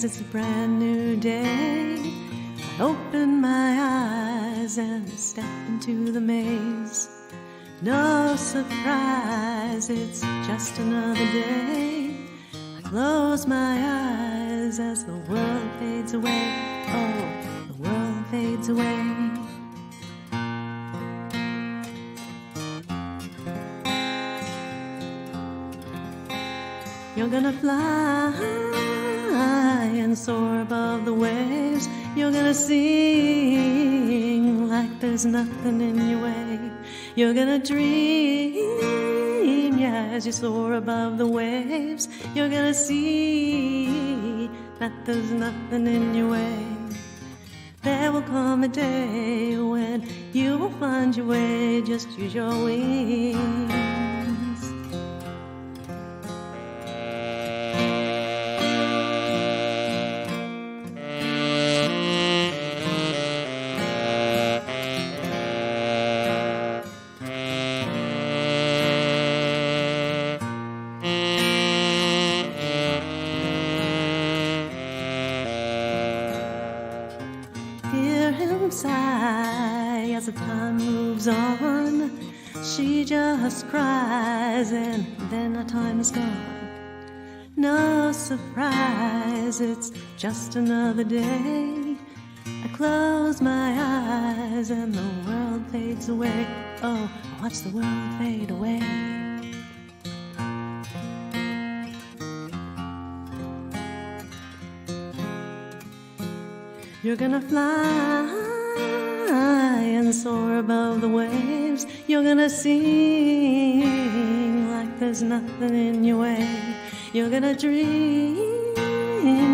'cause it's a brand new day. I open my eyes and step into the maze. No surprise, it's just another day. I close my eyes as the world fades away. Oh, the world fades away. You're gonna fly and soar above the waves. You're gonna sing like there's nothing in your way. You're gonna dream, yeah, as you soar above the waves. You're gonna see that there's nothing in your way. There will come a day when you will find your way. Just use your wings. Sigh as the time moves on. She just cries and then our time is gone. No surprise, it's just another day. I close my eyes and the world fades away. Oh, I watch the world fade away. You're gonna fly and soar above the waves. You're gonna sing like there's nothing in your way. You're gonna dream,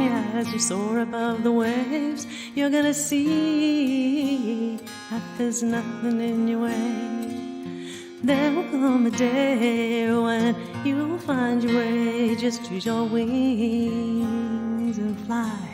yeah, as you soar above the waves. You're gonna see that there's nothing in your way. There will come a day when you will find your way. Just use your wings and fly.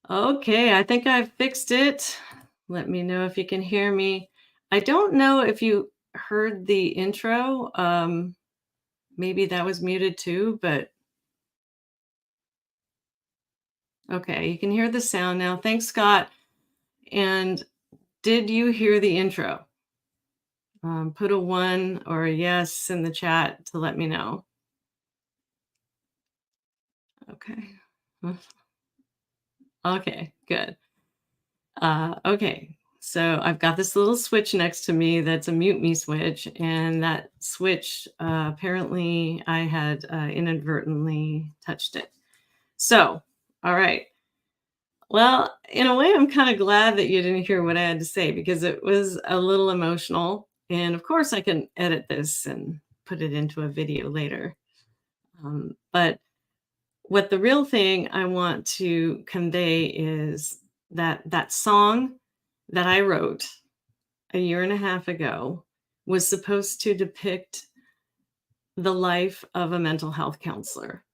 Okay, I think I've fixed it. Let me know if you can hear me. I don't know if you heard the intro. Maybe that was muted too, but okay, you can hear the sound now. Thanks, Scott. And did you hear the intro? Put a 1 or a yes in the chat to let me know. Okay. Okay, good. Okay, so I've got this little switch next to me that's a mute me switch, and that switch, apparently I had inadvertently touched it. So, all right. Well, in a way, I'm kind of glad that you didn't hear what I had to say because it was a little emotional. And of course, I can edit this and put it into a video later. But what the real thing I want to convey is that song that I wrote a year and a half ago was supposed to depict the life of a mental health counselor.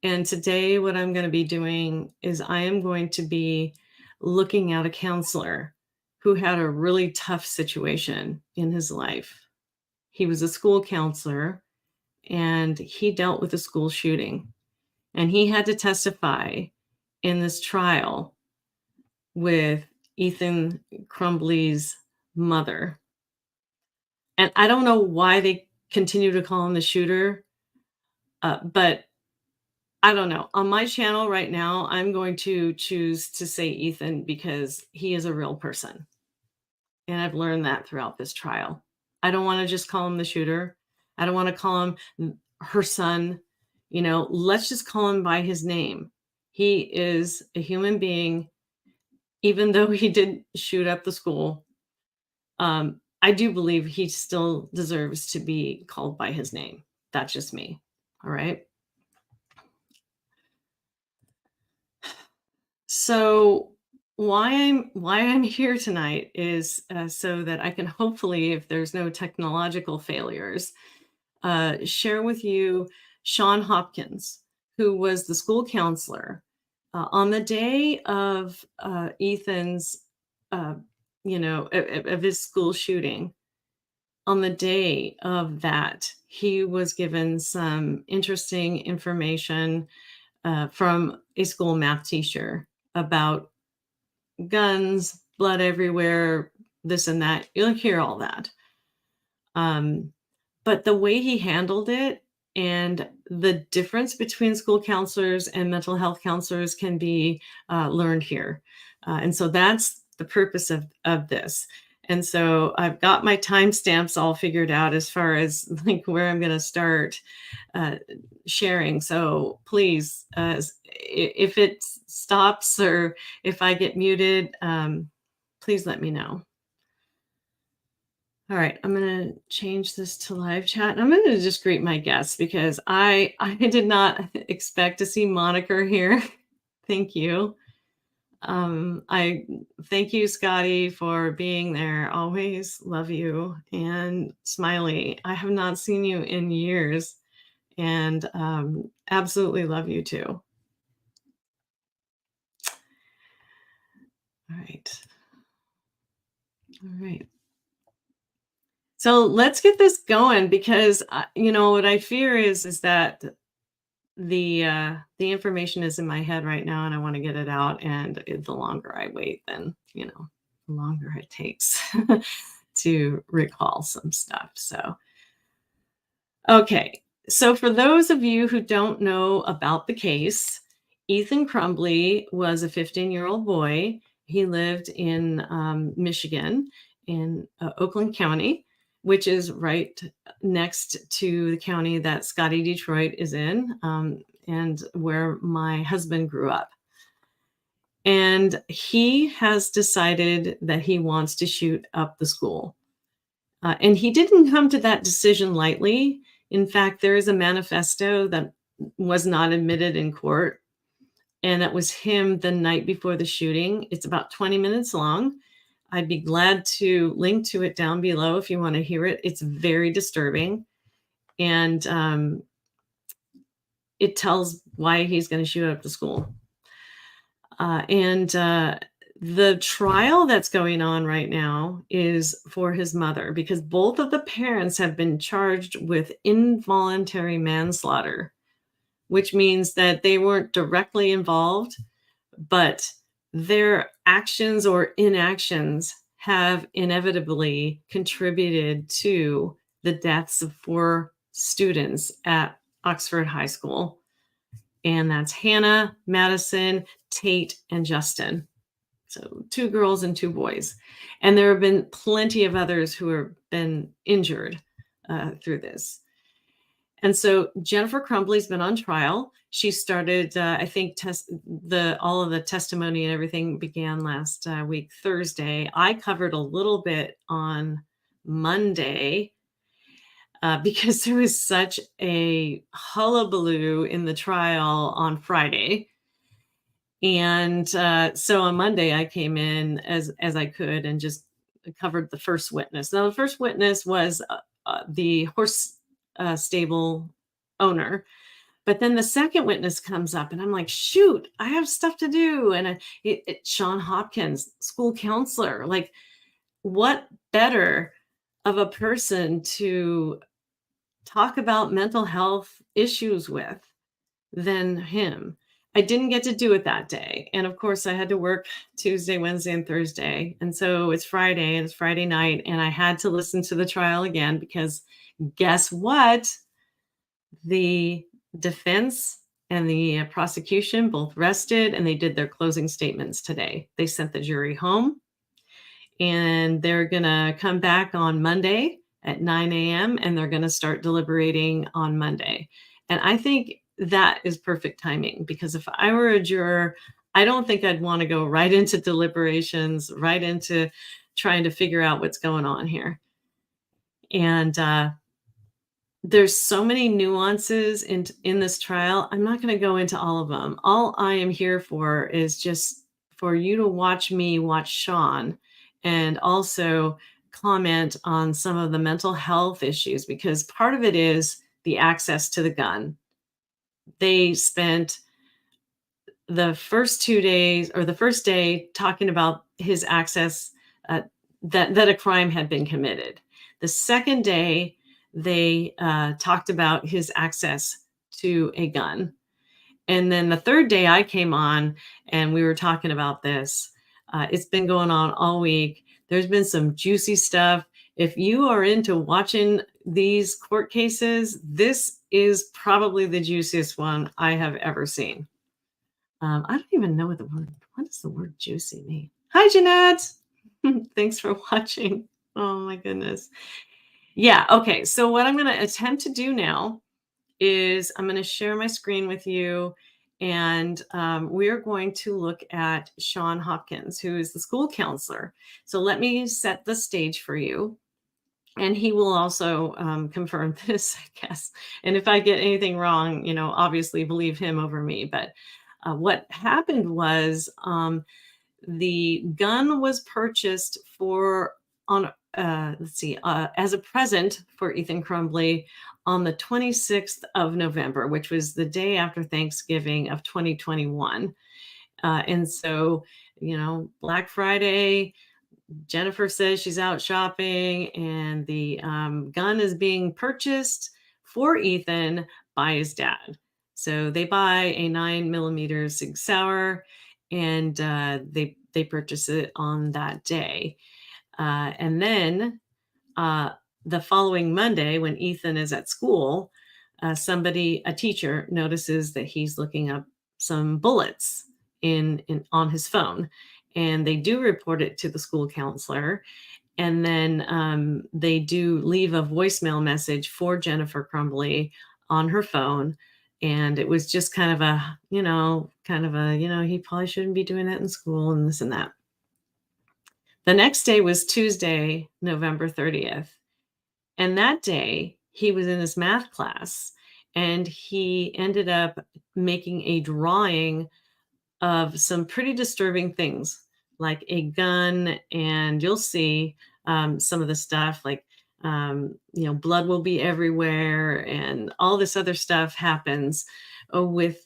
And today, what I'm going to be doing is I am going to be looking at a counselor who had a really tough situation in his life. He was a school counselor and he dealt with a school shooting. And he had to testify in this trial with Ethan Crumbley's mother. And I don't know why they continue to call him the shooter, but I don't know. On my channel right now, I'm going to choose to say Ethan because he is a real person. And I've learned that throughout this trial. I don't want to just call him the shooter. I don't want to call him her son. Let's just call him by his name. He is a human being, even though he did shoot up the school. I do believe he still deserves to be called by his name. That's just me. All right. So why I'm here tonight is so that I can hopefully, if there's no technological failures, share with you Shawn Hopkins, who was the school counselor on the day of Ethan's, of his school shooting. On the day of that, he was given some interesting information from a school math teacher about guns, blood everywhere, this and that. You'll hear all that. But the way he handled it and the difference between school counselors and mental health counselors can be learned here. And so that's the purpose of this. And so I've got my timestamps all figured out as far as like where I'm going to start sharing. So please, if it stops or if I get muted, please let me know. All right, I'm going to change this to live chat. I'm going to just greet my guests because I did not expect to see Moniker here. Thank you. I thank you, Scotty, for being there. Always love you. And Smiley, I have not seen you in years and absolutely love you too. All right. All right. So let's get this going because what I fear is that the information is in my head right now and I want to get it out, and the longer I wait, then the longer it takes to recall some stuff. So okay, so for those of you who don't know about the case, Ethan Crumbley was a 15-year-old boy. He lived in Michigan in Oakland County, which is right next to the county that Scotty Detroit is in, and where my husband grew up. And he has decided that he wants to shoot up the school. And he didn't come to that decision lightly. In fact, there is a manifesto that was not admitted in court, and that was him the night before the shooting. It's about 20 minutes long. I'd be glad to link to it down below if you want to hear it. It's very disturbing. And it tells why he's going to shoot up the school. And the trial that's going on right now is for his mother because both of the parents have been charged with involuntary manslaughter, which means that they weren't directly involved, but their actions or inactions have inevitably contributed to the deaths of 4 students at Oxford High School. And that's Hannah, Madison, Tate, and Justin. So 2 girls and 2 boys. And there have been plenty of others who have been injured through this. And so Jennifer Crumbley's been on trial. She started, I think, all of the testimony and everything began last week, Thursday. I covered a little bit on Monday because there was such a hullabaloo in the trial on Friday. And so on Monday, I came in as I could and just covered the first witness. Now, the first witness was the horse stable owner. But then the second witness comes up and I'm like, shoot, I have stuff to do. And Shawn Hopkins, school counselor, like what better of a person to talk about mental health issues with than him. I didn't get to do it that day. And of course, I had to work Tuesday, Wednesday, and Thursday. And so it's Friday and it's Friday night. And I had to listen to the trial again because guess what? The defense and the prosecution both rested and they did their closing statements today. They sent the jury home and they're going to come back on Monday at 9 a.m. and they're going to start deliberating on Monday. And I think that is perfect timing because if I were a juror, I don't think I'd want to go right into deliberations, right into trying to figure out what's going on here. And there's so many nuances in this trial. I'm not going to go into all of them. All I am here for is just for you to watch me watch Shawn and also comment on some of the mental health issues because part of it is the access to the gun. They spent the first 2 days or the first day talking about his access, that a crime had been committed. The second day, they talked about his access to a gun. And then the third day I came on and we were talking about this. It's been going on all week. There's been some juicy stuff. If you are into watching these court cases, this is probably the juiciest one I have ever seen. I don't even know what does the word juicy mean? Hi, Jeanette. Thanks for watching. Oh my goodness. Yeah. Okay. So what I'm going to attempt to do now is I'm going to share my screen with you and we're going to look at Shawn Hopkins, who is the school counselor. So let me set the stage for you. And he will also confirm this, I guess. And if I get anything wrong, obviously believe him over me. But what happened was the gun was purchased as a present for Ethan Crumbley on the 26th of November, which was the day after Thanksgiving of 2021. And so, Black Friday, Jennifer says she's out shopping and the gun is being purchased for Ethan by his dad. So they buy a 9mm Sig Sauer and they purchase it on that day. And then the following Monday when Ethan is at school, a teacher notices that he's looking up some bullets on his phone. And they do report it to the school counselor. And then they do leave a voicemail message for Jennifer Crumbley on her phone. And it was just kind of a, he probably shouldn't be doing that in school and this and that. The next day was Tuesday, November 30th. And that day he was in his math class and he ended up making a drawing of some pretty disturbing things like a gun. And you'll see some of the stuff like, blood will be everywhere and all this other stuff happens with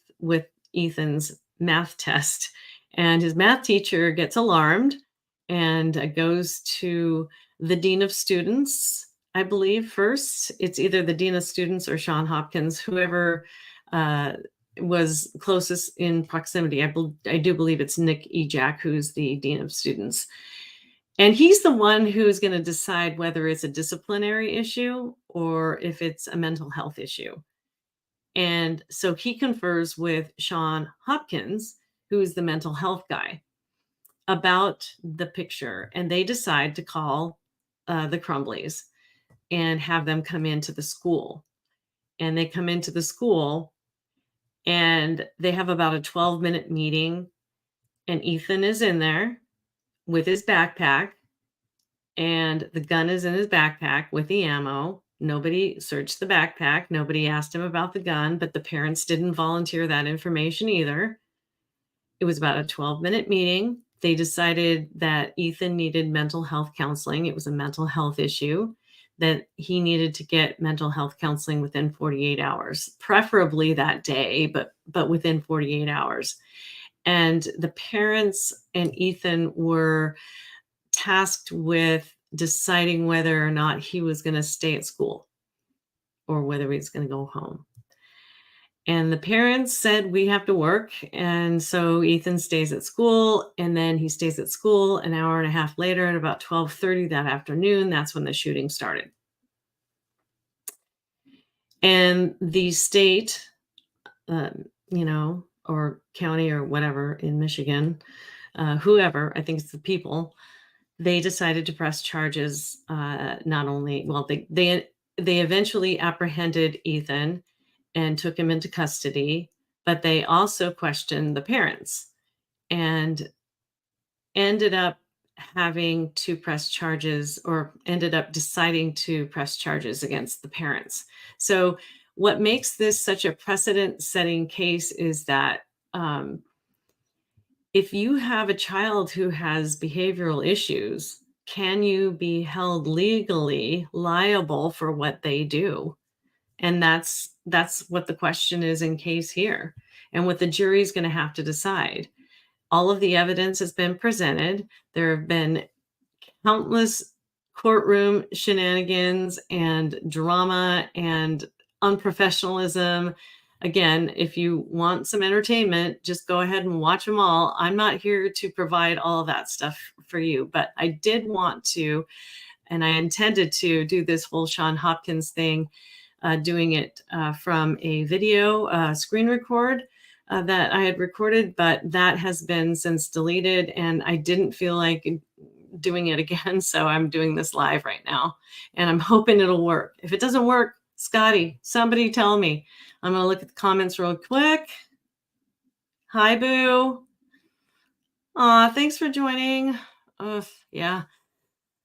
Ethan's math test. And his math teacher gets alarmed and goes to the dean of students, I believe first. It's either the dean of students or Shawn Hopkins, whoever was closest in proximity. I do believe it's Nick Ejak, who's the dean of students. And he's the one who's going to decide whether it's a disciplinary issue or if it's a mental health issue. And so he confers with Shawn Hopkins, who's the mental health guy, about the picture. And they decide to call the Crumbleys and have them come into the school. And they come into the school and they have about a 12-minute meeting. And Ethan is in there with his backpack. And the gun is in his backpack with the ammo. Nobody searched the backpack. Nobody asked him about the gun, but the parents didn't volunteer that information either. It was about a 12-minute meeting. They decided that Ethan needed mental health counseling. It was a mental health issue, that he needed to get mental health counseling within 48 hours, preferably that day, but within 48 hours. And the parents and Ethan were tasked with deciding whether or not he was going to stay at school or whether he was going to go home. And the parents said, we have to work. And so Ethan stays at school, and then he stays at school an hour and a half later at about 12:30 that afternoon. That's when the shooting started. And the state, or county or whatever in Michigan, whoever, I think it's the people, they decided to press charges. Not only, well, they eventually apprehended Ethan and took him into custody, but they also questioned the parents and ended up having to press charges, or ended up deciding to press charges against the parents. So what makes this such a precedent-setting case is that if you have a child who has behavioral issues, can you be held legally liable for what they do? And that's what the question is in case here, and what the jury is going to have to decide. All of the evidence has been presented. There have been countless courtroom shenanigans and drama and unprofessionalism. Again, if you want some entertainment, just go ahead and watch them all. I'm not here to provide all of that stuff for you, but I did want to, and I intended to do this whole Shawn Hopkins thing, doing it from a video screen record that I had recorded, but that has been since deleted, and I didn't feel like doing it again. So I'm doing this live right now, and I'm hoping it'll work. If it doesn't work, Scotty, somebody tell me. I'm going to look at the comments real quick. Hi, Boo. Aw, thanks for joining. Yeah.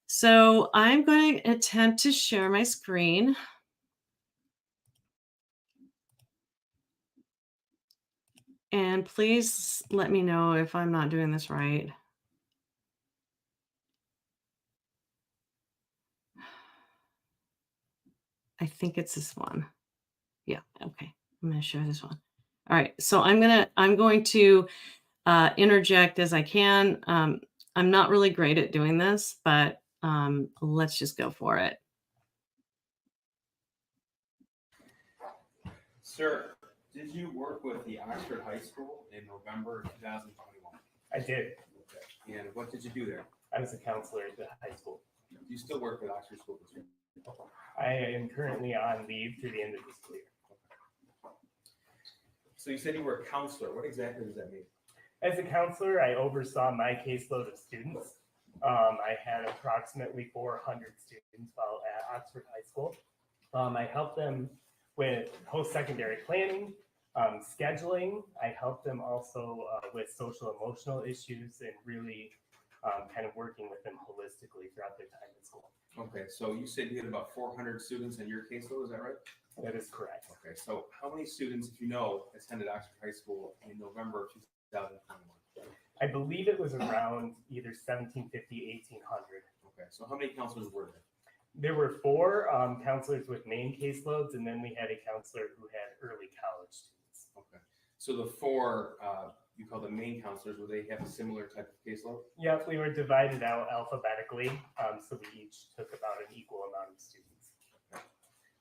So I'm going to attempt to share my screen. And please let me know if I'm not doing this right. I think it's this one. Yeah, okay. I'm going to share this one. All right, so I'm going to interject as I can. I'm not really great at doing this, but let's just go for it. Sir, did you work with the Oxford High School in November 2021? I did. Okay. And what did you do there? I was a counselor at the high school. Do you still work with Oxford School District? I am currently on leave through the end of the school year. So you said you were a counselor. What exactly does that mean? As a counselor, I oversaw my caseload of students. I had approximately 400 students while at Oxford High School. I helped them with post-secondary planning, scheduling. I helped them also with social emotional issues and really kind of working with them holistically throughout their time in school. Okay, so you said you had about 400 students in your caseload, is that right? That is correct. Okay, so how many students, if you know, attended Oxford High School in November of 2021? I believe it was around either 1750, 1800. Okay, so how many counselors were there? There were 4 counselors with main caseloads, and then we had a counselor who had early college students. Okay, so the 4 you call them main counselors, would they have a similar type of caseload? Yep, we were divided out alphabetically, so we each took about an equal amount of students.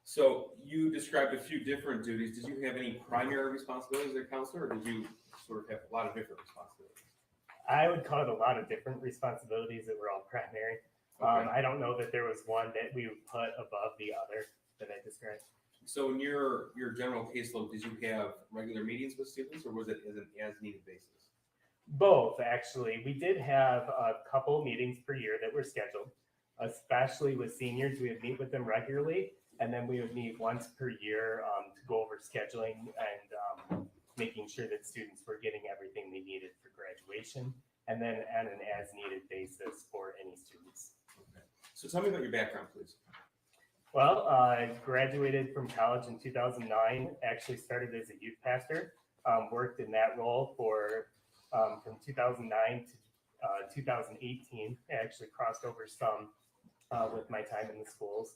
So you described a few different duties. Did you have any primary responsibilities as a counselor, or did you sort of have a lot of different responsibilities? I would call it a lot of different responsibilities that were all primary. Okay. I don't know that there was one that we would put above the other that I described. So in your general caseload, did you have regular meetings with students, or was it as an as-needed basis? Both, actually. We did have a couple meetings per year that were scheduled, especially with seniors. We would meet with them regularly, and then we would meet once per year to go over scheduling and making sure that students were getting everything they needed for graduation, and then on an as-needed basis for any students. Okay. So tell me about your background, please. Well, I graduated from college in 2009, actually started as a youth pastor, worked in that role for from 2009 to 2018. I actually crossed over some with my time in the schools.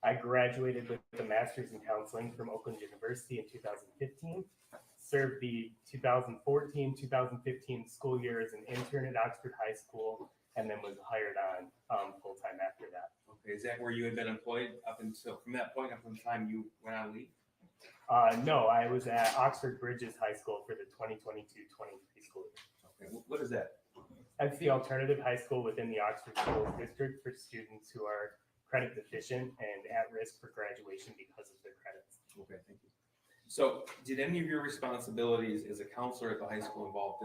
I graduated with a master's in counseling from Oakland University in 2015, served the 2014-2015 school year as an intern at Oxford High School, and then was hired on full-time after that. Okay, is that where you had been employed up until, from that point up until the time you went on leave? No, I was at Oxford Bridges High School for the 2022-23 school year. Okay, what is that? That's the alternative high school within the Oxford Schools District for students who are credit deficient and at risk for graduation because of their credits. Okay, thank you. So did any of your responsibilities as a counselor at the high school involve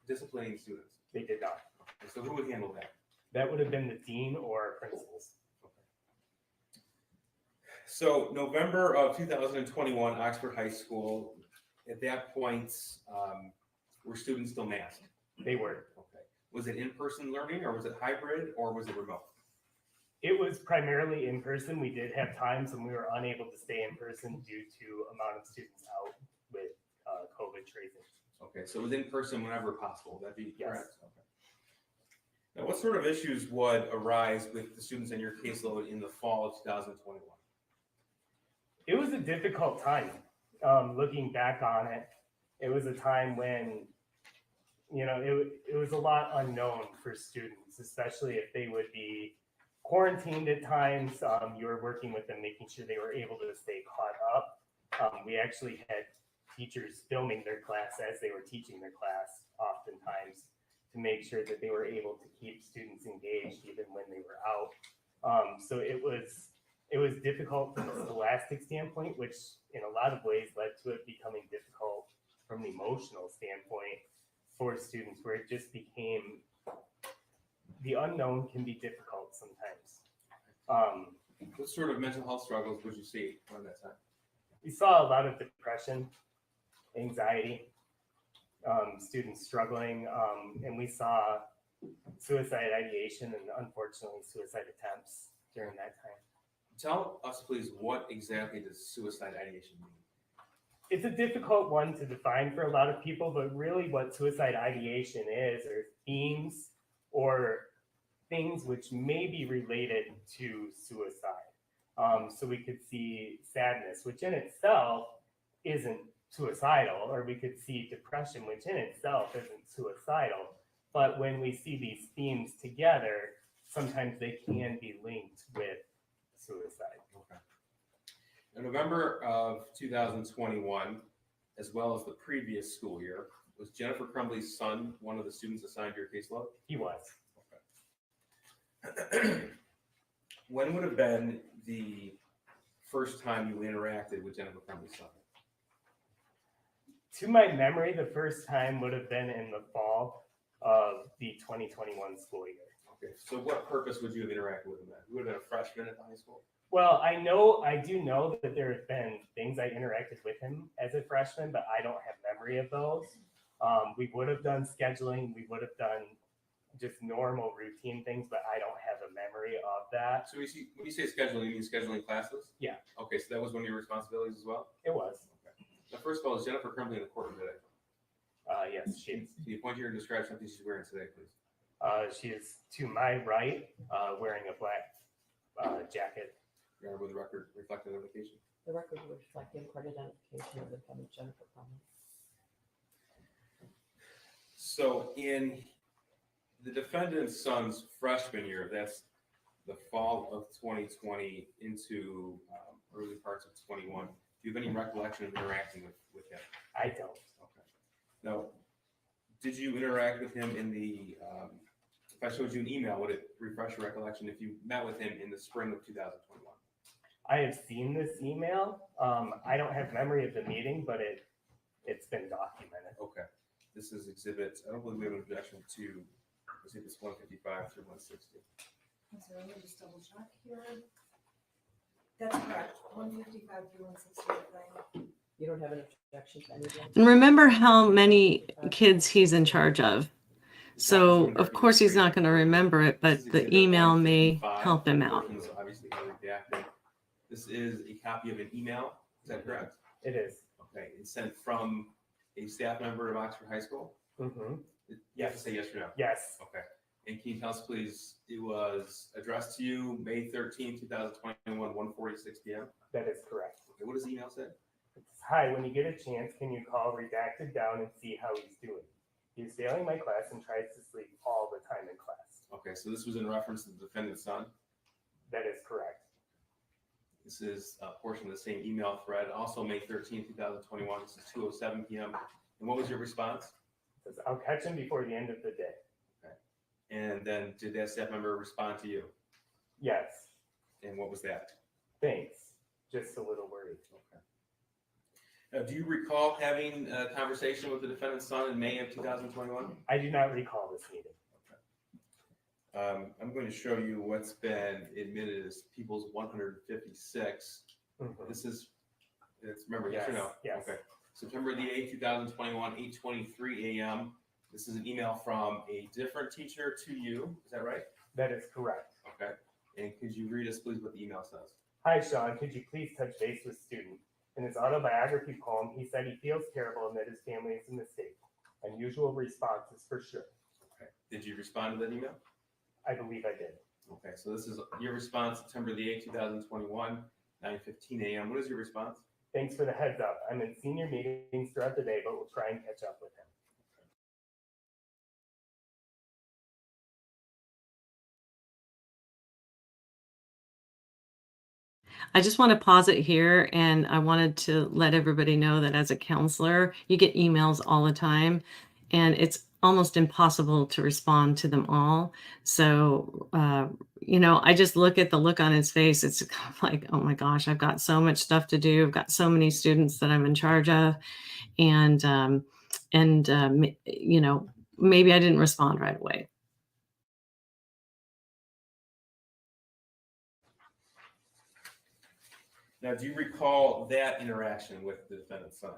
disciplining students? They did not. Okay, so who would handle that? That would have been the dean or principals. Okay. So November of 2021, Oxford High School, at that point, were students still masked? They were. Okay. Was it in-person learning, or was it hybrid, or was it remote? It was primarily in person. We did have times when we were unable to stay in person due to amount of students out with COVID tracing. Okay, so it was in person whenever possible. That'd be Yes. correct. Okay. Now, what sort of issues would arise with the students in your caseload in the fall of 2021? It was a difficult time. Looking back on it, it was a time when, you know, it was a lot unknown for students, especially if they would be quarantined at times. You were working with them, making sure they were able to stay caught up. We actually had teachers filming their class as they were teaching their class oftentimes to make sure that they were able to keep students engaged even when they were out. So it was difficult from a scholastic standpoint, which in a lot of ways led to it becoming difficult from an emotional standpoint for students, where it just became, the unknown can be difficult sometimes. What sort of mental health struggles would you see around that time? We saw a lot of depression, anxiety, students struggling, and we saw suicide ideation and unfortunately suicide attempts during that time. Tell us, please, what exactly does suicide ideation mean? It's a difficult one to define for a lot of people, but really what suicide ideation is are themes or things which may be related to suicide. So we could see sadness, which in itself isn't suicidal, or we could see depression, which in itself isn't suicidal. But when we see these themes together, sometimes they can be linked with suicide. Okay. In November of 2021, as well as the previous school year, was Jennifer Crumbley's son one of the students assigned to your caseload? He was. Okay. When would have been the first time you interacted with Jennifer Crumbley's son? To my memory, the first time would have been in the fall of the 2021 school year. Okay, so what purpose would you have interacted with him then? You would have been a freshman at the high school? Well, I do know that there have been things I interacted with him as a freshman, but I don't have memory of those. We would have done scheduling, we would have done just normal routine things, but I don't have a memory of that. So when you say scheduling, you mean scheduling classes? Yeah. Okay, so that was one of your responsibilities as well? It was. Okay. Now, first of all, is Jennifer Crumbley in the courtroom today? Yes, she is. Can you point here and describe something she's wearing today, please? She is to my right, wearing a black jacket. Your Honor, with the record reflect identification? The record would reflect in-court identification of the defendant, Jennifer Crumbley. So in the defendant's son's freshman year, that's the fall of 2020 into early parts of 21, do you have any recollection of interacting with him? I don't. Okay. Now, did you interact with him in the, if I showed you an email, would it refresh your recollection if you met with him in the spring of 2021? I have seen this email. I don't have memory of the meeting, but it's been documented. Okay. This is exhibit, I don't believe we have an objection to exhibits 155 through 160. So let me just double check here. That's correct, 155 through 160. You don't have an objection to any of that? And remember how many kids he's in charge of. So of course he's not going to remember it, but the email may help him out. Obviously, redacted. This is a copy of an email. Is that correct? It is. Okay. It's sent from a staff member of Oxford High School. Mm-hmm. You have to say yes or no. Yes. Okay. And can you tell us, please, it was addressed to you May 13, 2021, 1:46 p.m. That is correct. Okay. What does the email say? It's, hi, when you get a chance, can you call redacted down and see how he's doing? He's failing my class and tries to sleep all the time in class. Okay. So this was in reference to the defendant's son. That is correct. This is a portion of the same email thread. Also, May 13, 2021. This is 2:07 p.m. And what was your response? It says, I'll catch him before the end of the day. Okay. And then did that staff member respond to you? Yes. And what was that? Thanks. Just a little worried. Okay. Now, do you recall having a conversation with the defendant's son in May of 2021? I do not recall this meeting. I'm going to show you what's been admitted as People's 156. Mhm. This is, remember, yes or no? Yes. Okay. September the 8th, 2021, 8:23 a.m. This is an email from a different teacher to you. Is that right? That is correct. Okay. And could you read us, please, what the email says? Hi, Shawn. Could you please touch base with student? In his autobiography poem, he said he feels terrible and that his family is a mistake. Unusual responses for sure. Okay. Did you respond to that email? I believe I did. Okay, so this is your response, September the 8th, 2021, 9:15 a.m. What is your response? Thanks for the heads up. I'm in senior meetings throughout the day, but we'll try and catch up with him. I just want to pause it here, and I wanted to let everybody know that as a counselor, you get emails all the time, and it's almost impossible to respond to them all. So, I just look at the look on his face. It's kind of like, oh my gosh, I've got so much stuff to do. I've got so many students that I'm in charge of, and maybe I didn't respond right away. Now, do you recall that interaction with the defendant's son?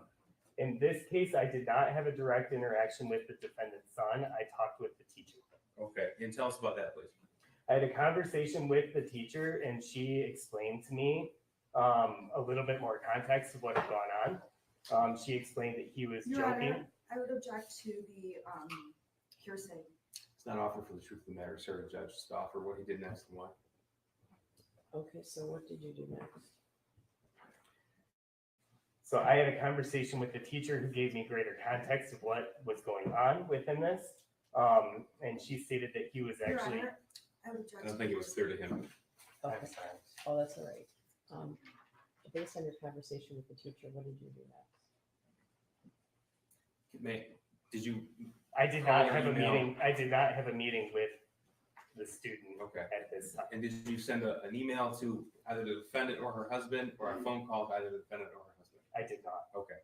In this case, I did not have a direct interaction with the defendant's son. I talked with the teacher. Okay, and tell us about that, please. I had a conversation with the teacher, and she explained to me a little bit more context of what had gone on. She explained that he was Your joking. Honor, I would object to the hearsay. It's not offered for the truth of the matter, sir. The judge just offer what he did next and why. Okay, so what did you do next? So I had a conversation with the teacher who gave me greater context of what was going on within this. And she stated that he was Your actually, Honor, I would object. I don't think it was clear to him. I'm Okay. sorry. Oh, that's all right. Based on your conversation with the teacher, what did you do next? Did you? I did Call not or have a email? meeting. I did not have a meeting with the student Okay. at this time. And did you send an email to either the defendant or her husband, or a phone call to either the defendant or her husband? I did not. Okay,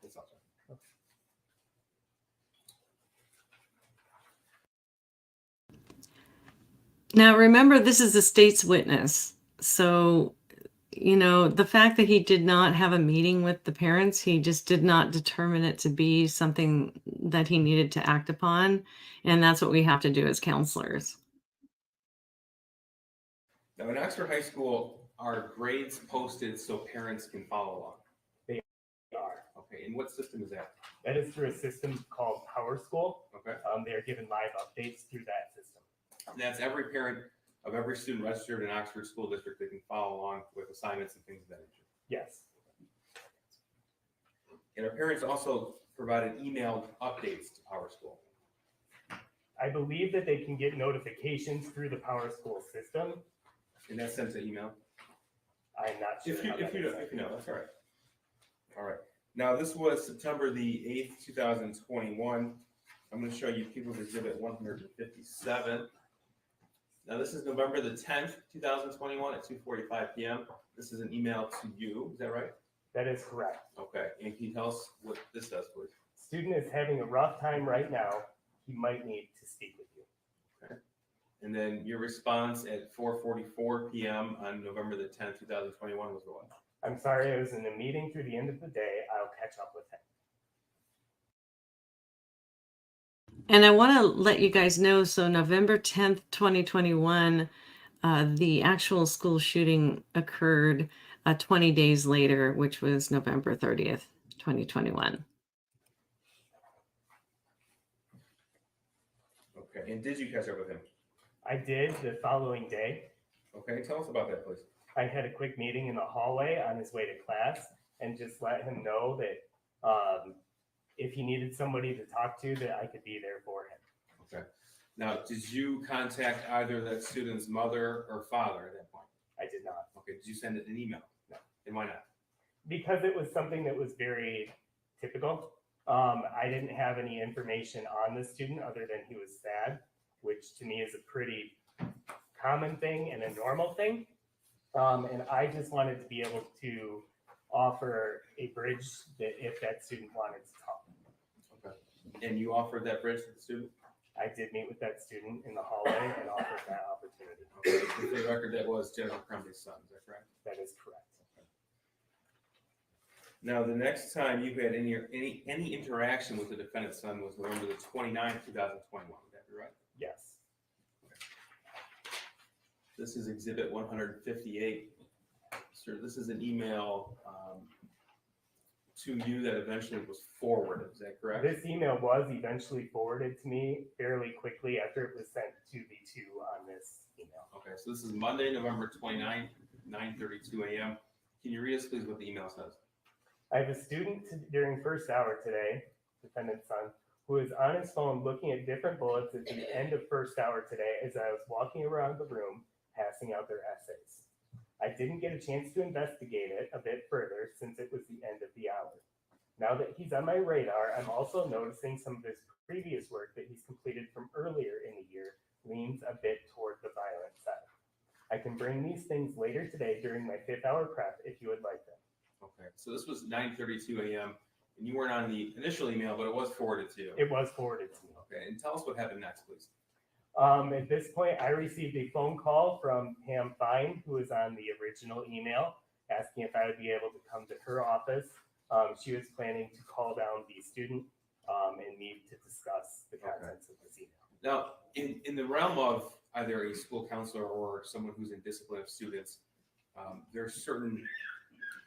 that's all. Now, remember, this is the state's witness. So, the fact that he did not have a meeting with the parents, he just did not determine it to be something that he needed to act upon. And that's what we have to do as counselors. Now, in Oxford High School, are grades posted so parents can follow along? They are. Okay, and what system is that? That is through a system called Power School. Okay, They are given live updates through that system. and that's every parent of every student registered in Oxford School District that can follow along with assignments and things of that nature. Yes. And our parents also provided emailed updates to Power School. I believe that they can get notifications through the Power School system. And that's sent to email? I'm not sure. If you, how that is if you know, that's all right. All right. Now, this was September the 8th, 2021. I'm going to show you People's Exhibit 157. Now, this is November the 10th, 2021 at 2:45 p.m. This is an email to you. Is that right? That is correct. Okay. And can you tell us what this does, please? Student is having a rough time right now. He might need to speak with you. Okay. And then your response at 4:44 p.m. on November the 10th, 2021 was what? I'm sorry, I was in a meeting through the end of the day. I'll catch up with him. And I want to let you guys know, so November 10th, 2021, the actual school shooting occurred 20 days later, which was November 30th, 2021. Okay. And did you catch up with him? I did the following day. Okay. Tell us about that, please. I had a quick meeting in the hallway on his way to class and just let him know that if he needed somebody to talk to, that I could be there for him. Okay. Now, did you contact either that student's mother or father at that point? I did not. Okay. Did you send it an email? No. And why not? Because it was something that was very typical. I didn't have any information on the student other than he was sad, which to me is a pretty common thing and a normal thing. And I just wanted to be able to offer a bridge that if that student wanted to talk. Okay. And you offered that bridge to the student? I did meet with that student in the hallway and offered that opportunity. Okay. For the record, that was Jennifer Crumbley's son, is that correct? That is correct. Now, the next time you had any interaction with the defendant's son was November the 29th, 2021. Would that be right? Yes. This is Exhibit 158. Sir, this is an email to you that eventually was forwarded. Is that correct? This email was eventually forwarded to me fairly quickly after it was sent to the two on this email. Okay, so this is Monday, November 29th, 9:32 a.m. Can you read us, please, what the email says? I have a student during first hour today, defendant's son, who is on his phone looking at different bullets at the end of first hour today as I was walking around the room passing out their essays. I didn't get a chance to investigate it a bit further since it was the end of the hour. Now that he's on my radar, I'm also noticing some of his previous work that he's completed from earlier in the year leans a bit toward the violent side. I can bring these things later today during my 5th hour prep if you would like them. Okay, so this was 9:32 a.m. and you weren't on the initial email, but it was forwarded to you. It was forwarded to me. Okay, and tell us what happened next, please. At this point, I received a phone call from Pam Fine, who was on the original email, asking if I would be able to come to her office. She was planning to call down the student and meet to discuss the contents of this email. Now, in the realm of either a school counselor or someone who's in discipline of students, there are certain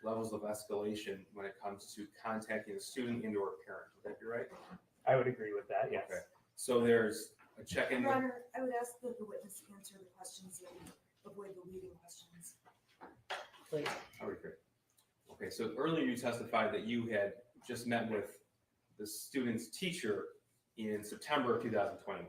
levels of escalation when it comes to contacting a student and or a parent. Would that be right? I would agree with that, yes. Okay. So there's a check-in. Your Honor, I would ask that the witness answer the questions and avoid the leading questions. Please. All right, great. Okay, so earlier you testified that you had just met with the student's teacher in September of 2021.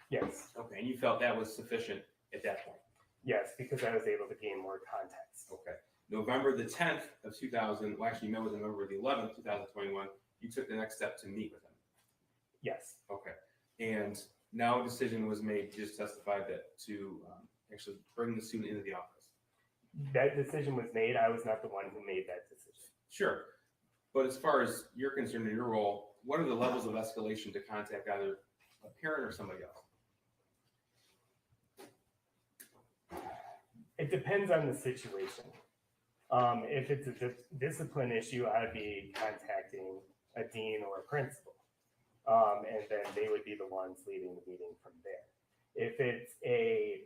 Yes, Okay, and you felt that was sufficient at that point. yes, because I was able to gain more context. Okay. November the 10th of 2000, well, actually you met with him November the 11th, 2021. You took the next step to meet with him. Yes, Okay. And now a decision was made, you just testified that to actually bring the student into the office. that decision was made. I was not the one who made that decision. Sure. But as far as you're concerned in your role, what are the levels of escalation to contact either a parent or somebody else? It depends on the situation. If it's a discipline issue, I'd be contacting a dean or a principal. And then they would be the ones leading the meeting from there. If it's a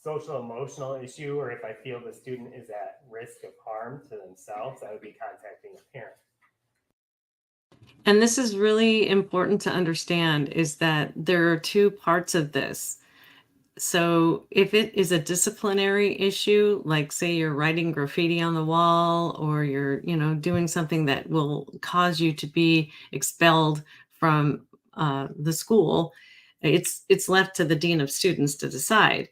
social emotional issue, or if I feel the student is at risk of harm to themselves, I would be contacting a parent. And this is really important to understand, is that there are two parts of this. So if it is a disciplinary issue, like say you're writing graffiti on the wall, or you're, doing something that will cause you to be expelled from the school. It's left to the dean of students to decide.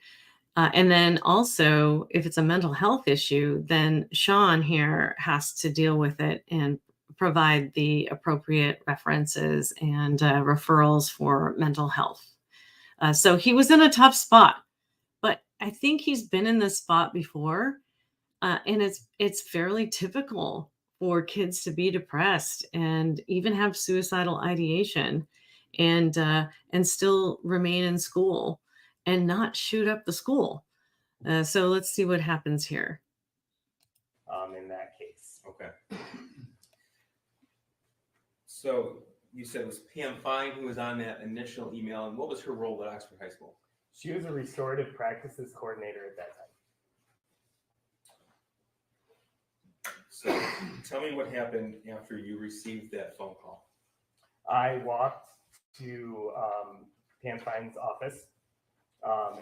And then also, if it's a mental health issue, then Shawn here has to deal with it and provide the appropriate references and referrals for mental health. So he was in a tough spot, but I think he's been in this spot before. And it's fairly typical for kids to be depressed and even have suicidal ideation and still remain in school and not shoot up the school. So let's see what happens here. In that case. Okay. So you said it was Pam Fine who was on that initial email, and what was her role at Oxford High School? She was a restorative practices coordinator at that time. So tell me what happened after you received that phone call. I walked to Pam Fine's office,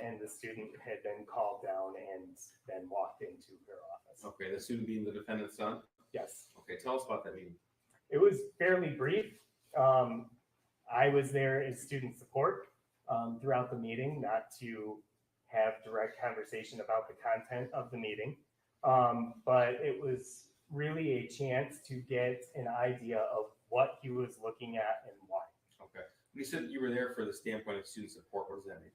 and the student had been called down and then walked into her office. Okay, the student being the defendant's son? Yes. Okay, tell us about that meeting. It was fairly brief. I was there as student support throughout the meeting, not to have direct conversation about the content of the meeting, but it was really a chance to get an idea of what he was looking at and why. Okay. You said you were there for the standpoint of student support. What does that mean?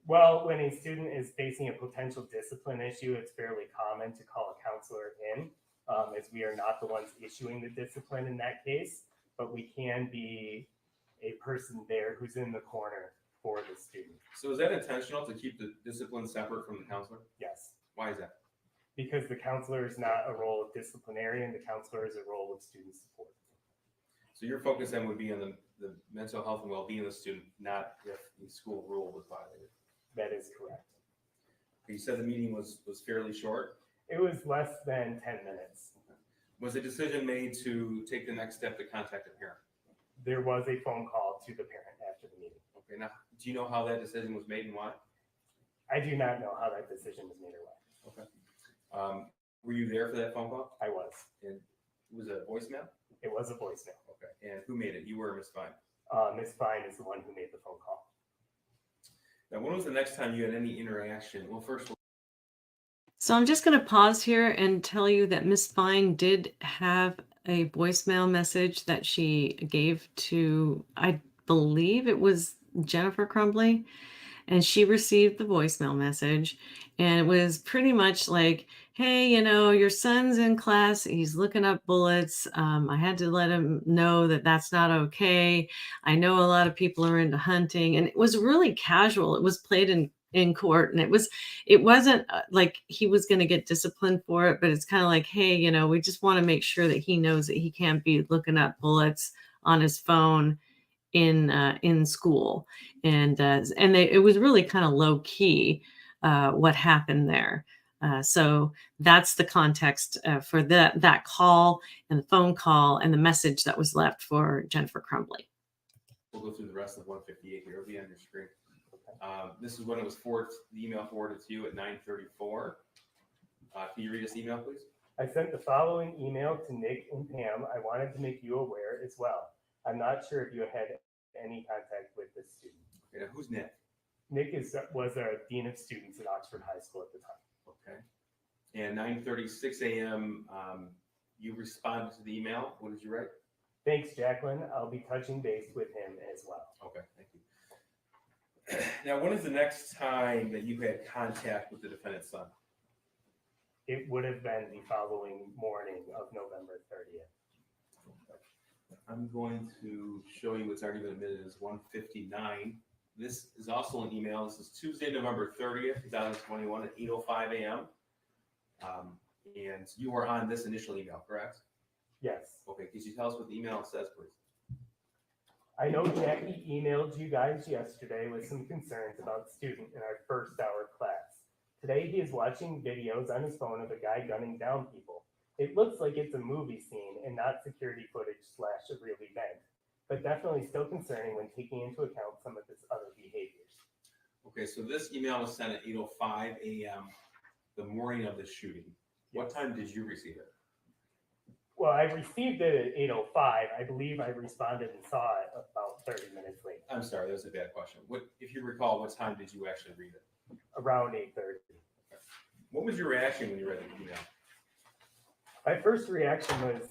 Well, when a student is facing a potential discipline issue, it's fairly common to call a counselor in, as we are not the ones issuing the discipline in that case, but we can be a person there who's in the corner for the student. So is that intentional to keep the discipline separate from the counselor? Yes, Why is that? because the counselor is not a role of disciplinarian, the counselor is a role of student support. So your focus then would be on the mental health and well-being of the student, not if the school rule was violated. That is correct. You said the meeting was fairly short. It was less than 10 minutes. Was a decision made to take the next step to contact the parent? There was a phone call to the parent after the meeting. Okay, now, do you know how that decision was made and why? I do not know how that decision was made or why. Okay. Were you there for that phone call? I was. And it was a voicemail? It was a voicemail. Okay, and who made it? You were Miss Fine. Ms. Fine is the one who made the phone call. Now, when was the next time you had any interaction? Well, first, So I'm just going to pause here and tell you that Miss Fine did have a voicemail message that she gave to, I believe it was Jennifer Crumbley, and she received the voicemail message, and it was pretty much like, hey, your son's in class, he's looking up bullets. I had to let him know that that's not okay. I know a lot of people are into hunting, and it was really casual. It was played in court, and it wasn't like he was going to get disciplined for it, but it's kind of like, hey, we just want to make sure that he knows that he can't be looking up bullets on his phone in school. And it was really kind of low key what happened there. So that's the context for that call and the phone call and the message that was left for Jennifer Crumbley. we'll go through the rest of 158 here. It'll be on your screen. This is when it was the email forwarded to you at 9:34. Can you read this email, please? I sent the following email to Nick and Pam. I wanted to make you aware as well. I'm not sure if you had any contact with this student. Okay, now who's Nick? Nick was a dean of students at Oxford High School at the time. Okay. And 9:36 a.m., you responded to the email. What did you write? Thanks, Jacqueline. I'll be touching base with him as well. Okay, thank you. Now, when is the next time that you had contact with the defendant's son? It would have been the following morning of November 30th. I'm going to show you what's already been admitted as 159. This is also an email. This is Tuesday, November 30th, 2021 at 8:05 a.m. And you were on this initial email, correct? Yes. Okay, could you tell us what the email says, please? I know Jackie emailed you guys yesterday with some concerns about the student in our first hour class. Today he is watching videos on his phone of a guy gunning down people. It looks like it's a movie scene and not security footage / a real event, but definitely still concerning when taking into account some of his other behaviors. Okay, so this email was sent at 8:05 a.m. the morning of the shooting. What time did you receive it? Well, I received it at 8:05. I believe I responded and saw it about 30 minutes late, I'm sorry, that was a bad question. What, if you recall, what time did you actually read it? around 8:30. What was your reaction when you read the email? My first reaction was,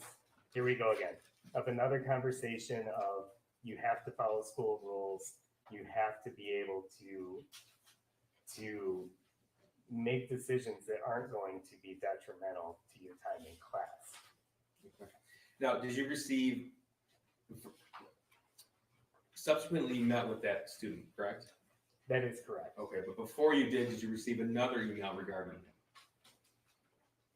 here we go again, of another conversation of you have to follow school rules. You have to be able to make decisions that aren't going to be detrimental to your time in class. Okay. Now, did you receive, subsequently you met with that student, correct? That is correct. Okay, but before you did you receive another email regarding him?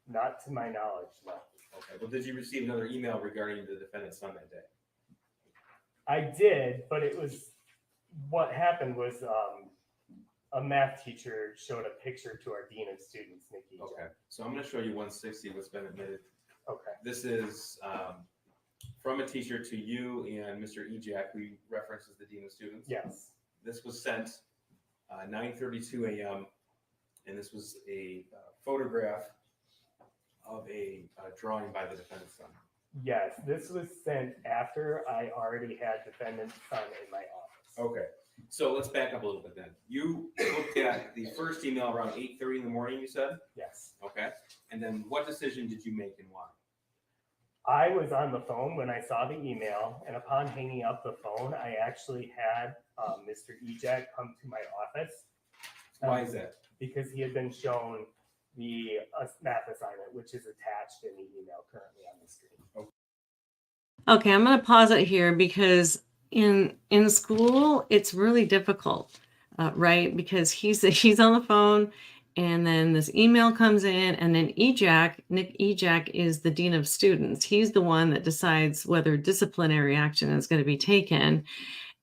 Not to my knowledge, no. Okay, well, did you receive another email regarding the defendant's son that day? I did, but it was, what happened was a math teacher showed a picture to our dean of students, Nikki. Okay, so I'm going to show you 160, what's been admitted. Okay. This is from a teacher to you and Mr. Ejak, who references the dean of students. Yes. This was sent 9:32 a.m. and this was a photograph of a drawing by the defendant's son. Yes, this was sent after I already had defendant's son in my office. Okay, so let's back up a little bit then. You looked at the first email around 8:30 in the morning, you said? Yes. Okay, and then what decision did you make and why? I was on the phone when I saw the email, and upon hanging up the phone, I actually had Mr. Ejak come to my office. Why is that? Because he had been shown the math assignment, which is attached in the email currently on the screen. Okay, I'm going to pause it here because in school it's really difficult, right? Because he's on the phone, and then this email comes in, and then Nick Ejak is the dean of students. He's the one that decides whether disciplinary action is going to be taken,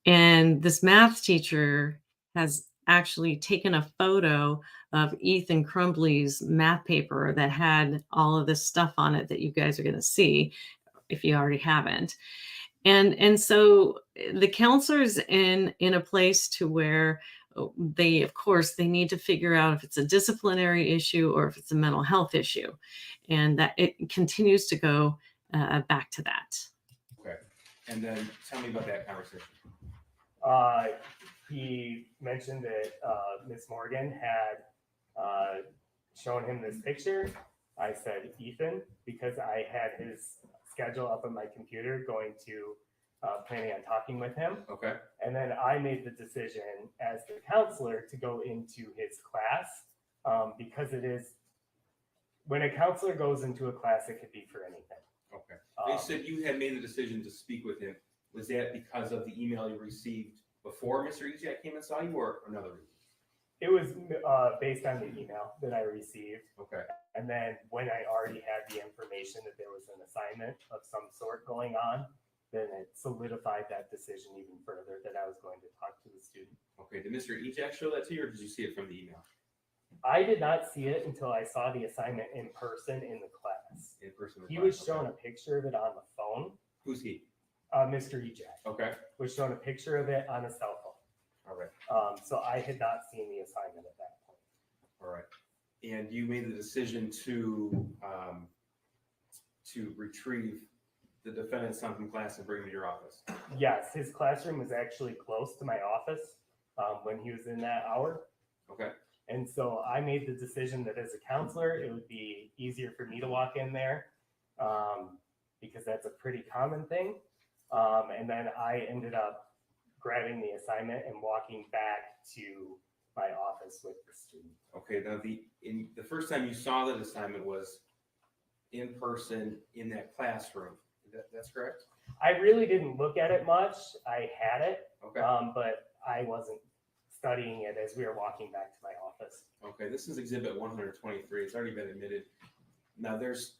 and this math teacher has actually taken a photo of Ethan Crumbley's math paper that had all of this stuff on it that you guys are going to see if you already haven't. And so the counselor's in a place to where they, of course, they need to figure out if it's a disciplinary issue or if it's a mental health issue. And that it continues to go back to that. Okay, and then tell me about that conversation. He mentioned that Miss Morgan had shown him this picture. I said, Ethan, because I had his schedule up on my computer going to planning on talking with him. Okay. And then I made the decision as the counselor to go into his class because it is, when a counselor goes into a class, it could be for anything. Okay. They said you had made the decision to speak with him. Was that because of the email you received before Mr. Ejak came and saw you, or another reason? It was based on the email that I received. Okay. And then when I already had the information that there was an assignment of some sort going on, then it solidified that decision even further that I was going to talk to the student. Okay. Did Mr. Ejak show that to you, or did you see it from the email? I did not see it until I saw the assignment in person in the class. In person? He was shown a picture of it on the phone. Who's he? Mr. Ejak Okay. was shown a picture of it on a cell phone. All right. So I had not seen the assignment at that point. All right. And you made the decision to retrieve the defendant's son from class and bring him to your office. Yes, his classroom was actually close to my office when he was in that hour. Okay. And so I made the decision that as a counselor, it would be easier for me to walk in there because that's a pretty common thing. And then I ended up grabbing the assignment and walking back to my office with the student. Okay. Now the first time you saw that assignment was in person in that classroom. That's correct? I really didn't look at it much. I had it, Okay. but I wasn't studying it as we were walking back to my office. Okay, this is exhibit 123. It's already been admitted. Now there's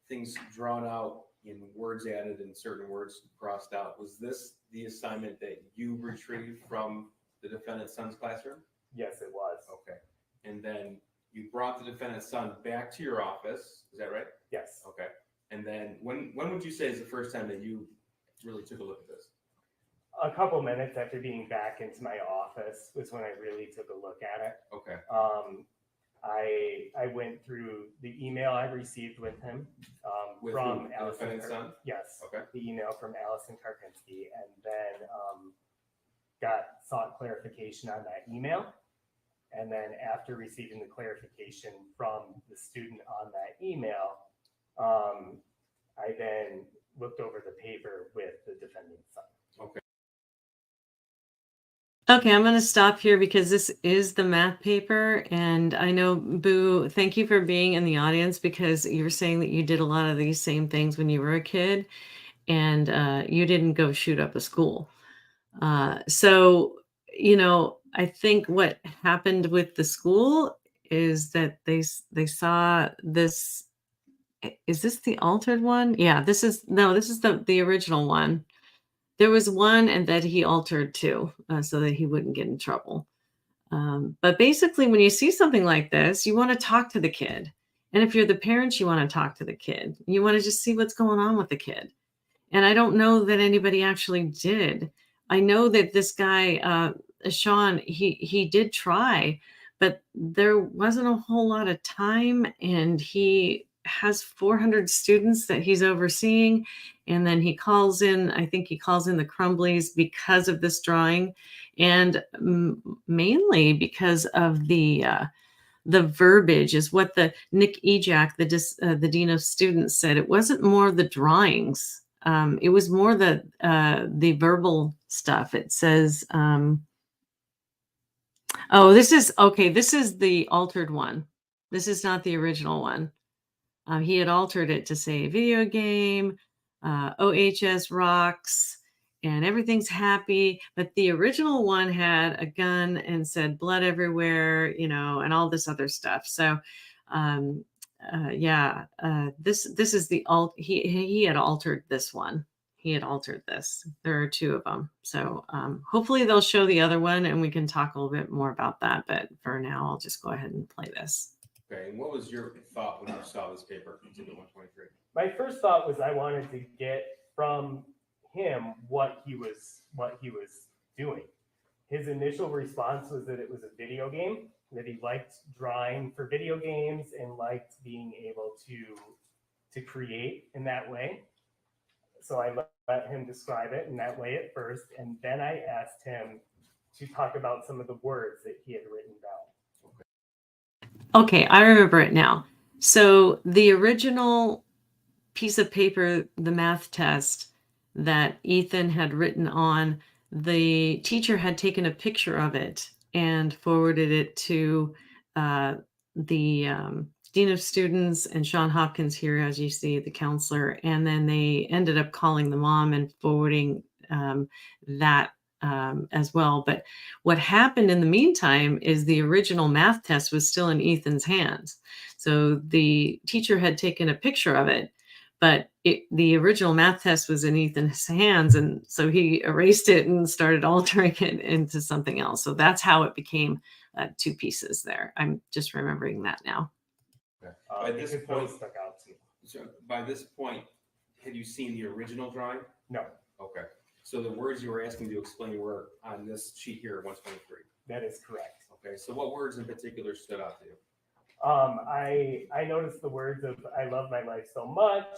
things drawn out in words added and certain words crossed out. Was this the assignment that you retrieved from the defendant's son's classroom? Yes, it was. Okay. And then you brought the defendant's son back to your office. Is that right? Yes. Okay. And then when would you say is the first time that you really took a look at this? A couple minutes after being back into my office was when I really took a look at it. Okay. I went through the email I received with him With from who? The Allison. defendant's son? Yes. Okay. The email from Allison Karpinski, and then sought clarification on that email. And then after receiving the clarification from the student on that email, I then looked over the paper with the defendant's son. Okay. Okay, I'm going to stop here because this is the math paper. And I know, Boo, thank you for being in the audience, because you were saying that you did a lot of these same things when you were a kid, and you didn't go shoot up a school. So, you know, I think what happened with the school is that they saw this. Is this the altered one? Yeah, this is the original one. There was one, and that he altered too, so that he wouldn't get in trouble. But basically, when you see something like this, you want to talk to the kid. And if you're the parents, you want to talk to the kid. You want to just see what's going on with the kid. And I don't know that anybody actually did. I know that this guy, Shawn, he did try, but there wasn't a whole lot of time, and he has 400 students that he's overseeing. And then he calls in, I think he calls in the Crumbleys because of this drawing, and mainly because of the verbiage, is what the Nick Ejak, the dean of students, said. It wasn't more the drawings. It was more the verbal stuff. It says, oh, this is the altered one. This is not the original one. He had altered it to say video game, OHS rocks, and everything's happy. But the original one had a gun and said blood everywhere, you know, and all this other stuff. So, this is the he had altered this one. He had altered this. There are two of them. So hopefully they'll show the other one and we can talk a little bit more about that. But for now, I'll just go ahead and play this. Okay, and what was your thought when you saw this paper, Exhibit 123? My first thought was I wanted to get from him what he was doing. His initial response was that it was a video game, that he liked drawing for video games and liked being able to create in that way. So I let him describe it in that way at first, and then I asked him to talk about some of the words that he had written down. Okay, I remember it now. So the original piece of paper, the math test that Ethan had written on, the teacher had taken a picture of it and forwarded it to the dean of students and Shawn Hopkins here, as you see, the counselor. And then they ended up calling the mom and forwarding that as well. But what happened in the meantime is the original math test was still in Ethan's hands. So the teacher had taken a picture of it, but the original math test was in Ethan's hands. And so he erased it and started altering it into something else. So that's how it became two pieces there. I'm just remembering that now. Okay. By this point, stuck out to me. so by this point, had you seen the original drawing? No, Okay. So the words you were asking to explain were on this sheet here, 123. that is correct. Okay. So what words in particular stood out to you? I noticed the words of "I love my life so much,"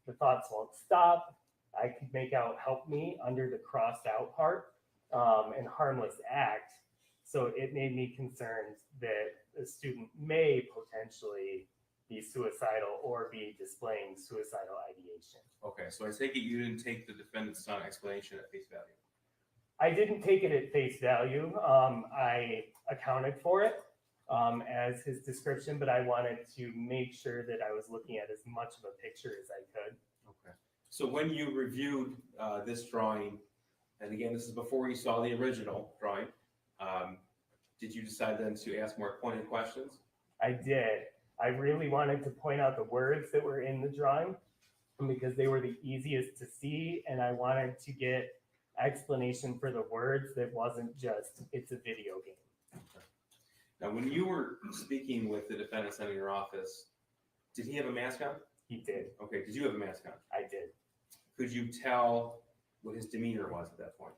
"the thoughts won't stop." I could make out "help me" under the crossed out part, and "harmless act." So it made me concerned that a student may potentially be suicidal or be displaying suicidal ideation. Okay. So I take it you didn't take the defendant's son explanation at face value. I didn't take it at face value. I accounted for it as his description, but I wanted to make sure that I was looking at as much of a picture as I could. Okay. So when you reviewed this drawing, and again, this is before you saw the original drawing, did you decide then to ask more pointed questions? I did. I really wanted to point out the words that were in the drawing because they were the easiest to see, and I wanted to get explanation for the words that wasn't just "it's a video game." Okay. Now, when you were speaking with the defendant in your office, did he have a mask on? He did. Okay. Did you have a mask on? I did. Could you tell what his demeanor was at that point?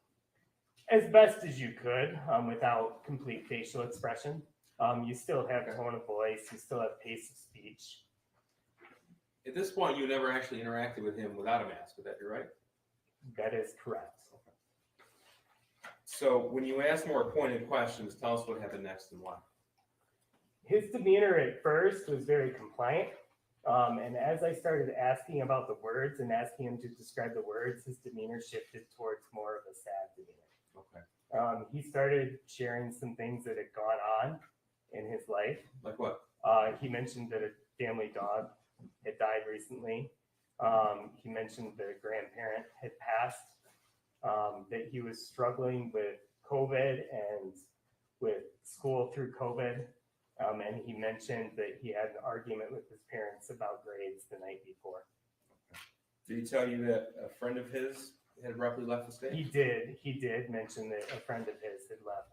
As best as you could, without complete facial expression. You still have tone of voice, you still have pace of speech. At this point, you never actually interacted with him without a mask. Would that be right? That is correct. So when you ask more pointed questions, tell us what happened next and why. His demeanor at first was very compliant. And as I started asking about the words and asking him to describe the words, his demeanor shifted towards more of a sad demeanor. Okay. He started sharing some things that had gone on in his life. Like what? He mentioned that a family dog had died recently. He mentioned that a grandparent had passed, that he was struggling with COVID and with school through COVID. And he mentioned that he had an argument with his parents about grades the night before. Did he tell you that a friend of his had abruptly left the state? He did mention that a friend of his had left.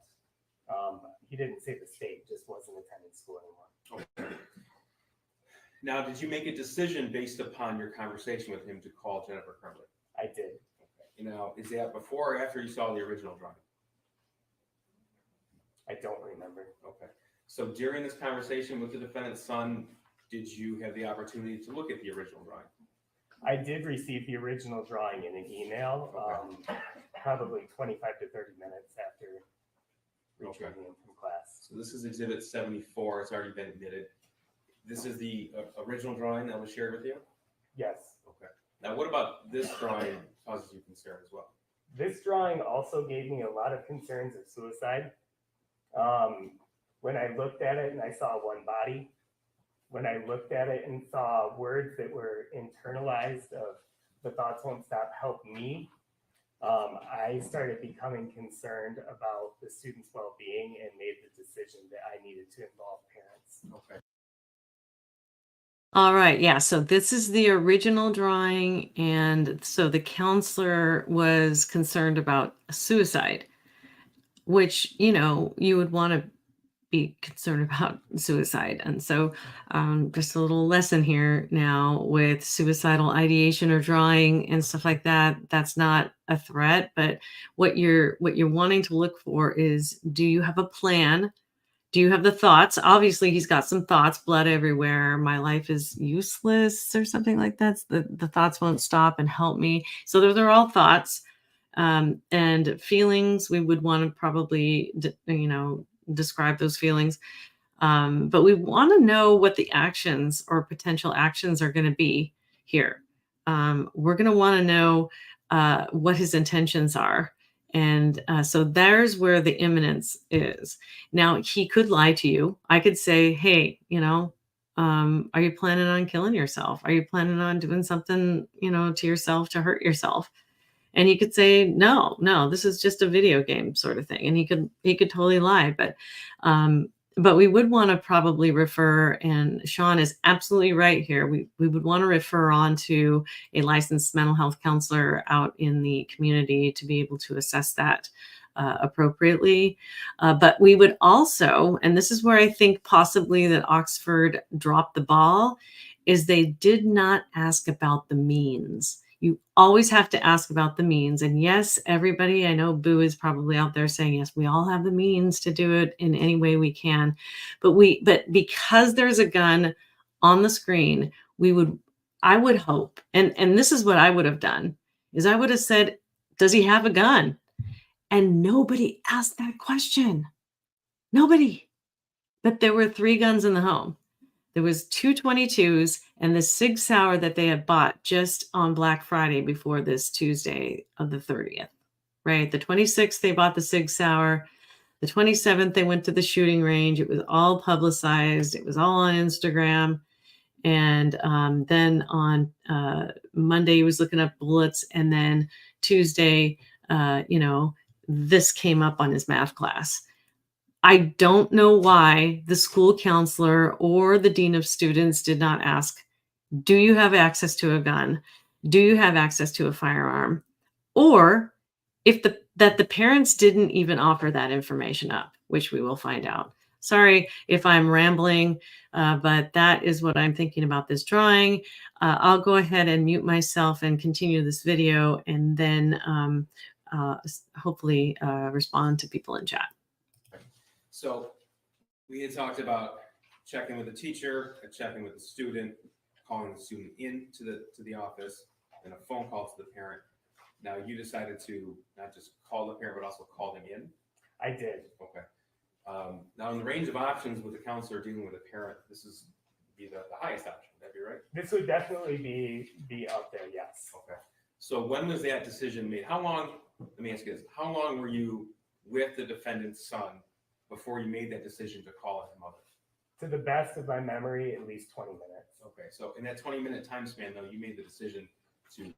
He didn't say the state, just wasn't attending school anymore. Okay. Now, did you make a decision based upon your conversation with him to call Jennifer Crumbley? I did. Okay. Now, is that before or after you saw the original drawing? I don't remember. Okay. So during this conversation with the defendant's son, did you have the opportunity to look at the original drawing? I did receive the original drawing in an email, probably 25 to 30 minutes after retrieving him from class. So this is Exhibit 74. It's already been admitted. This is the original drawing that was shared with you? Yes. Okay. Now, what about this drawing causes you concern as well? This drawing also gave me a lot of concerns of suicide. When I looked at it and I saw one body, when I looked at it and saw words that were internalized of "the thoughts won't stop, help me," I started becoming concerned about the students' well-being and made the decision that I needed to involve parents. Okay. All right, yeah, so this is the original drawing, and so the counselor was concerned about suicide, which, you know, you would want to be concerned about suicide. And so just a little lesson here now with suicidal ideation or drawing and stuff like that, that's not a threat, but what you're wanting to look for is, do you have a plan? Do you have the thoughts? Obviously, he's got some thoughts, blood everywhere, my life is useless or something like that. The thoughts won't stop and help me. So those are all thoughts. And feelings, we would want to probably, describe those feelings. But we want to know what the actions or potential actions are going to be here. We're going to want to know what his intentions are. And so there's where the imminence is. Now, he could lie to you. I could say, hey, are you planning on killing yourself? Are you planning on doing something, to yourself to hurt yourself? And he could say, no, this is just a video game sort of thing. And he could totally lie. But we would want to probably refer, and Shawn is absolutely right here. We would want to refer on to a licensed mental health counselor out in the community to be able to assess that appropriately. But we would also, and this is where I think possibly that Oxford dropped the ball, is they did not ask about the means. You always have to ask about the means. And yes, everybody, I know Boo is probably out there saying, yes, we all have the means to do it in any way we can. But because there's a gun on the screen, I would hope, and this is what I would have done, is I would have said, does he have a gun? And nobody asked that question. Nobody. But there were 3 guns in the home. There was 2 22s and the Sig Sauer that they had bought just on Black Friday before this Tuesday of the 30th, right? The 26th, they bought the Sig Sauer. The 27th, they went to the shooting range. It was all publicized. It was all on Instagram. And then on Monday, he was looking up bullets. And then Tuesday, this came up on his math class. I don't know why the school counselor or the dean of students did not ask, do you have access to a gun? Do you have access to a firearm? Or that the parents didn't even offer that information up, which we will find out. Sorry if I'm rambling, but that is what I'm thinking about this drawing. I'll go ahead and mute myself and continue this video, and then hopefully respond to people in chat. So We had talked about checking with the teacher, checking with the student, calling the student in to the office, and a phone call to the parent. Now you decided to not just call the parent, but also call them in. I did. Okay. Now in the range of options with a counselor dealing with a parent, this is be the highest option. Would that be right? This would definitely be up there, yes. Okay. So when was that decision made? How long, let me ask you this, how long were you with the defendant's son before you made that decision to call his mother? To the best of my memory, at least 20 minutes. Okay, so in that 20-minute time span, though, you made the decision to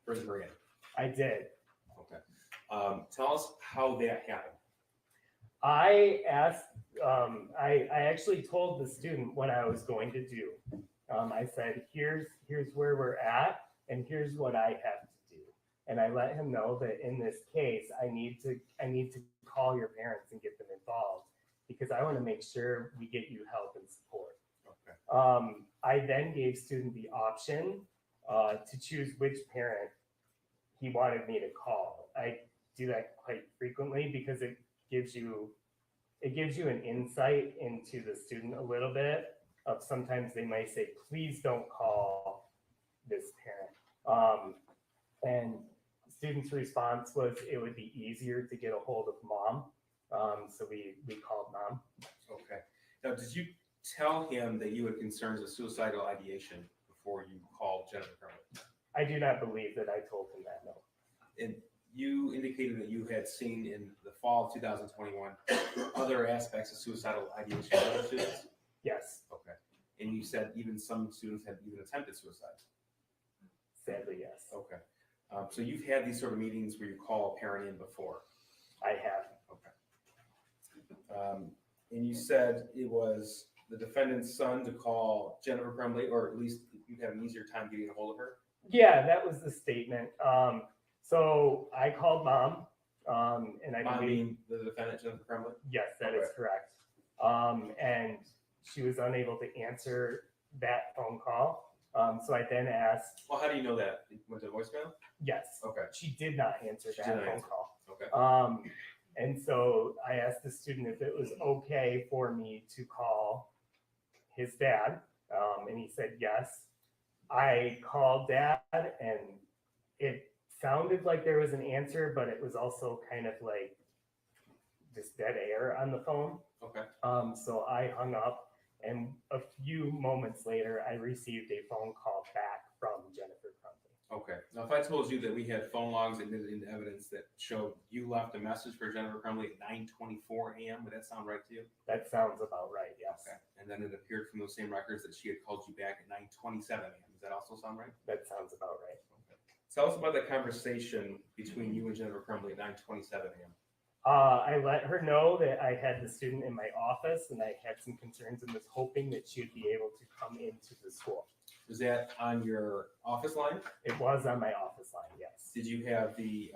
bring her in. I did. Okay. Tell us how that happened. I asked, I actually told the student what I was going to do. I said, here's where we're at, and here's what I have to do. And I let him know that in this case, I need to call your parents and get them involved, because I want to make sure we get you help and support. Okay. I then gave student the option to choose which parent he wanted me to call. I do that quite frequently because it gives you an insight into the student a little bit of sometimes they might say, please don't call this parent. And student's response was it would be easier to get a hold of mom. So we called mom. Okay. Now, did you tell him that you had concerns of suicidal ideation before you called Jennifer Crumbley? I do not believe that I told him that, no. And you indicated that you had seen in the fall of 2021 other aspects of suicidal ideation in other students? Yes, Okay. And you said even some students had even attempted suicide? sadly, yes. Okay. So you've had these sort of meetings where you call a parent in before? I have. Okay. And you said it was the defendant's son to call Jennifer Crumbley, or at least you'd have an easier time getting a hold of her? Yeah, that was the statement. So I called mom, and I Mom believe, being the defendant, Jennifer Crumbley? yes, that is correct. And she was unable to answer that phone call. So I then asked, Well, how do you know that? It went to voicemail? yes, Okay. she did not answer She that did not phone answer. call. Okay. And so I asked the student if it was okay for me to call his dad, and he said yes. I called dad, and it sounded like there was an answer, but it was also kind of like just dead air on the phone. Okay. So I hung up, and a few moments later, I received a phone call back from Jennifer Crumbley. Okay. Now, if I told you that we had phone logs admitted into evidence that showed you left a message for Jennifer Crumbley at 9:24 a.m., would that sound right to you? That sounds about right, yes. Okay. And then it appeared from those same records that she had called you back at 9:27 a.m. Does that also sound right? That sounds about right. Okay. Tell us about the conversation between you and Jennifer Crumbley at 9:27 a.m. I let her know that I had the student in my office and I had some concerns and was hoping that she would be able to come into the school. Was that on your office line? It was on my office line, yes. Did you have the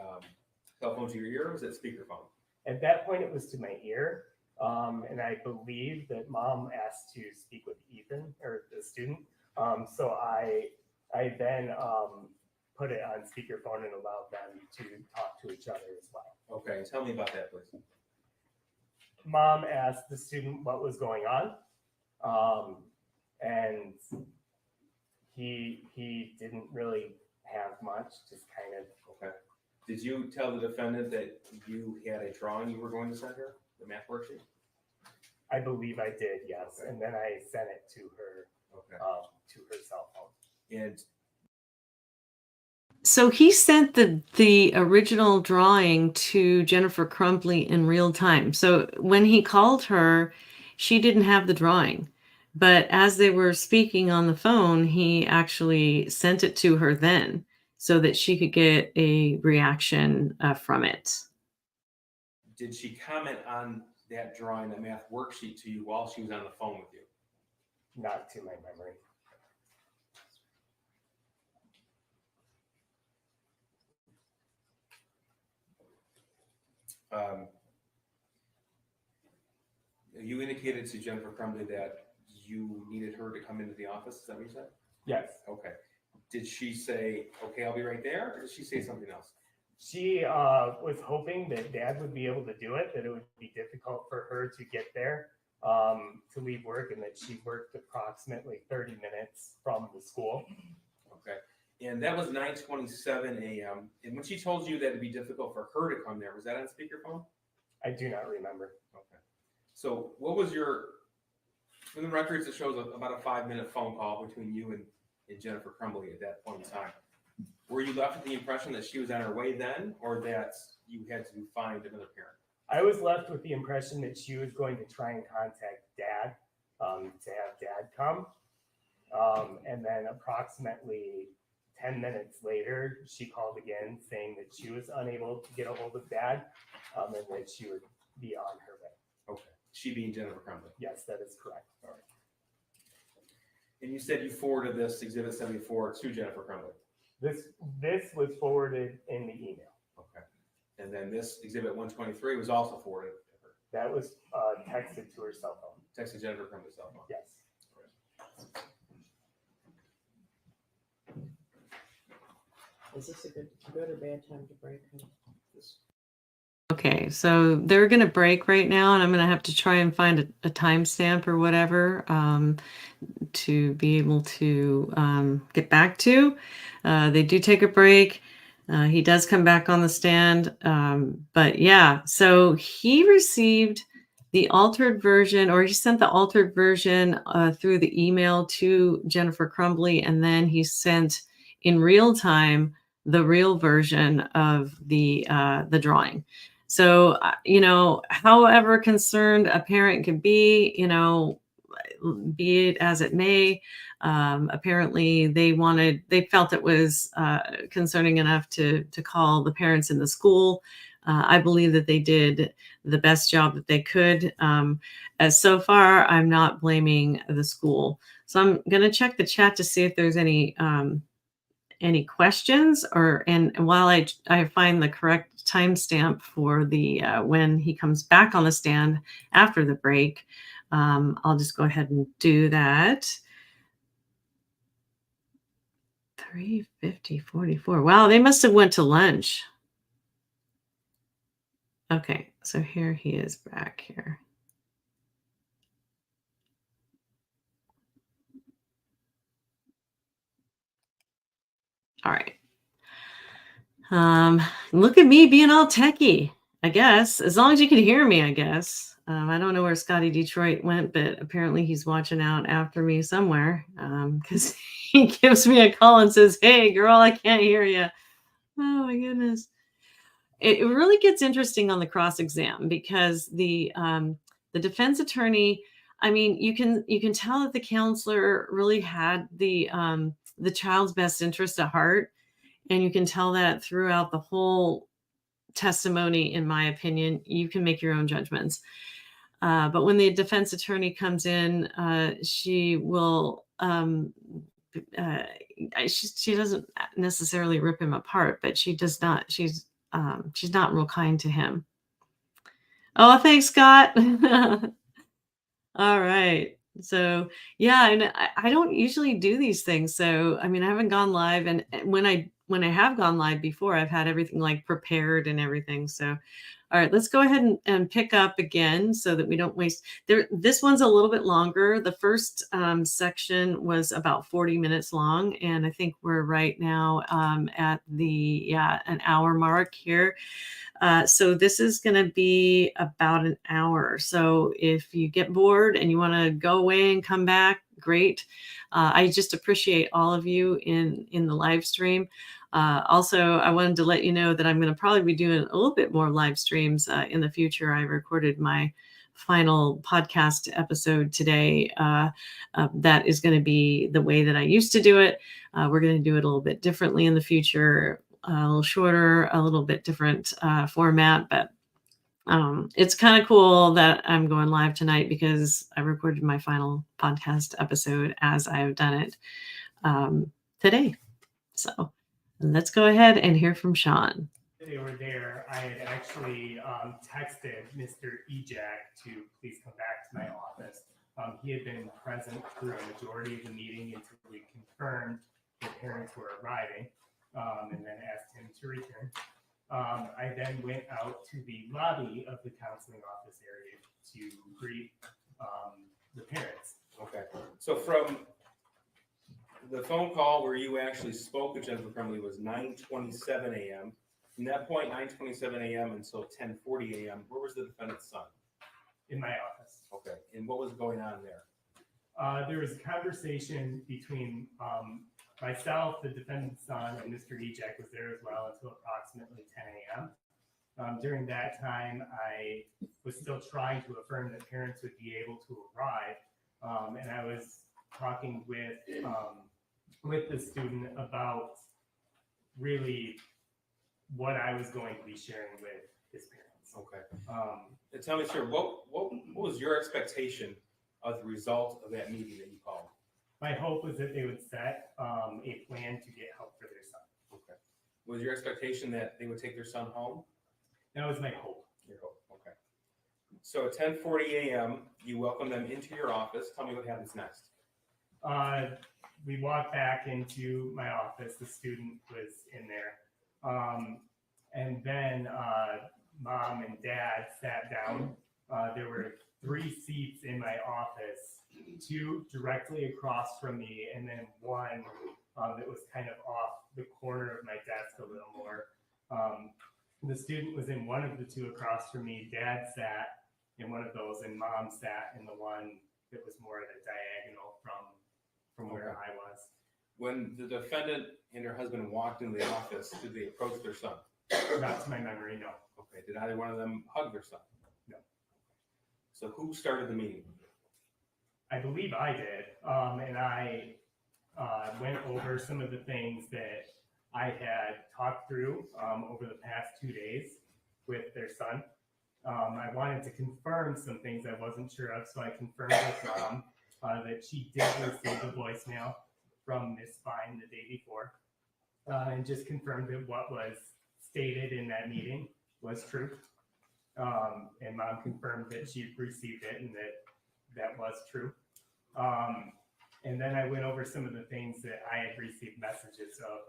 cell phone to your ear, or was it speakerphone? At that point, it was to my ear. And I believe that mom asked to speak with Ethan, or the student. So I then put it on speakerphone and allowed them to talk to each other as well. Okay, tell me about that, please. Mom asked the student what was going on. And he didn't really have much, just kind of. Okay. Did you tell the defendant that you had a drawing you were going to send her, the math worksheet? I believe I did, yes. Okay. And then I sent it to her, Okay. to her cell phone. And So he sent the original drawing to Jennifer Crumbley in real time. So when he called her, she didn't have the drawing. But as they were speaking on the phone, he actually sent it to her then so that she could get a reaction from it. did she comment on that drawing, that math worksheet to you while she was on the phone with you? Not to my memory. You indicated to Jennifer Crumbley that you needed her to come into the office. Is that what you said? Yes. Okay. Did she say, okay, I'll be right there? Or did she say something else? She was hoping that dad would be able to do it, that it would be difficult for her to get there. to leave work, and that she worked approximately 30 minutes from the school. Okay. And that was 9:27 a.m. And when she told you that it'd be difficult for her to come there, was that on speakerphone? I do not remember. Okay. So what was from the records, it shows about a 5-minute phone call between you and Jennifer Crumbley at that point in time. Were you left with the impression that she was on her way then, or that you had to find another parent? I was left with the impression that she was going to try and contact Dad to have Dad come. And then approximately 10 minutes later, she called again saying that she was unable to get a hold of Dad and that she would be on her way. Okay. She being Jennifer Crumbley. Yes, that is correct. All right. And you said you forwarded this Exhibit 74 to Jennifer Crumbley. This was forwarded in the email. Okay. And then this Exhibit 123 was also forwarded to her. That was texted to her cell phone. Texted Jennifer Crumbley's cell phone. Yes. Is this a good or bad time to break? Okay, so they're going to break right now, and I'm going to have to try and find a timestamp or whatever to be able to get back to. They do take a break. He does come back on the stand. But yeah, so he received the altered version, or he sent the altered version through the email to Jennifer Crumbley, and then he sent in real time the real version of the drawing. So, however concerned a parent could be, be it as it may, apparently they felt it was concerning enough to call the parents in the school. I believe that they did the best job that they could. As so far, I'm not blaming the school. So I'm going to check the chat to see if there's any questions, and while I find the correct timestamp for the when he comes back on the stand after the break, I'll just go ahead and do that. 3:50:44. Wow, they must have went to lunch. Okay, so here he is back here. All right. Look at me being all techie, I guess, as long as you can hear me, I guess. I don't know where Scotty Detroit went, but apparently he's watching out after me somewhere because he gives me a call and says, "Hey, girl, I can't hear you." Oh, my goodness. It really gets interesting on the cross-exam because the defense attorney, I mean, you can tell that the counselor really had the child's best interest at heart. And you can tell that throughout the whole testimony, in my opinion. You can make your own judgments. But when the defense attorney comes in, she will, she doesn't necessarily rip him apart, but she does not, she's not real kind to him. Oh, thanks, Scott. All right. So yeah, and I don't usually do these things. So, I mean, I haven't gone live, and when I have gone live before, I've had everything like prepared and everything. So, all right, let's go ahead and pick up again so that we don't waste there. This one's a little bit longer. The first section was about 40 minutes long. And I think we're right now at the, an hour mark here. So this is going to be about an hour. So if you get bored and you want to go away and come back, great. I just appreciate all of you in the live stream. Also, I wanted to let you know that I'm going to probably be doing a little bit more live streams in the future. I recorded my final podcast episode today. That is going to be the way that I used to do it. We're going to do it a little bit differently in the future. A little shorter, a little bit different format, but it's kind of cool that I'm going live tonight because I recorded my final podcast episode as I have done it today. So let's go ahead and hear from Shawn. They were there. I had actually texted Mr. Ejak to please come back to my office. He had been present through a majority of the meeting until we confirmed the parents were arriving. And then asked him to return. I then went out to the lobby of the counseling office area to greet the parents. Okay, so from the phone call where you actually spoke with Jennifer Crumbley was 9:27 a.m. From that point, 9:27 a.m. until 10:40 a.m., where was the defendant's son? In my office. Okay, and what was going on there? There was a conversation between myself, the defendant's son, and Mr. Ejek was there as well until approximately 10 a.m. During that time, I was still trying to affirm that parents would be able to arrive, and I was talking with the student about really what I was going to be sharing with his parents. Okay. And tell me, sir, what was your expectation of the result of that meeting that you called? My hope was that they would set a plan to get help for their son. Okay. Was your expectation that they would take their son home? That was my hope. Your hope. Okay. So at 10:40 a.m., you welcome them into your office. Tell me what happens next. We walked back into my office. The student was in there. And then mom and dad sat down. There were 3 seats in my office, 2 directly across from me, and then 1 that was kind of off the corner of my desk a little more. The student was in one of the 2 across from me. Dad sat in one of those, and mom sat in the one that was more at a diagonal from where I was. When the defendant and her husband walked into the office, did they approach their son? Not to my memory, no. Okay. Did either one of them hug their son? No. So who started the meeting? I believe I did, and I went over some of the things that I had talked through over the past 2 days with their son. I wanted to confirm some things I wasn't sure of, so I confirmed with mom that she did receive a voicemail from Miss Fine the day before, and just confirmed that what was stated in that meeting was true. And mom confirmed that she received it and that was true. And then I went over some of the things that I had received messages of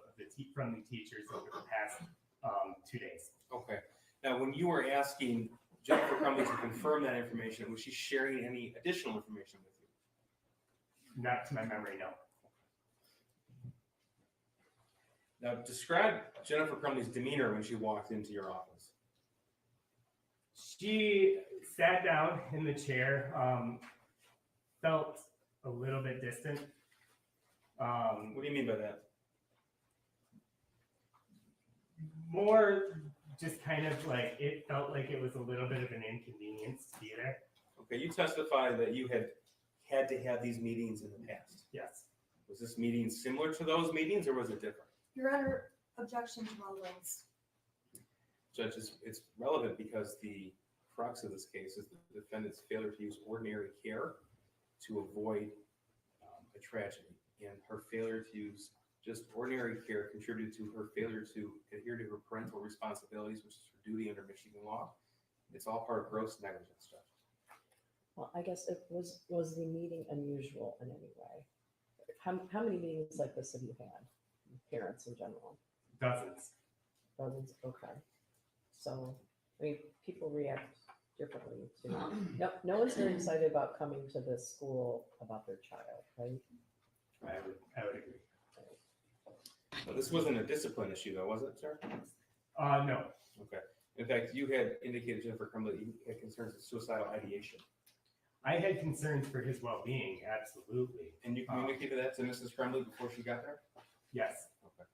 from the teachers over the past 2 days. Okay. Now, when you were asking Jennifer Crumbley to confirm that information, was she sharing any additional information with you? Not to my memory, no. Now, describe Jennifer Crumbley's demeanor when she walked into your office. She sat down in the chair, felt a little bit distant. What do you mean by that? More just kind of like, it felt like it was a little bit of an inconvenience to be there. Okay, you testified that you had to have these meetings in the past. Yes. Was this meeting similar to those meetings, or was it different? Your Honor, objection to relevance. Judge, it's relevant because the crux of this case is the defendant's failure to use ordinary care to avoid a tragedy, and her failure to use just ordinary care contributed to her failure to adhere to her parental responsibilities, which is her duty under Michigan law. It's all part of gross negligence, Judge. Well, I guess it was the meeting unusual in any way? How many meetings like this have you had? Parents in general? Dozens. Dozens? Okay. So, I mean, people react differently to, no one's very excited about coming to this school about their child, right? I would agree. Well, this wasn't a discipline issue, though, was it, sir? No. Okay. In fact, you had indicated, Jennifer Crumbley, that you had concerns with suicidal ideation. I had concerns for his well-being, absolutely. And you communicated that to Mrs. Crumbley before she got there? Yes, Okay.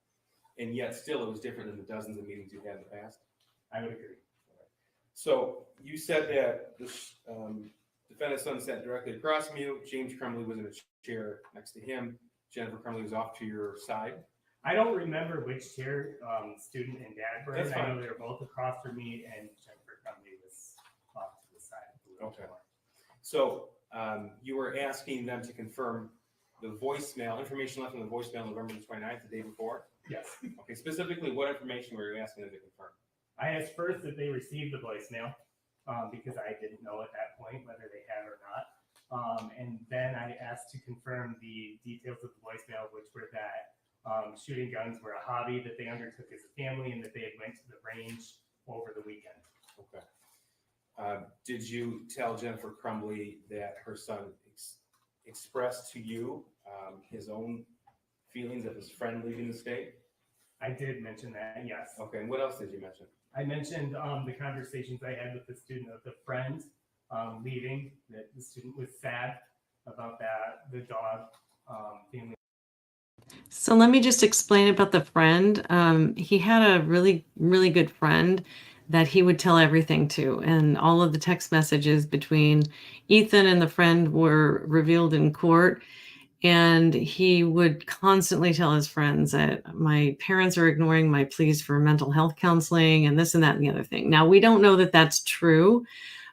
And yet still it was different than the dozens of meetings you had in the past? I would agree. So you said that the defendant's son sat directly across from you. James Crumbley was in a chair next to him. Jennifer Crumbley was off to your side. I don't remember which chair student and dad were in. That's I know fine. they were both across from me, and Jennifer Crumbley was off to the side. Okay. So you were asking them to confirm the voicemail, information left in the voicemail November the 29th, the day before? Yes. Okay, specifically what information were you asking them to confirm? I asked first that they received the voicemail because I didn't know at that point whether they had or not. And then I asked to confirm the details of the voicemail, which were that shooting guns were a hobby that they undertook as a family and that they had went to the range over the weekend. Okay. Did you tell Jennifer Crumbley that her son expressed to you his own feelings of his friend leaving the state? I did mention that, yes. Okay, and what else did you mention? I mentioned the conversations I had with the student of the friend leaving, that the student was sad about that, the dog family. So let me just explain about the friend. He had a really, really good friend that he would tell everything to. And all of the text messages between Ethan and the friend were revealed in court. And he would constantly tell his friends that my parents are ignoring my pleas for mental health counseling and this and that and the other thing. Now, we don't know that that's true,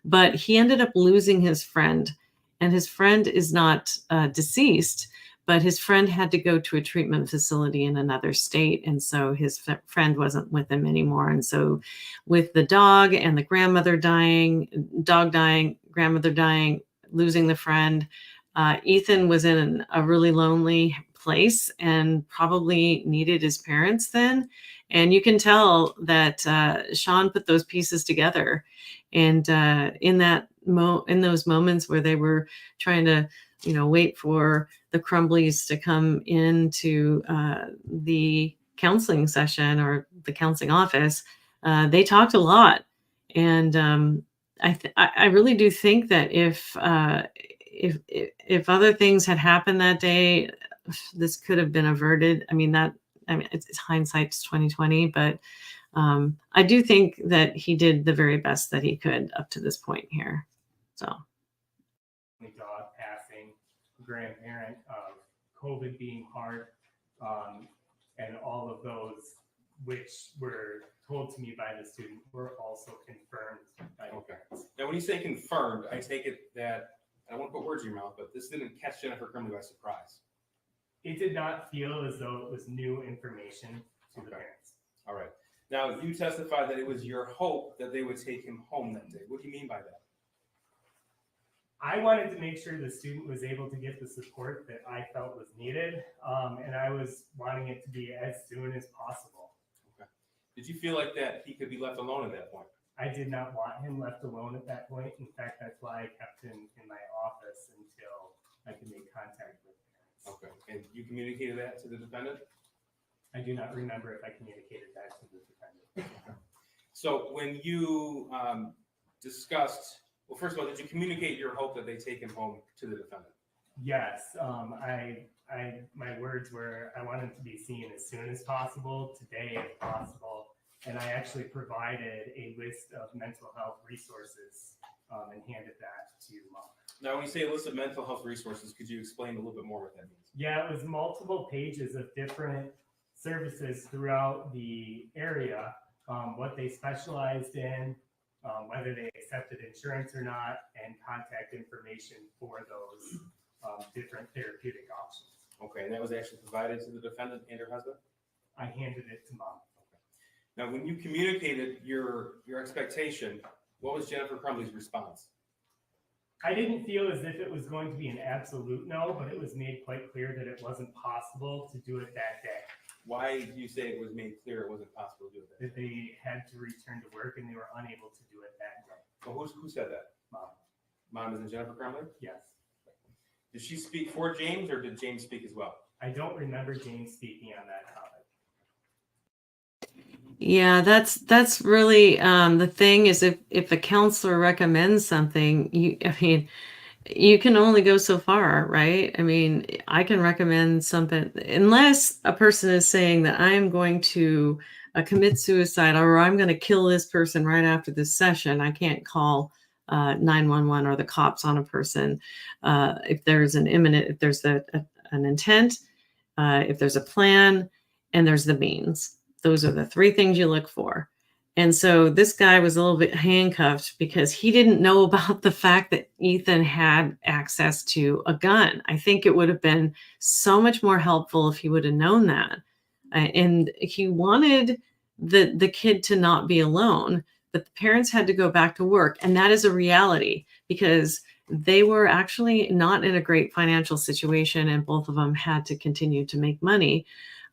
but he ended up losing his friend. And his friend is not deceased, but his friend had to go to a treatment facility in another state. And so his friend wasn't with him anymore. And so with the dog and the grandmother dying, dog dying, grandmother dying, losing the friend, Ethan was in a really lonely place and probably needed his parents then. And you can tell that Shawn put those pieces together. And in those moments where they were trying to, wait for the Crumbleys to come into the counseling session or the counseling office, they talked a lot. And I really do think that if other things had happened that day, this could have been averted. It's hindsight's 2020, but I do think that he did the very best that he could up to this point here. So. Dog passing, grandparent, COVID being hard, and all of those which were told to me by the student were also confirmed by the parents. Now, when you say confirmed, I take it that, I don't want to put words in your mouth, but this didn't catch Jennifer Crumbley by surprise. It did not feel as though it was new information to the parents. All right. Now, you testified that it was your hope that they would take him home that day. What do you mean by that? I wanted to make sure the student was able to get the support that I felt was needed, and I was wanting it to be as soon as possible. Okay. Did you feel like that he could be left alone at that point? I did not want him left alone at that point. In fact, that's why I kept him in my office until I could make contact with parents. Okay. And you communicated that to the defendant? I do not remember if I communicated that to the defendant. Okay. So when you discussed, well, first of all, did you communicate your hope that they take him home to the defendant? Yes. My words were, I want him to be seen as soon as possible, today if possible. And I actually provided a list of mental health resources and handed that to Mom. Now, when you say a list of mental health resources, could you explain a little bit more what that means? Yeah, it was multiple pages of different services throughout the area, what they specialized in, whether they accepted insurance or not, and contact information for those different therapeutic options. Okay, and that was actually provided to the defendant and her husband? I handed it to Mom. Now, when you communicated your expectation, what was Jennifer Crumbley's response? I didn't feel as if it was going to be an absolute no, but it was made quite clear that it wasn't possible to do it that day. Why do you say it was made clear it wasn't possible to do it that That they had to return to work and they were unable to do it that day. Well, who said that? Mom. Mom isn't Jennifer Crumbley? Yes. Did she speak for James or did James speak as well? I don't remember James speaking on that topic. Yeah, that's really the thing is if a counselor recommends something, you can only go so far, right? I mean, I can recommend something unless a person is saying that I am going to commit suicide or I'm going to kill this person right after this session. I can't call 911 or the cops on a person if there's an intent, if there's a plan, and there's the means. Those are the three things you look for. And so this guy was a little bit handcuffed because he didn't know about the fact that Ethan had access to a gun. I think it would have been so much more helpful if he would have known that. And he wanted the kid to not be alone, but the parents had to go back to work. And that is a reality because they were actually not in a great financial situation and both of them had to continue to make money.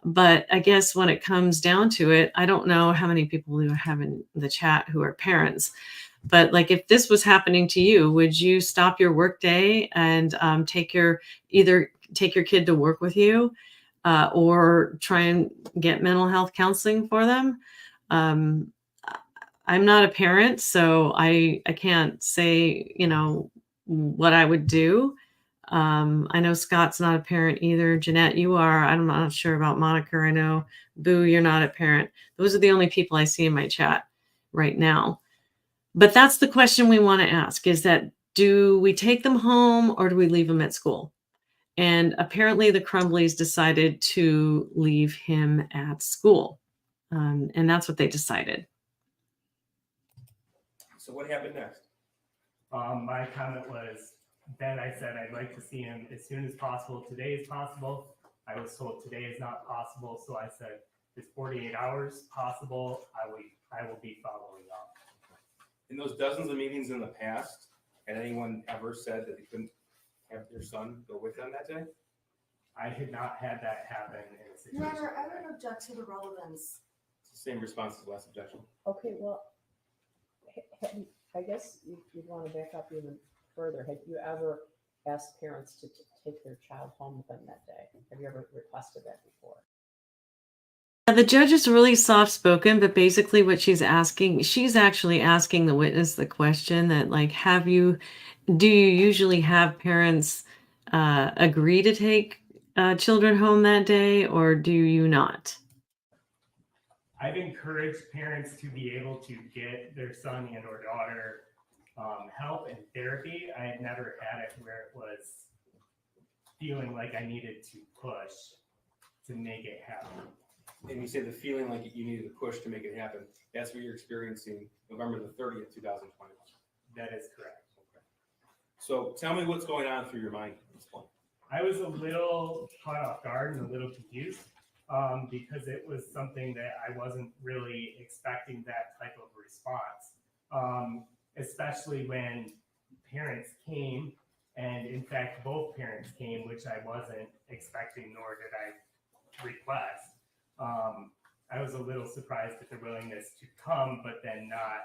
But I guess when it comes down to it, I don't know how many people we have in the chat who are parents, But like, if this was happening to you, would you stop your work day and either take your kid to work with you, or try and get mental health counseling for them? Um, I'm not a parent, so I can't say, what I would do. I know Scott's not a parent either. Jeanette, you are. I'm not sure about Monica. I know Boo, you're not a parent. Those are the only people I see in my chat right now. But that's the question we want to ask, is that, do we take them home or do we leave them at school? And apparently the Crumbleys decided to leave him at school. And that's what they decided. So what happened next? My comment was, then I said I'd like to see him as soon as possible. Today is possible. I was told today is not possible, so I said, is 48 hours possible? I will be following up. In those dozens of meetings in the past, had anyone ever said that they couldn't have their son go with them that day? I had not had that happen in a situation. Never, I would object to the relevance. It's the same response as the last objection. Okay, well, I guess you'd want to back up even further. Have you ever asked parents to take their child home with them that day? Have you ever requested that before? The judge is really soft-spoken, but basically what she's actually asking the witness the question that, like, do you usually have parents agree to take children home that day, or do you not? I've encouraged parents to be able to get their son and or daughter help and therapy. I had never had it where it was feeling like I needed to push to make it happen. And you say the feeling like you needed to push to make it happen. That's what you're experiencing November the 30th, 2021. That is correct. Okay. So tell me what's going on through your mind at this point. I was a little caught off guard and a little confused because it was something that I wasn't really expecting that type of response, especially when parents came, and in fact, both parents came, which I wasn't expecting, nor did I request. I was a little surprised at their willingness to come, but then not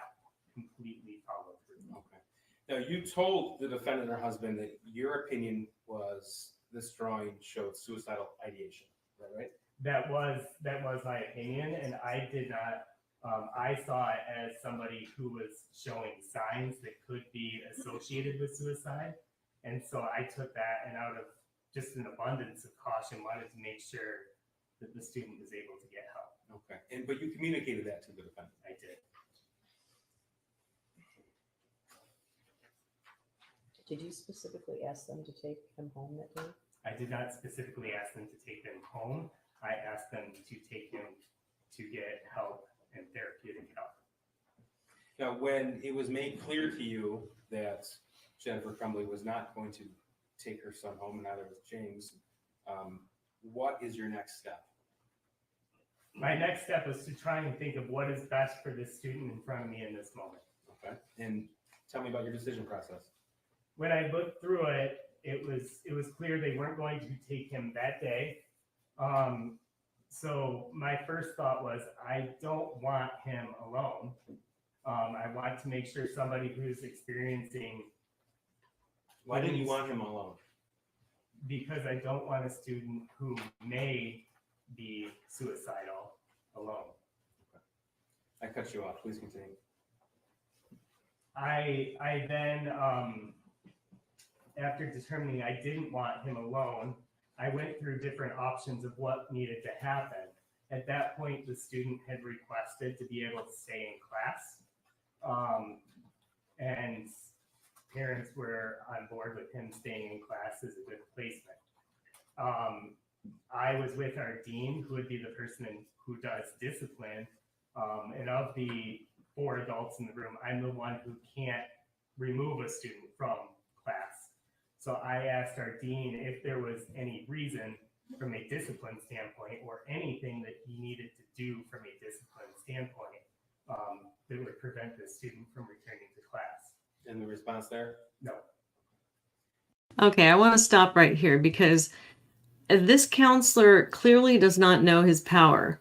completely follow through. Okay. Now, you told the defendant or husband that your opinion was this drawing showed suicidal ideation. Is that right? That was my opinion, and I did not. I saw it as somebody who was showing signs that could be associated with suicide, and so I took that, and out of just an abundance of caution, wanted to make sure that the student was able to get help. Okay. But you communicated that to the defendant. I did. Did you specifically ask them to take him home that day? I did not specifically ask them to take them home. I asked them to take him to get help and therapeutic help. Now, when it was made clear to you that Jennifer Crumbley was not going to take her son home, and neither was James, what is your next step? My next step was to try and think of what is best for this student in front of me in this moment. Okay. And tell me about your decision process. When I looked through it, it was clear they weren't going to take him that day. So my first thought was, I don't want him alone. I want to make sure somebody who's experiencing. Why didn't you want him alone? Because I don't want a student who may be suicidal alone. I cut you off. Please continue. I then, after determining I didn't want him alone, I went through different options of what needed to happen. At that point, the student had requested to be able to stay in class. And parents were on board with him staying in class as a good placement. I was with our dean, who would be the person who does discipline. And of the 4 adults in the room, I'm the one who can't remove a student from class. So I asked our dean if there was any reason from a discipline standpoint or anything that he needed to do from a discipline standpoint that would prevent the student from returning to class. And the response there? No. Okay, I want to stop right here because this counselor clearly does not know his power.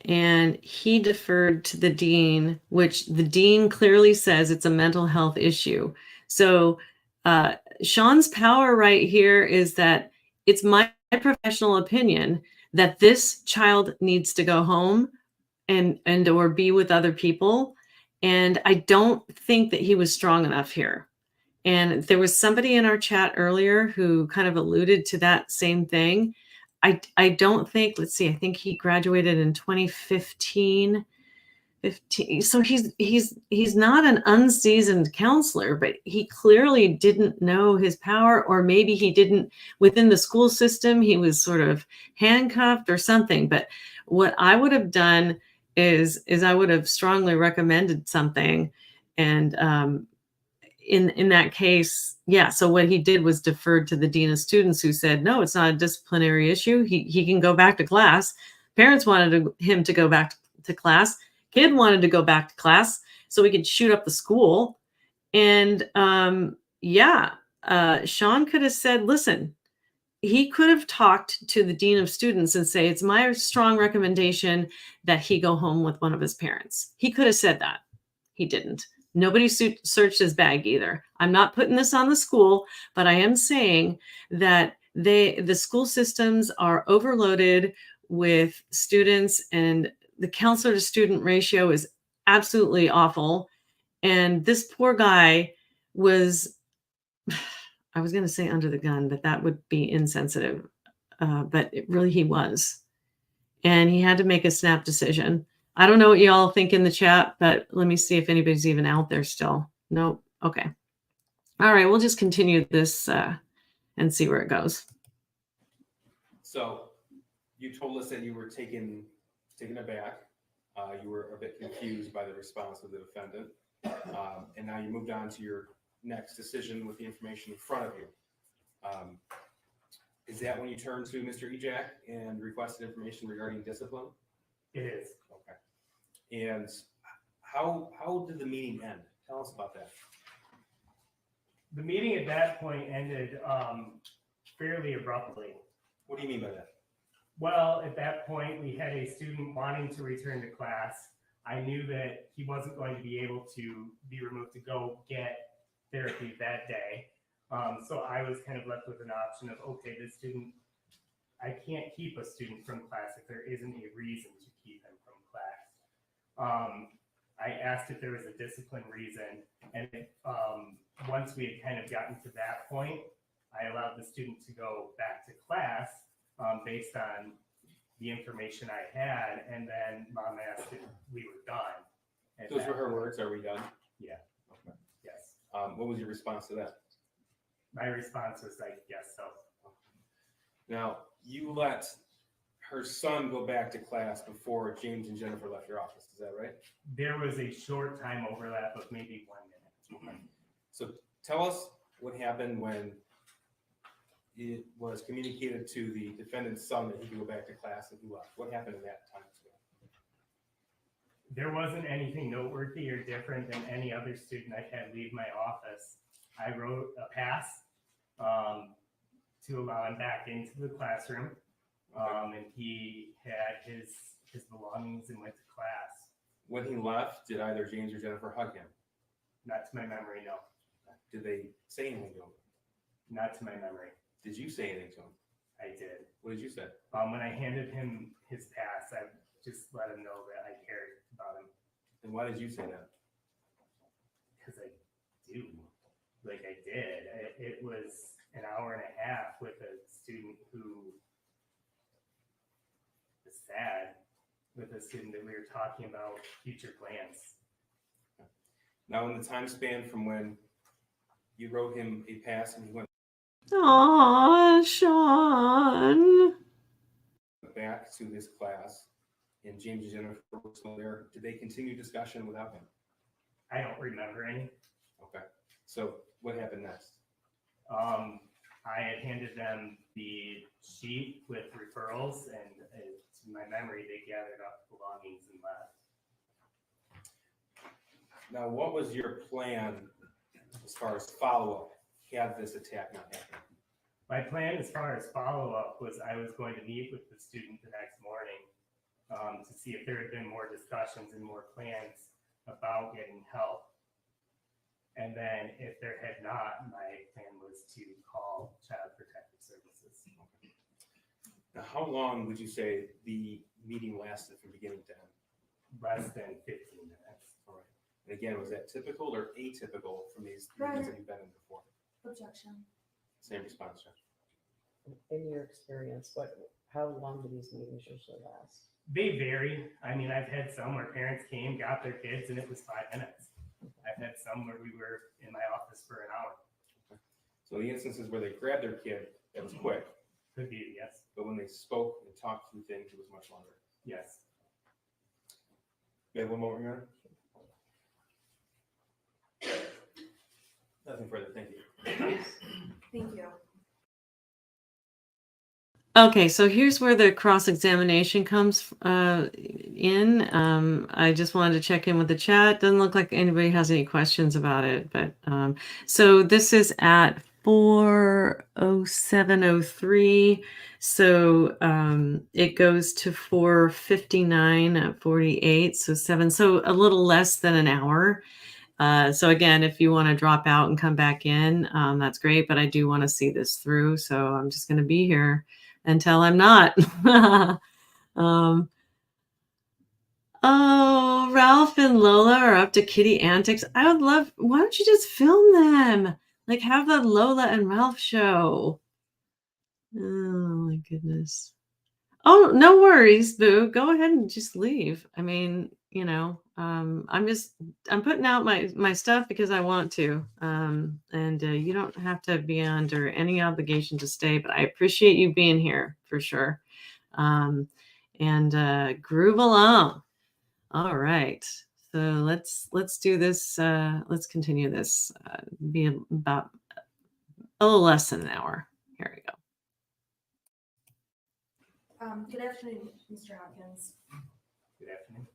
and he deferred to the dean, which the dean clearly says it's a mental health issue. So Shawn's power right here is that it's my professional opinion that this child needs to go home and or be with other people. And I don't think that he was strong enough here. And there was somebody in our chat earlier who kind of alluded to that same thing. I don't think, let's see, I think he graduated in 2015. 15. So he's not an unseasoned counselor, but he clearly didn't know his power, or maybe he didn't within the school system. He was sort of handcuffed or something. But what I would have done is I would have strongly recommended something, and in that case, yeah. So what he did was deferred to the dean of students, who said, no, it's not a disciplinary issue. He can go back to class. Parents wanted him to go back to class. Kid wanted to go back to class so we could shoot up the school. And Shawn could have said, listen, he could have talked to the dean of students and say, it's my strong recommendation that he go home with one of his parents. He could have said that. He didn't. Nobody searched his bag either. I'm not putting this on the school, but I am saying that the school systems are overloaded with students, and the counselor to student ratio is absolutely awful. And this poor guy was, I was going to say under the gun, but that would be insensitive. But he was. And he had to make a snap decision. I don't know what y'all think in the chat, but let me see if anybody's even out there still. Nope. Okay. All right. We'll just continue this and see where it goes. So you told us that you were taken aback. You were a bit confused by the response of the defendant. And now you moved on to your next decision with the information in front of you. Is that when you turned to Mr. Ejak and requested information regarding discipline? It is. Okay. And how did the meeting end? Tell us about that. The meeting at that point ended fairly abruptly. What do you mean by that? Well, at that point, we had a student wanting to return to class. I knew that he wasn't going to be able to be removed to go get therapy that day. So I was kind of left with an option of, okay, this student, I can't keep a student from class if there isn't a reason to keep him from class. I asked if there was a discipline reason, and once we had kind of gotten to that point, I allowed the student to go back to class based on the information I had, and then mom asked if we were done. And those were her words. Are we done? Yeah. Okay. Yes. What was your response to that? My response was like, yes, so. Now, you let her son go back to class before James and Jennifer left your office. Is that right? There was a short time overlap of maybe 1 minute. So tell us what happened when it was communicated to the defendant's son that he could go back to class and he left. What happened in that time? There wasn't anything noteworthy or different than any other student I had leave my office. I wrote a pass to allow him back into the classroom, and he had his belongings and went to class. When he left, did either James or Jennifer hug him? Not to my memory, no. Did they say anything to him? Not to my memory. Did you say anything to him? I did. What did you say? When I handed him his pass, I just let him know that I cared about him. And why did you say that? Because I do. Like I did. It was an hour and a half with a student who is sad, with a student that we were talking about future plans. Now, in the time span from when you wrote him a pass and he went Aw, Shawn. back to his class and James and Jennifer were still there, did they continue discussion without him? I don't remember any. Okay. So what happened next? I had handed them the sheet with referrals, and to my memory, they gathered up belongings and left. Now, what was your plan as far as follow-up had this attack not happened? My plan as far as follow-up was I was going to meet with the student the next morning to see if there had been more discussions and more plans about getting help. And then if there had not, my plan was to call Child Protective Services. Now, how long would you say the meeting lasted from beginning to end? Less than 15 minutes. All right. And again, was that typical or atypical from these meetings that you've been in before? Objection. Same response, Judge. In your experience, how long do these meetings usually last? They vary. I mean, I've had some where parents came, got their kids, and it was 5 minutes. I've had some where we were in my office for an hour. So the instances where they grabbed their kid, it was quick. Could be, yes. But when they spoke and talked through things, it was much longer. Yes. You have one more, Your Honor? Nothing further, thank you. Thank you. Okay, so here's where the cross-examination comes in. I just wanted to check in with the chat. Doesn't look like anybody has any questions about it, but so this is at 4:07:03. So it goes to 4:59 at 48, so 7, so a little less than an hour. So again, if you want to drop out and come back in, that's great, but I do want to see this through, so I'm just going to be here until I'm not. Oh, Ralph and Lola are up to kitty antics. I would love, why don't you just film them? Like have the Lola and Ralph show. Oh my goodness. Oh, no worries, Boo. Go ahead and just leave. I mean, you know, I'm putting out my stuff because I want to. And you don't have to be under any obligation to stay, but I appreciate you being here for sure. And groove along. All right. So let's do this. Let's continue this. Be about a little less than an hour. Here we go. Good afternoon, Mr. Hopkins. Good afternoon.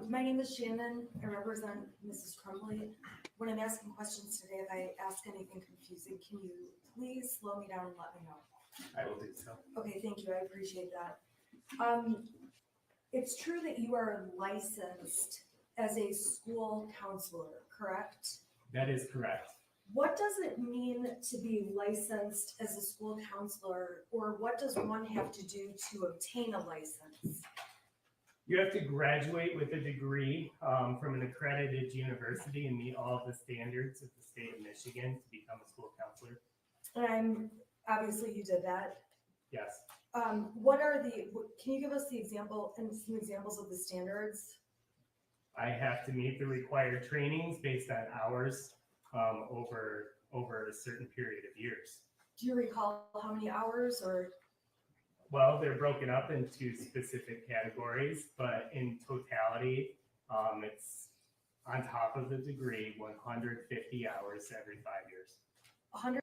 My name is Shannon. I represent Mrs. Crumbley. When I'm asking questions today, if I ask anything confusing, can you please slow me down and let me know? I will do so. Okay, thank you. I appreciate that. It's true that you are licensed as a school counselor, correct? That is correct. What does it mean to be licensed as a school counselor, or what does one have to do to obtain a license? You have to graduate with a degree from an accredited university and meet all of the standards of the state of Michigan to become a school counselor. And obviously you did that. Yes. Can you give us the example and some examples of the standards? I have to meet the required trainings based on hours over a certain period of years. Do you recall how many hours or? Well, they're broken up into specific categories, but in totality, it's on top of the degree, 150 hours every 5 years. 100.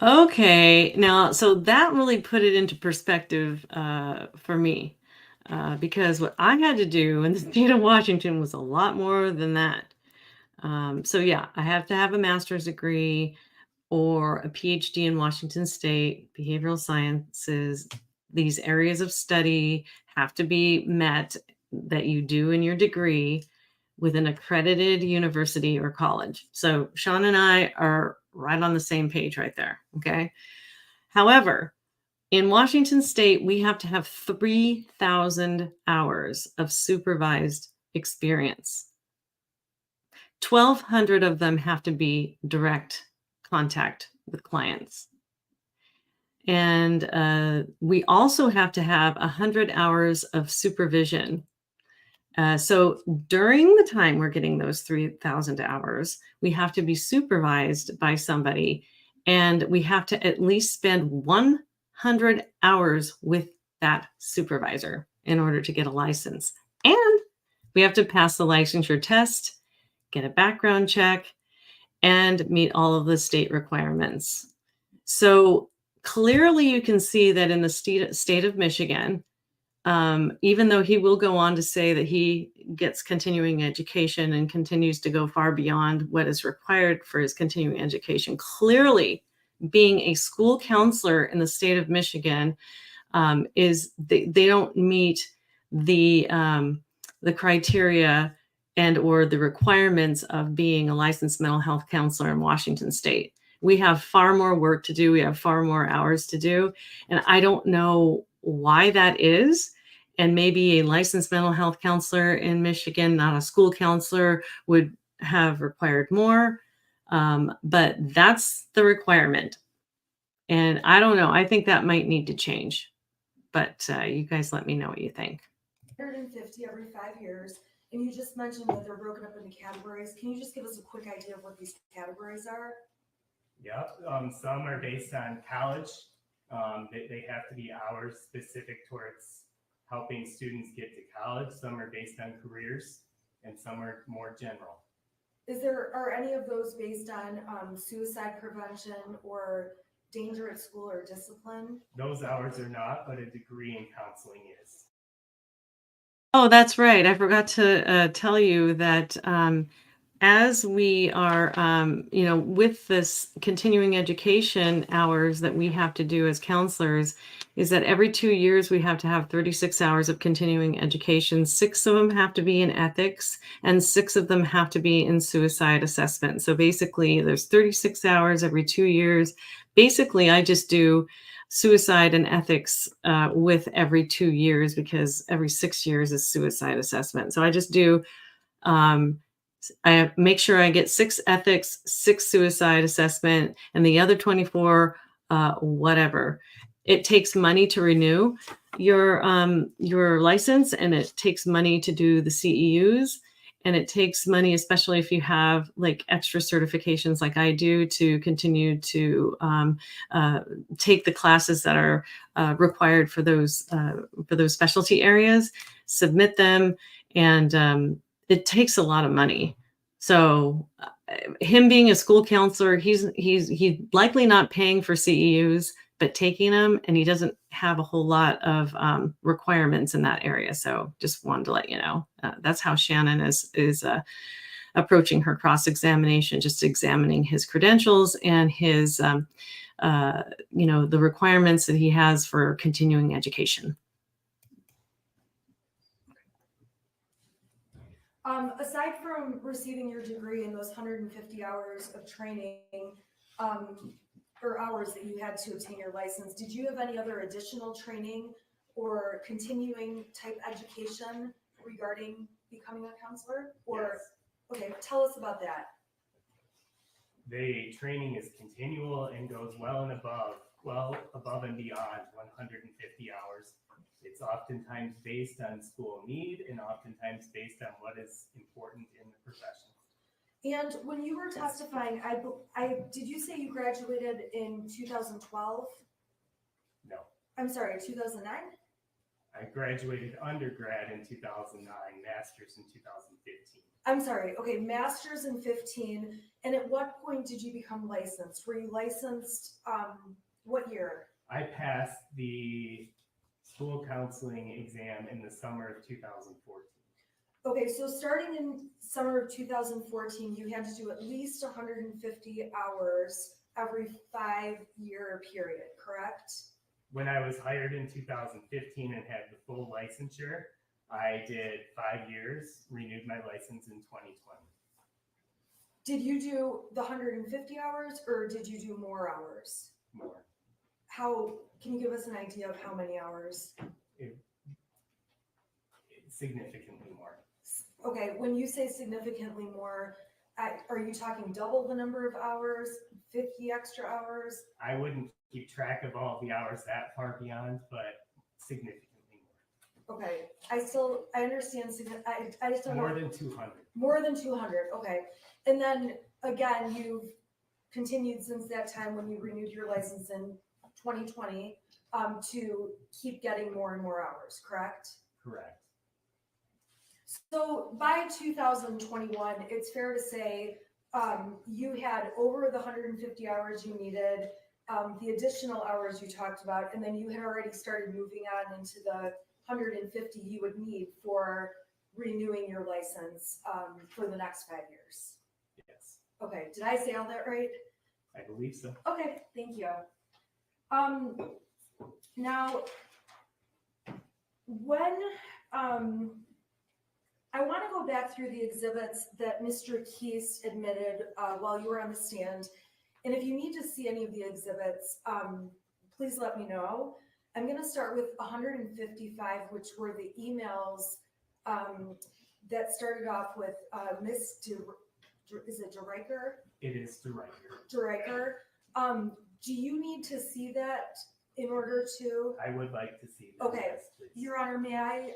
Okay, now, so that really put it into perspective for me, because what I had to do in the state of Washington was a lot more than that. So yeah, I have to have a master's degree or a PhD in Washington State, behavioral sciences. These areas of study have to be met that you do in your degree with an accredited university or college. So Shawn and I are right on the same page right there, okay? However, in Washington State, we have to have 3,000 hours of supervised experience. 1,200 of them have to be direct contact with clients. And we also have to have 100 hours of supervision. So during the time we're getting those 3,000 hours, we have to be supervised by somebody, and we have to at least spend 100 hours with that supervisor in order to get a license. And we have to pass the licensure test, get a background check, and meet all of the state requirements. So clearly you can see that in the state of Michigan, even though he will go on to say that he gets continuing education and continues to go far beyond what is required for his continuing education, clearly being a school counselor in the state of Michigan is they don't meet the criteria and or the requirements of being a licensed mental health counselor in Washington State. We have far more work to do. We have far more hours to do. And I don't know why that is. And maybe a licensed mental health counselor in Michigan, not a school counselor, would have required more. But that's the requirement. And I don't know. I think that might need to change. But you guys let me know what you think. 150 every 5 years. And you just mentioned that they're broken up into categories. Can you just give us a quick idea of what these categories are? Yep. Some are based on college. They have to be hours specific towards helping students get to college. Some are based on careers, and some are more general. Are any of those based on suicide prevention or danger at school or discipline? Those hours are not, but a degree in counseling is. Oh, that's right. I forgot to tell you that as we are, with this continuing education hours that we have to do as counselors, is that every 2 years we have to have 36 hours of continuing education. 6 of them have to be in ethics, and 6 of them have to be in suicide assessment. So basically, there's 36 hours every 2 years. Basically, I just do suicide and ethics with every 2 years, because every 6 years is suicide assessment. So I just do, I make sure I get 6 ethics, 6 suicide assessment, and the other 24, whatever. It takes money to renew your license, and it takes money to do the CEUs. And it takes money, especially if you have like extra certifications like I do, to continue to take the classes that are required for those specialty areas, submit them, and it takes a lot of money. So him being a school counselor, he's likely not paying for CEUs, but taking them, and he doesn't have a whole lot of requirements in that area. So just wanted to let you know. That's how Shannon is approaching her cross-examination, just examining his credentials and his, the requirements that he has for continuing education. Aside from receiving your degree and those 150 hours of training, or hours that you had to obtain your license, did you have any other additional training or continuing type education regarding becoming a counselor? Or, yes. Okay, tell us about that. The training is continual and goes well above and beyond 150 hours. It's oftentimes based on school need and oftentimes based on what is important in the profession. And when you were testifying, did you say you graduated in 2012? No. I'm sorry, 2009? I graduated undergrad in 2009, master's in 2015. I'm sorry, okay, master's in 15. And at what point did you become licensed? Were you licensed, what year? I passed the school counseling exam in the summer of 2014. Okay, so starting in summer of 2014, you had to do at least 150 hours every 5-year period, correct? When I was hired in 2015 and had the full licensure, I did 5 years, renewed my license in 2020. Did you do the 150 hours or did you do more hours? More. Can you give us an idea of how many hours? Significantly more. Okay, when you say significantly more, are you talking double the number of hours, 50 extra hours? I wouldn't keep track of all the hours that far beyond, but significantly more. Okay, I understand. I just don't know. More than 200. More than 200, okay. And then again, you've continued since that time when you renewed your license in 2020 to keep getting more and more hours, correct? Correct. So by 2021, it's fair to say you had over the 150 hours you needed, the additional hours you talked about, and then you had already started moving on into the 150 you would need for renewing your license for the next 5 years. Yes. Okay, did I say all that right? I believe so. Okay, thank you. Now, when, I want to go back through the exhibits that Mr. Keast admitted while you were on the stand. And if you need to see any of the exhibits, please let me know. I'm going to start with 155, which were the emails that started off with Miss is it DeRiker? It is DeRiker. DeRiker. Do you need to see that in order to? I would like to see that. Okay, yes, please. Your Honor, may I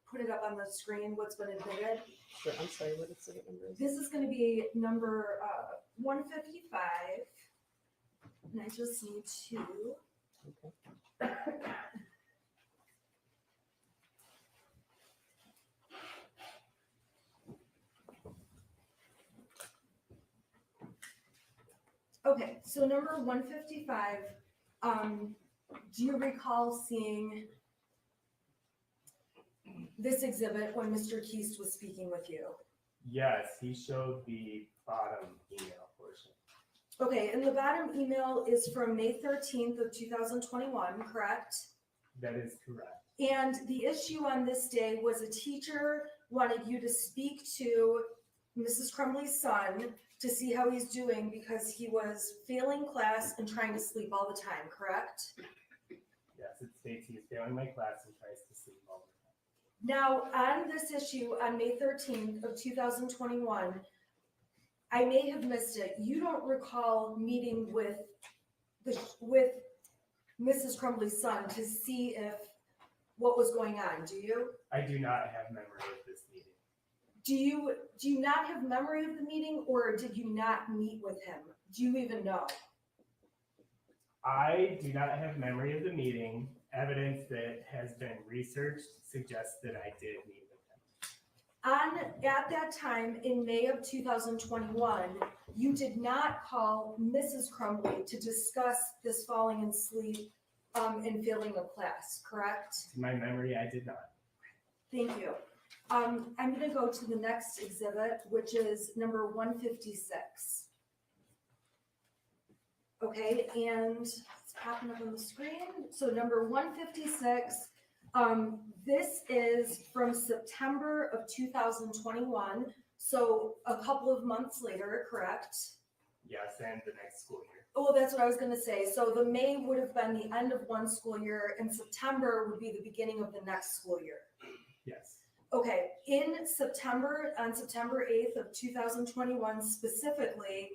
put it up on the screen, what's been admitted? Sure, I'm sorry, what exhibit number is it? This is going to be number 155, and I just need to. Okay. Okay, so number 155, do you recall seeing this exhibit when Mr. Keast was speaking with you? Yes, he showed the bottom email portion. Okay, and the bottom email is from May 13th of 2021, correct? That is correct. And the issue on this day was a teacher wanted you to speak to Mrs. Crumbley's son to see how he's doing because he was failing class and trying to sleep all the time, correct? Yes, it states he is failing my class and tries to sleep all the time. Now, on this issue, on May 13th of 2021, I may have missed it. You don't recall meeting with Mrs. Crumbley's son to see what was going on, do you? I do not have memory of this meeting. Do you not have memory of the meeting, or did you not meet with him? Do you even know? I do not have memory of the meeting. Evidence that has been researched suggests that I did meet with him. At that time, in May of 2021, you did not call Mrs. Crumbley to discuss this falling asleep and failing of class, correct? To my memory, I did not. Thank you. I'm going to go to the next exhibit, which is number 156. Okay, and it's popping up on the screen. So number 156, this is from September of 2021. So a couple of months later, correct? Yes, and the next school year. Oh, that's what I was going to say. So the May would have been the end of one school year, and September would be the beginning of the next school year. Yes. Okay, in September, on September 8th of 2021 specifically,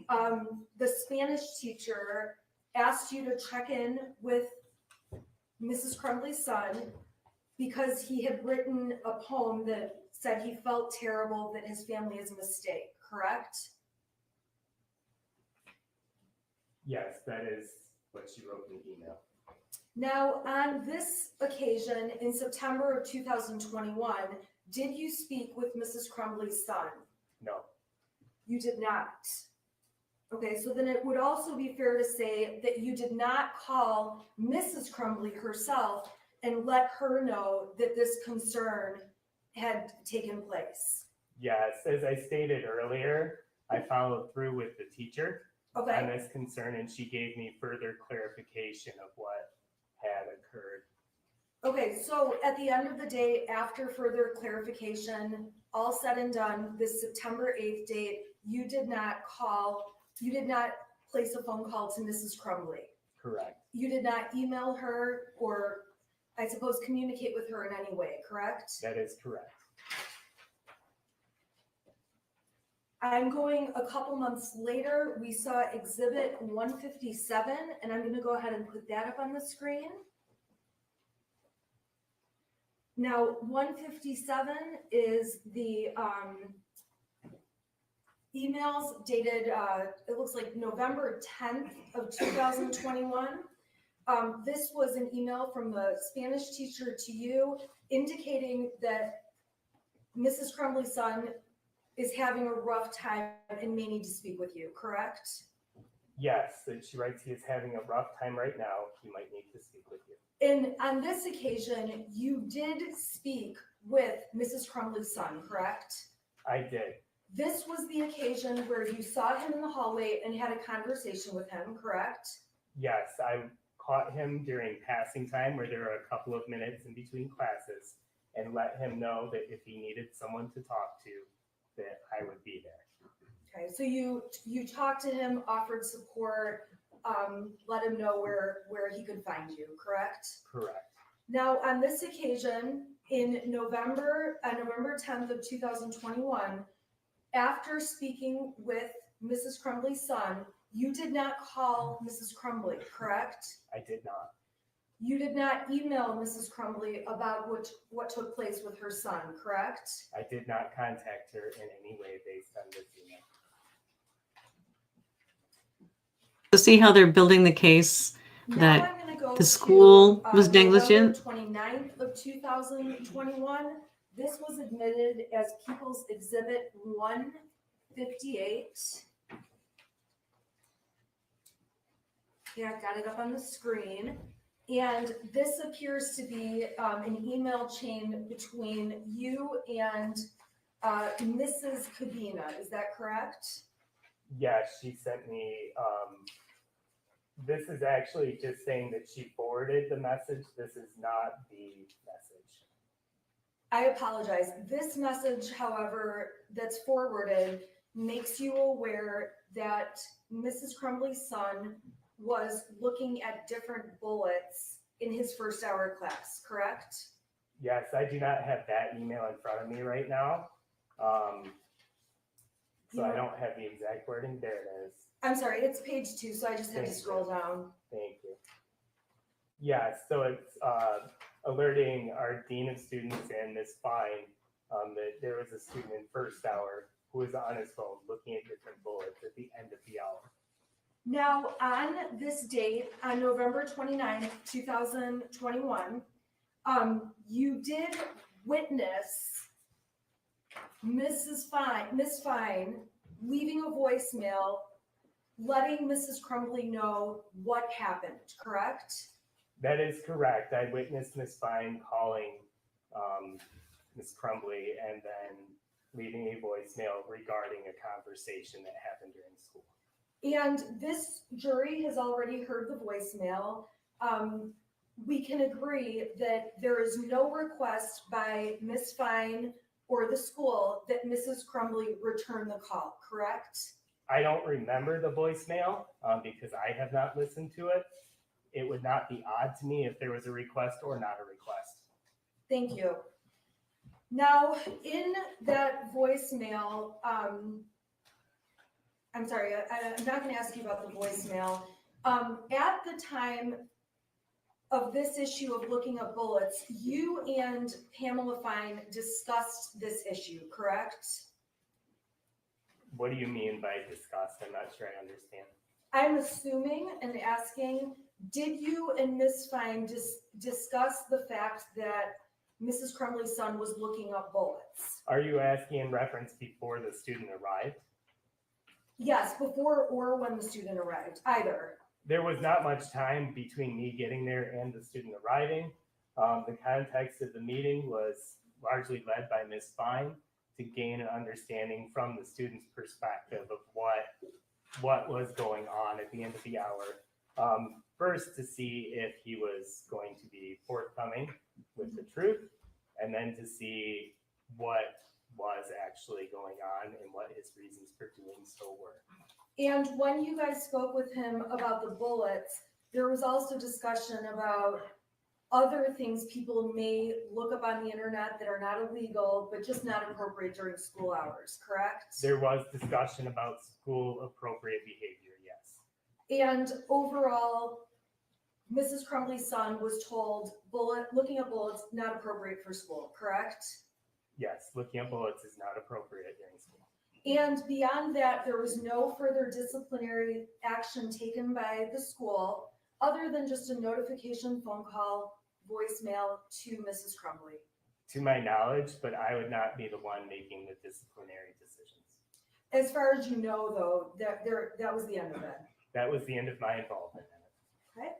the Spanish teacher asked you to check in with Mrs. Crumbley's son because he had written a poem that said he felt terrible that his family is a mistake, correct? Yes, that is what she wrote in the email. Now, on this occasion, in September of 2021, did you speak with Mrs. Crumbley's son? No. You did not. Okay, so then it would also be fair to say that you did not call Mrs. Crumbley herself and let her know that this concern had taken place. Yes, as I stated earlier, I followed through with the teacher on Okay, this concern, and she gave me further clarification of what had occurred. okay, so at the end of the day, after further clarification, all said and done, this September 8th date, you did not place a phone call to Mrs. Crumbley. Correct. You did not email her or, I suppose, communicate with her in any way, correct? That is correct. I'm going a couple months later, we saw exhibit 157, and I'm gonna go ahead and put that up on the screen. Now, 157 is the emails dated, it looks like November 10th of 2021. This was an email from the Spanish teacher to you indicating that Mrs. Crumbley's son is having a rough time and may need to speak with you, correct? Yes, and she writes he is having a rough time right now. He might need to speak with you. And on this occasion, you did speak with Mrs. Crumbley's son, correct? I did. This was the occasion where you saw him in the hallway and had a conversation with him, correct? Yes, I caught him during passing time where there were a couple of minutes in between classes and let him know that if he needed someone to talk to, that I would be there. Okay, so you talked to him, offered support, let him know where he could find you, correct? Correct. Now, on this occasion, in November 10th of 2021, after speaking with Mrs. Crumbley's son, you did not call Mrs. Crumbley, correct? I did not. You did not email Mrs. Crumbley about what took place with her son, correct? I did not contact her in any way based on this email. So see how they're building the case Now that I'm gonna go the school to, was negligent? November 29th of 2021. This was admitted as People's Exhibit 158. Yeah, I've got it up on the screen. And this appears to be an email chain between you and Mrs. Cabina. Is that correct? Yes, she sent me, this is actually just saying that she forwarded the message. This is not the message. I apologize. This message, however, that's forwarded makes you aware that Mrs. Crumbley's son was looking at different bullets in his first hour class, correct? Yes, I do not have that email in front of me right now. So I don't have the exact wording. There it is. I'm sorry, it's page 2, so I just had to Thank you. scroll down. Thank you. Yeah, so it's alerting our Dean of Students and Ms. Fine that there was a student in first hour who was on his phone looking at different bullets at the end of the hour. Now, on this date, on November 29th, 2021, you did witness Miss Fine leaving a voicemail, letting Mrs. Crumbley know what happened, correct? That is correct. I witnessed Ms. Fine calling Ms. Crumbley and then leaving a voicemail regarding a conversation that happened during school. And this jury has already heard the voicemail. We can agree that there is no request by Ms. Fine or the school that Mrs. Crumbley return the call, correct? I don't remember the voicemail because I have not listened to it. It would not be odd to me if there was a request or not a request. Thank you. Now, in that voicemail, I'm sorry, I'm not going to ask you about the voicemail. At the time of this issue of looking at bullets, you and Pamela Fine discussed this issue, correct? What do you mean by discussed? I'm not sure I understand. I'm assuming and asking, did you and Ms. Fine discuss the fact that Mrs. Crumbley's son was looking up bullets? Are you asking in reference before the student arrived? Yes, before or when the student arrived, either. There was not much time between me getting there and the student arriving. The context of the meeting was largely led by Ms. Fine to gain an understanding from the student's perspective of what was going on at the end of the hour. First, to see if he was going to be forthcoming with the truth, and then to see what was actually going on and what his reasons for doing so were. And when you guys spoke with him about the bullets, there was also discussion about other things people may look up on the internet that are not illegal, but just not appropriate during school hours, correct? There was discussion about school appropriate behavior, yes. And overall, Mrs. Crumbley's son was told looking at bullets not appropriate for school, correct? Yes, looking at bullets is not appropriate during school. And beyond that, there was no further disciplinary action taken by the school other than just a notification, phone call, voicemail to Mrs. Crumbley. To my knowledge, but I would not be the one making the disciplinary decisions. As far as you know, though, that was the end of it. That was the end of my involvement in it. Okay.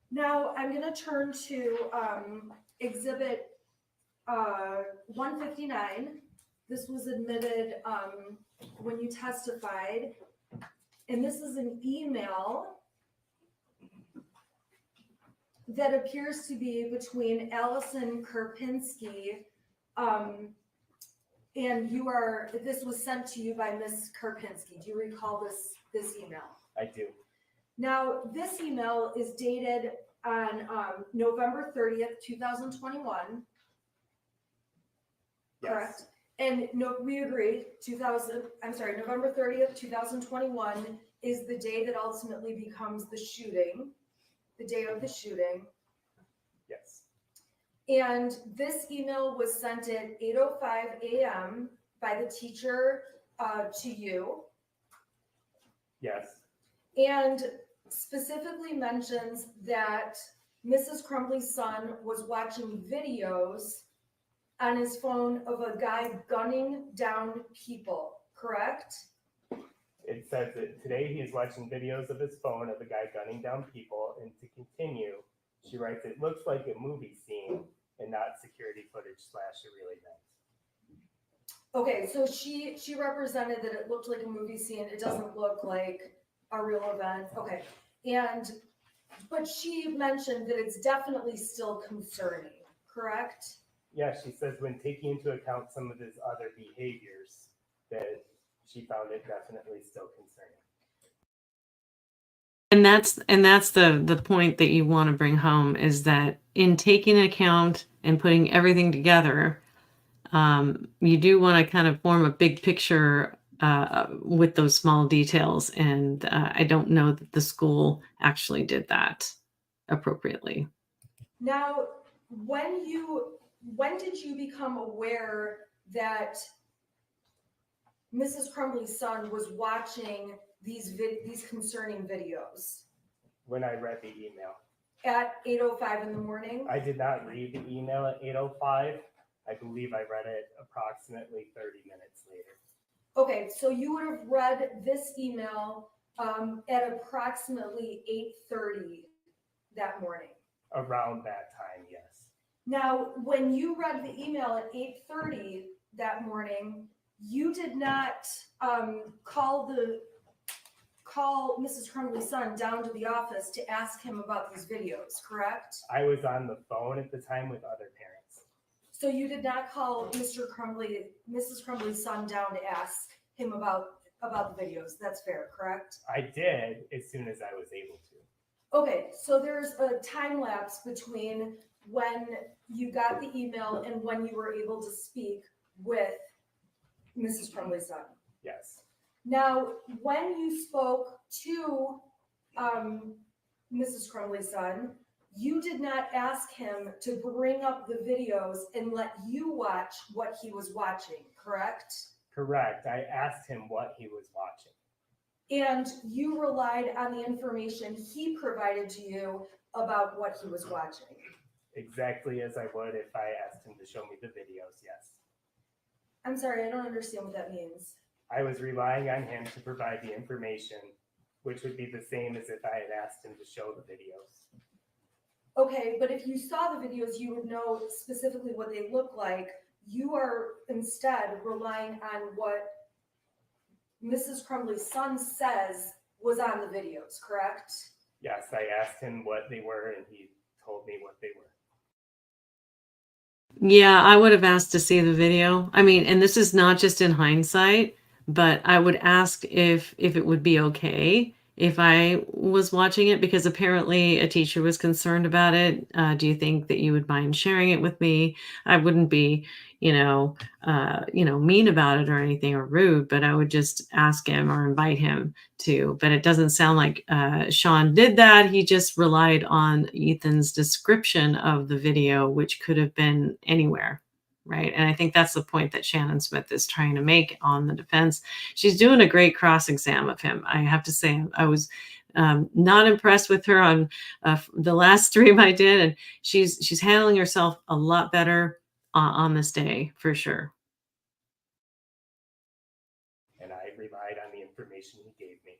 Now I'm going to turn to Exhibit 159. This was admitted when you testified, and this is an email that appears to be between Allison Karpinski, and this was sent to you by Ms. Karpinski. Do you recall this email? I do. Now, this email is dated on November 30th, 2021. Yes. Correct. And no, we agree, November 30th, 2021 is the day that ultimately becomes the shooting, the day of the shooting. Yes. And this email was sent at 8:05 a.m. by the teacher to you. Yes. And specifically mentions that Mrs. Crumbley's son was watching videos on his phone of a guy gunning down people, correct? It says that today he is watching videos of his phone of a guy gunning down people, and to continue, she writes, it looks like a movie scene and not security footage / a real event. Okay, so she represented that it looked like a movie scene. It doesn't look like a real event. Okay, but she mentioned that it's definitely still concerning, correct? Yeah, she says when taking into account some of his other behaviors, that she found it definitely still concerning. And that's the point that you want to bring home, is that in taking account and putting everything together, you do want to kind of form a big picture with those small details. And I don't know that the school actually did that appropriately. Now, when did you become aware that Mrs. Crumbley's son was watching these concerning videos? When I read the email. At 8:05 in the morning? I did not read the email at 8:05. I believe I read it approximately 30 minutes later. Okay, so you would have read this email at approximately 8:30 that morning. Around that time, yes. Now, when you read the email at 8:30 that morning, you did not call Mrs. Crumbley's son down to the office to ask him about these videos, correct? I was on the phone at the time with other parents. So you did not call Mrs. Crumbley's son down to ask him about the videos. That's fair, correct? I did as soon as I was able to. Okay, so there's a time lapse between when you got the email and when you were able to speak with Mrs. Crumbley's son. Yes. Now, when you spoke to Mrs. Crumbley's son, you did not ask him to bring up the videos and let you watch what he was watching, correct? Correct. I asked him what he was watching. And you relied on the information he provided to you about what he was watching. Exactly as I would if I asked him to show me the videos, yes. I'm sorry, I don't understand what that means. I was relying on him to provide the information, which would be the same as if I had asked him to show the videos. Okay, but if you saw the videos, you would know specifically what they look like. You are instead relying on what Mrs. Crumbley's son says was on the videos, correct? Yes, I asked him what they were and he told me what they were. Yeah, I would have asked to see the video. I mean, and this is not just in hindsight, but I would ask if it would be okay if I was watching it, because apparently a teacher was concerned about it. Do you think that you would mind sharing it with me? I wouldn't be, mean about it or anything or rude, but I would just ask him or invite him to. But it doesn't sound like Shawn did that. He just relied on Ethan's description of the video, which could have been anywhere. Right. And I think that's the point that Shannon Smith is trying to make on the defense. She's doing a great cross exam of him. I have to say, I was not impressed with her on the last stream I did. And she's handling herself a lot better on this day, for sure. And I relied on the information he gave me.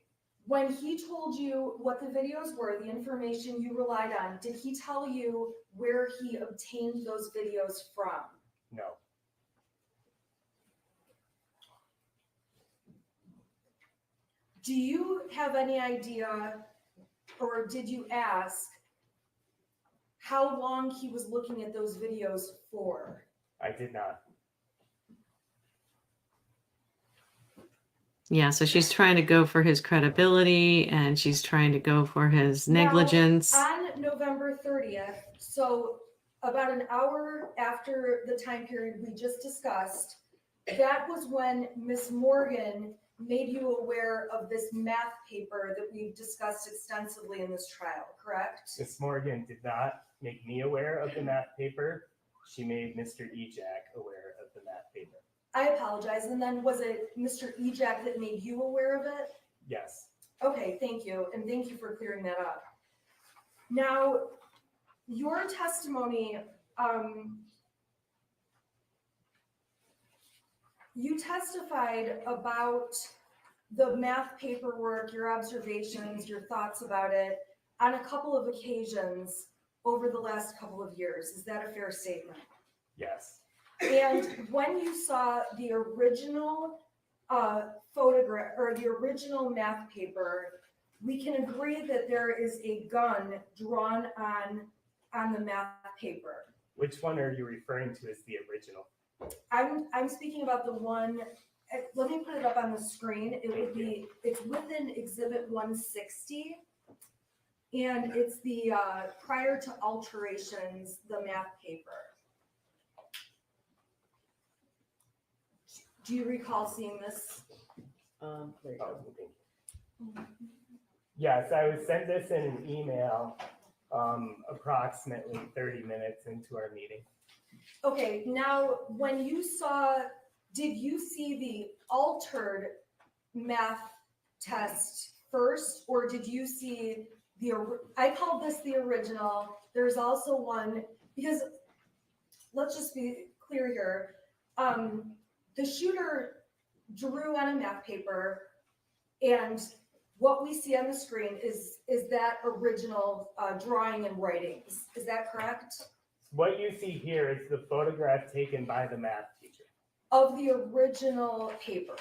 When he told you what the videos were, the information you relied on, did he tell you where he obtained those videos from? No. Do you have any idea, or did you ask how long he was looking at those videos for? I did not. Yeah, so she's trying to go for his credibility and she's trying to go for his Now, negligence. on November 30th, so about an hour after the time period we just discussed, that was when Miss Morgan made you aware of this math paper that we've discussed extensively in this trial, correct? Ms. Morgan did not make me aware of the math paper. She made Mr. Ejak aware of the math paper. I apologize. And then was it Mr. Ejak that made you aware of it? Yes. Okay, thank you. And thank you for clearing that up. Now, your testimony, you testified about the math paperwork, your observations, your thoughts about it on a couple of occasions over the last couple of years. Is that a fair statement? Yes. And when you saw the original photograph or the original math paper, we can agree that there is a gun drawn on the math paper. Which one are you referring to as the original? I'm speaking about the one, let me put it up on the screen. It would be, it's within Exhibit 160. And it's the prior to alterations, the math paper. Do you recall seeing this? There you Oh, go. thank you. Yes, I was sent this in an email approximately 30 minutes into our meeting. Okay, now when you saw, did you see the altered math test first, or did you see I called this the original. There's also one, because let's just be clear here. The shooter drew on a math paper, and what we see on the screen is that original drawing and writings. Is that correct? What you see here is the photograph taken by the math teacher. Of the original paper.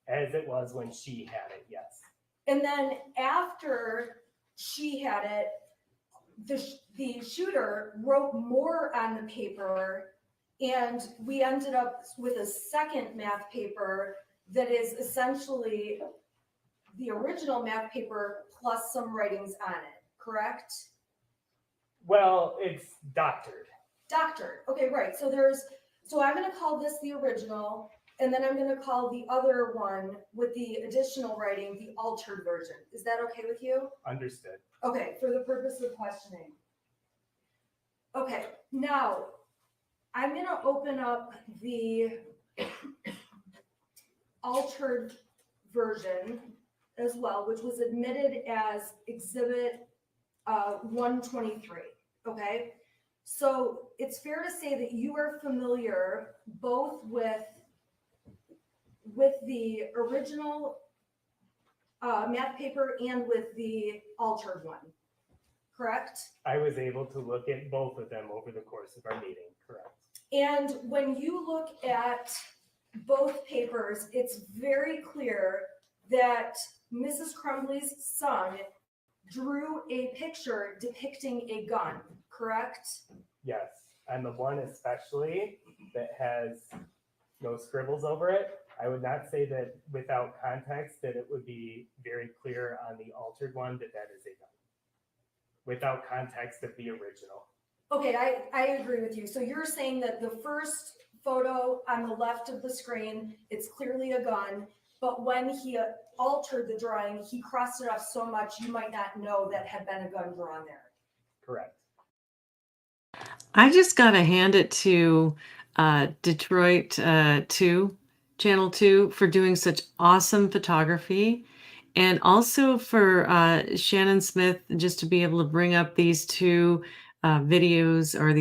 As it was when she had it, yes. And then after she had it, the shooter wrote more on the paper, and we ended up with a second math paper that is essentially the original math paper plus some writings on it, correct? Well, it's doctored. Doctored, okay, right. So I'm gonna call this the original, and then I'm gonna call the other one with the additional writing the altered version. Is that okay with you? Understood. Okay, for the purpose of questioning. Okay, now I'm gonna open up the altered version as well, which was admitted as Exhibit 123, okay? So it's fair to say that you are familiar both with the original math paper and with the altered one, correct? I was able to look at both of them over the course of our meeting, correct? And when you look at both papers, it's very clear that Mrs. Crumbley's son drew a picture depicting a gun, correct? Yes, and the one especially that has no scribbles over it, I would not say that without context that it would be very clear on the altered one that that is a gun. Without context of the original. Okay, I agree with you. So you're saying that the first photo on the left of the screen, it's clearly a gun, but when he altered the drawing, he crossed it off so much you might not know that had been a gun drawn there. Correct. I just got to hand it to Detroit 2, Channel 2, for doing such awesome photography. And also for Shannon Smith, just to be able to bring up these two videos, or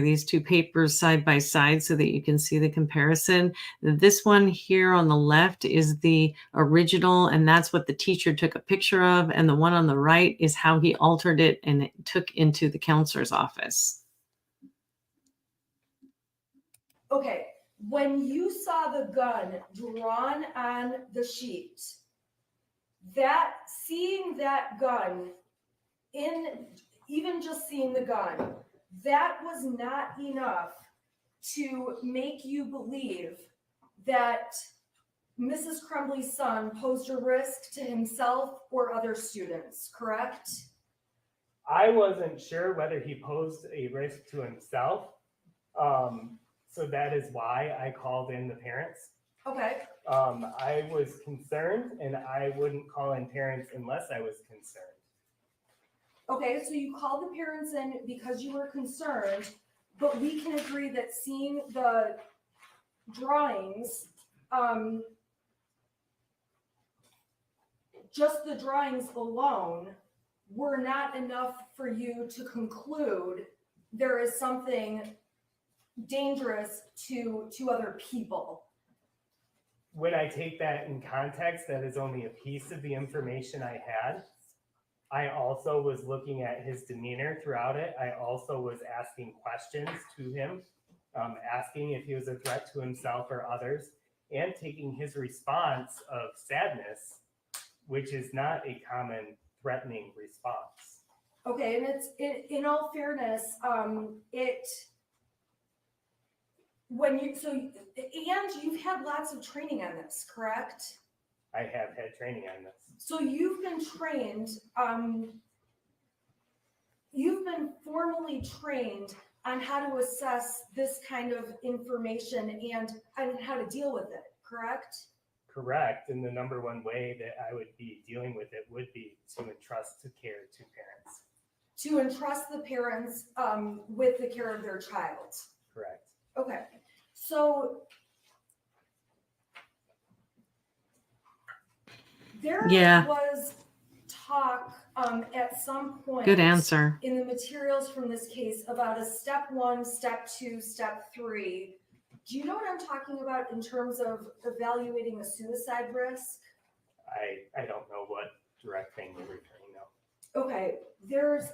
these two papers side by side so that you can see the comparison. This one here on the left is the original, and that's what the teacher took a picture of. And the one on the right is how he altered it and it took into the counselor's office. Okay, when you saw the gun drawn on the sheet, seeing that gun even just seeing the gun, that was not enough to make you believe that Mrs. Crumbley's son posed a risk to himself or other students, correct? I wasn't sure whether he posed a risk to himself. So that is why I called in the parents. Okay, I was concerned, and I wouldn't call in parents unless I was concerned. okay, so you called the parents in because you were concerned, but we can agree that seeing the drawings, just the drawings alone were not enough for you to conclude there is something dangerous to other people. When I take that in context, that is only a piece of the information I had. I also was looking at his demeanor throughout it. I also was asking questions to him, asking if he was a threat to himself or others, and taking his response of sadness, which is not a common threatening response. Okay, and it's in all fairness, and you've had lots of training on this, correct? I have had training on this. So you've been trained, you've been formally trained on how to assess this kind of information and how to deal with it, correct? Correct. And the number one way that I would be dealing with it would be to entrust the care to parents. To entrust the parents with the care of their child. Correct. Okay, so there Yeah. was talk at some point. Good answer. In the materials from this case about a step 1, step 2, step 3. Do you know what I'm talking about in terms of evaluating a suicide risk? I don't know what direct thing you're referring to. Okay, there's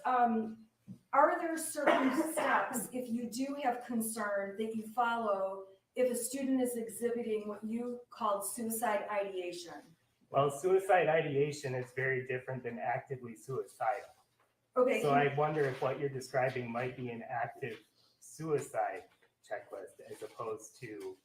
are there certain steps, if you do have concern, that you follow if a student is exhibiting what you called suicide ideation? Well, suicide ideation is very different than actively suicidal. Okay. So I wonder if what you're describing might be an active suicide checklist as opposed to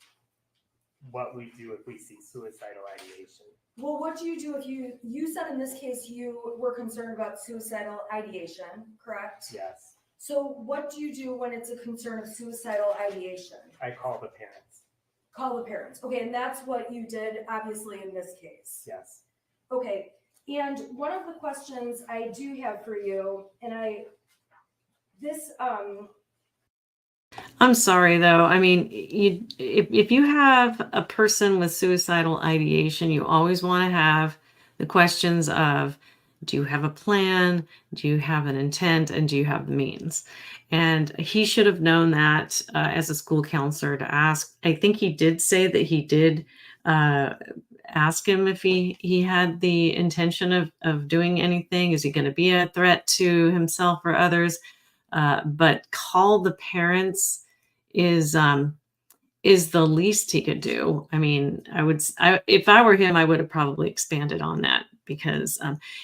what we do if we see suicidal ideation. Well, what do you do if you said in this case you were concerned about suicidal ideation, correct? Yes, So what do you do when it's a concern of suicidal ideation? I call the parents. Call the parents. Okay, and that's what you did obviously in this case. Yes. Okay, and one of the questions I do have for you, and I'm sorry though. I mean, if you have a person with suicidal ideation, you always want to have the questions of, do you have a plan? Do you have an intent? And do you have the means? And he should have known that as a school counselor to ask. I think he did say that he did ask him if he had the intention of doing anything. Is he going to be a threat to himself or others? But call the parents is the least he could do. I mean, if I were him, I would have probably expanded on that because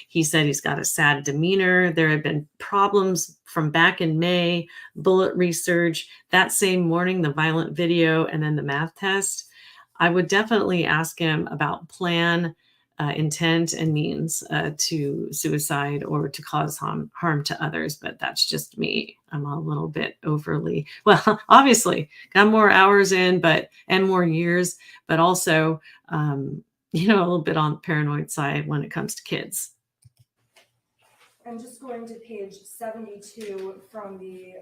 he said he's got a sad demeanor. There had been problems from back in May, bullet research, that same morning, the violent video, and then the math test. I would definitely ask him about plan, intent, and means to suicide or to cause harm to others. But that's just me. I'm a little bit overly, well, obviously got more hours in, and more years, but also, a little bit on the paranoid side when it comes to kids. I'm just going to page 72 from the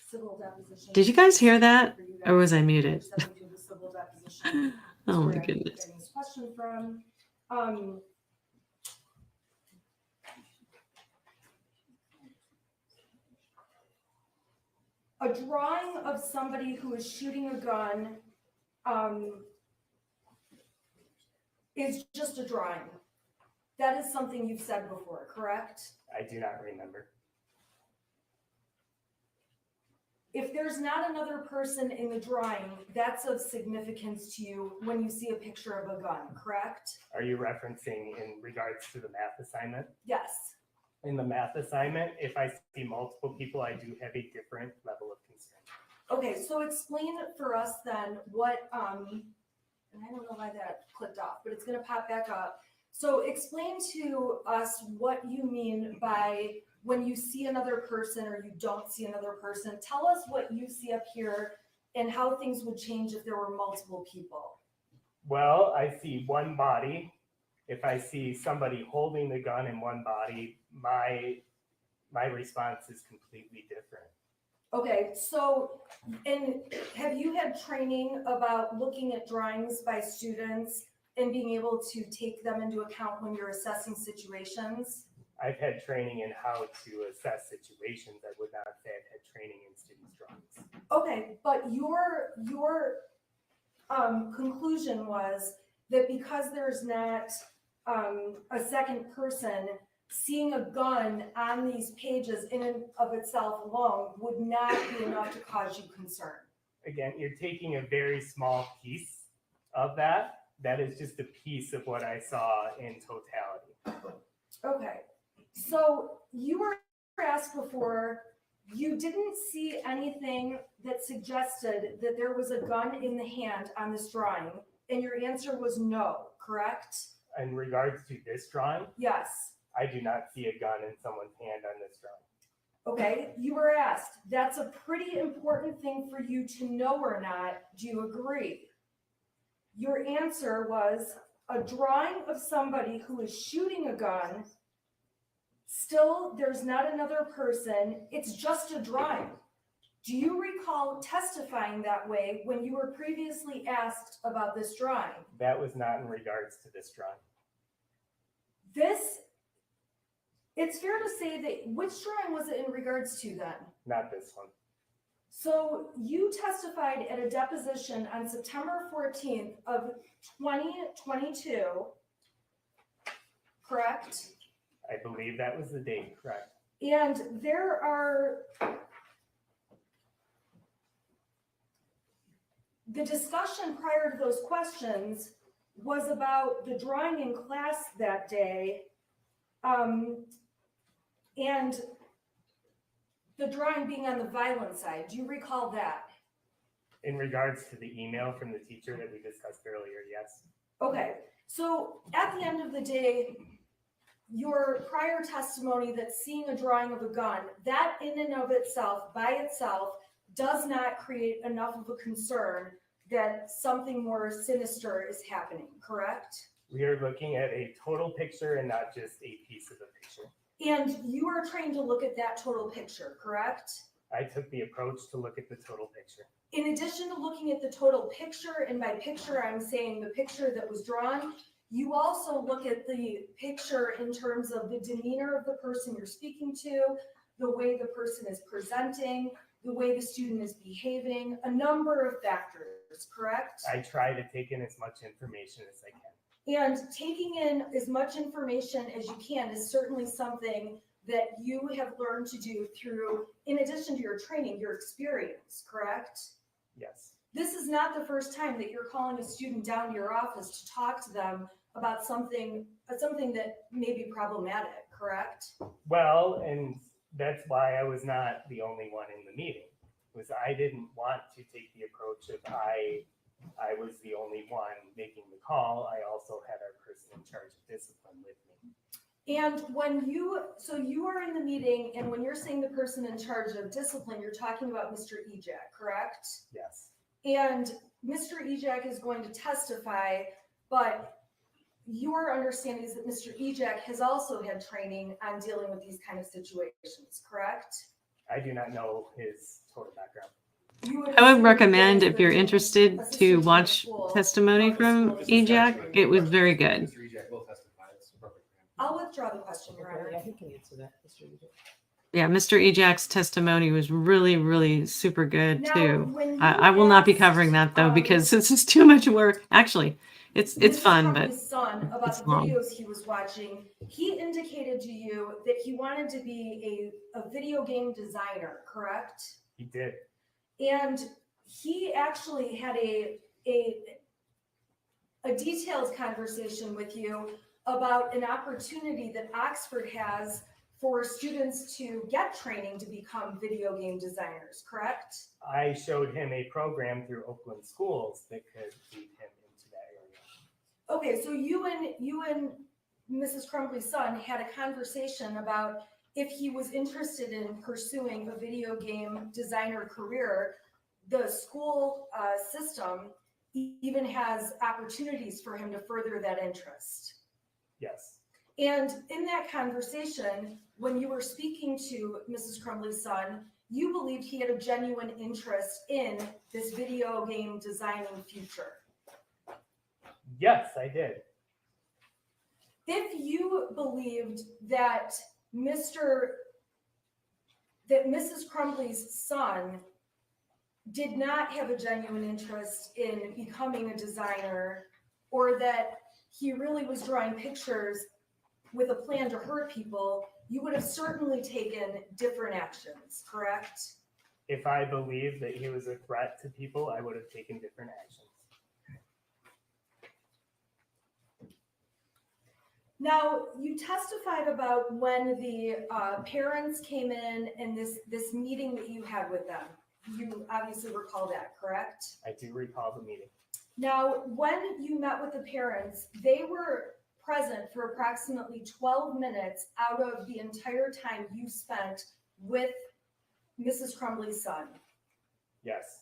civil deposition. Did you guys hear that? Or was I muted? 72 of the civil deposition. Oh my Where I'm goodness. getting this question from. A drawing of somebody who is shooting a gun is just a drawing. That is something you've said before, correct? I do not remember. If there's not another person in the drawing, that's of significance to you when you see a picture of a gun, correct? Are you referencing in regards to the math assignment? Yes. in the math assignment, if I see multiple people, I do have a different level of concern. Okay, so explain for us then what, and I don't know why that clicked off, but it's gonna pop back up. So explain to us what you mean by when you see another person or you don't see another person. Tell us what you see up here and how things would change if there were multiple people. Well, I see one body. If I see somebody holding the gun in one body, my response is completely different. Okay, so, and have you had training about looking at drawings by students and being able to take them into account when you're assessing situations? I've had training in how to assess situations. I would not say I've had training in students' drawings. Okay, but your conclusion was that because there's not a second person, seeing a gun on these pages in and of itself alone would not be enough to cause you concern. Again, you're taking a very small piece of that. That is just a piece of what I saw in totality. Okay, so you were asked before, you didn't see anything that suggested that there was a gun in the hand on this drawing, and your answer was no, correct? In regards to this drawing, Yes. I do not see a gun in someone's hand on this drawing. Okay, you were asked, that's a pretty important thing for you to know or not. Do you agree? Your answer was a drawing of somebody who is shooting a gun. Still, there's not another person. It's just a drawing. Do you recall testifying that way when you were previously asked about this drawing? That was not in regards to this drawing. It's fair to say that, which drawing was it in regards to then? Not this one. So you testified at a deposition on September 14th of 2022, correct? I believe that was the date, correct? And there are, the discussion prior to those questions was about the drawing in class that day, and the drawing being on the violent side. Do you recall that? In regards to the email from the teacher that we discussed earlier, yes. Okay, so at the end of the day, your prior testimony that seeing a drawing of a gun, that in and of itself, by itself, does not create enough of a concern that something more sinister is happening, correct? We are looking at a total picture and not just a piece of a picture. And you are trained to look at that total picture, correct? I took the approach to look at the total picture. In addition to looking at the total picture, and by picture, I'm saying the picture that was drawn, you also look at the picture in terms of the demeanor of the person you're speaking to, the way the person is presenting, the way the student is behaving, a number of factors, correct? I try to take in as much information as I can. And taking in as much information as you can is certainly something that you have learned to do through, in addition to your training, your experience, correct? Yes. This is not the first time that you're calling a student down to your office to talk to them about something that may be problematic, correct? Well, and that's why I was not the only one in the meeting, was I didn't want to take the approach of I was the only one making the call. I also had our person in charge of discipline with me. And when you are in the meeting, and when you're saying the person in charge of discipline, you're talking about Mr. Ejak, correct? Yes. And Mr. Ejak is going to testify, but your understanding is that Mr. Ejak has also had training on dealing with these kind of situations, correct? I do not know his total background. I would recommend, if you're interested, to watch testimony from Ejak. It was very good. Mr. Ejak will testify. It's perfect for him. I'll withdraw the question, Your Honor. Yeah, he can answer that, Mr. Ejak. Yeah, Mr. Ejak's testimony was really, really super good Now, too. when you I will not be asked, covering that though, because this is too much work. Actually, it's Mr. fun, but Crumbley's son, about it's the long. videos he was watching, he indicated to you that he wanted to be a video game designer, correct? He did. And he actually had a detailed conversation with you about an opportunity that Oxford has for students to get training to become video game designers, correct? I showed him a program through Oakland Schools that could lead him into that area. Okay, so you and Mrs. Crumbley's son had a conversation about if he was interested in pursuing a video game designer career. The school system even has opportunities for him to further that interest. Yes, And in that conversation, when you were speaking to Mrs. Crumbley's son, you believed he had a genuine interest in this video game designing future. yes, I did. If you believed that Mrs. Crumbley's son did not have a genuine interest in becoming a designer, or that he really was drawing pictures with a plan to hurt people, you would have certainly taken different actions, correct? If I believed that he was a threat to people, I would have taken different actions. Now, you testified about when the parents came in and this meeting that you had with them. You obviously recall that, correct? I do recall the meeting. Now, when you met with the parents, they were present for approximately 12 minutes out of the entire time you spent with Mrs. Crumbley's son. Yes,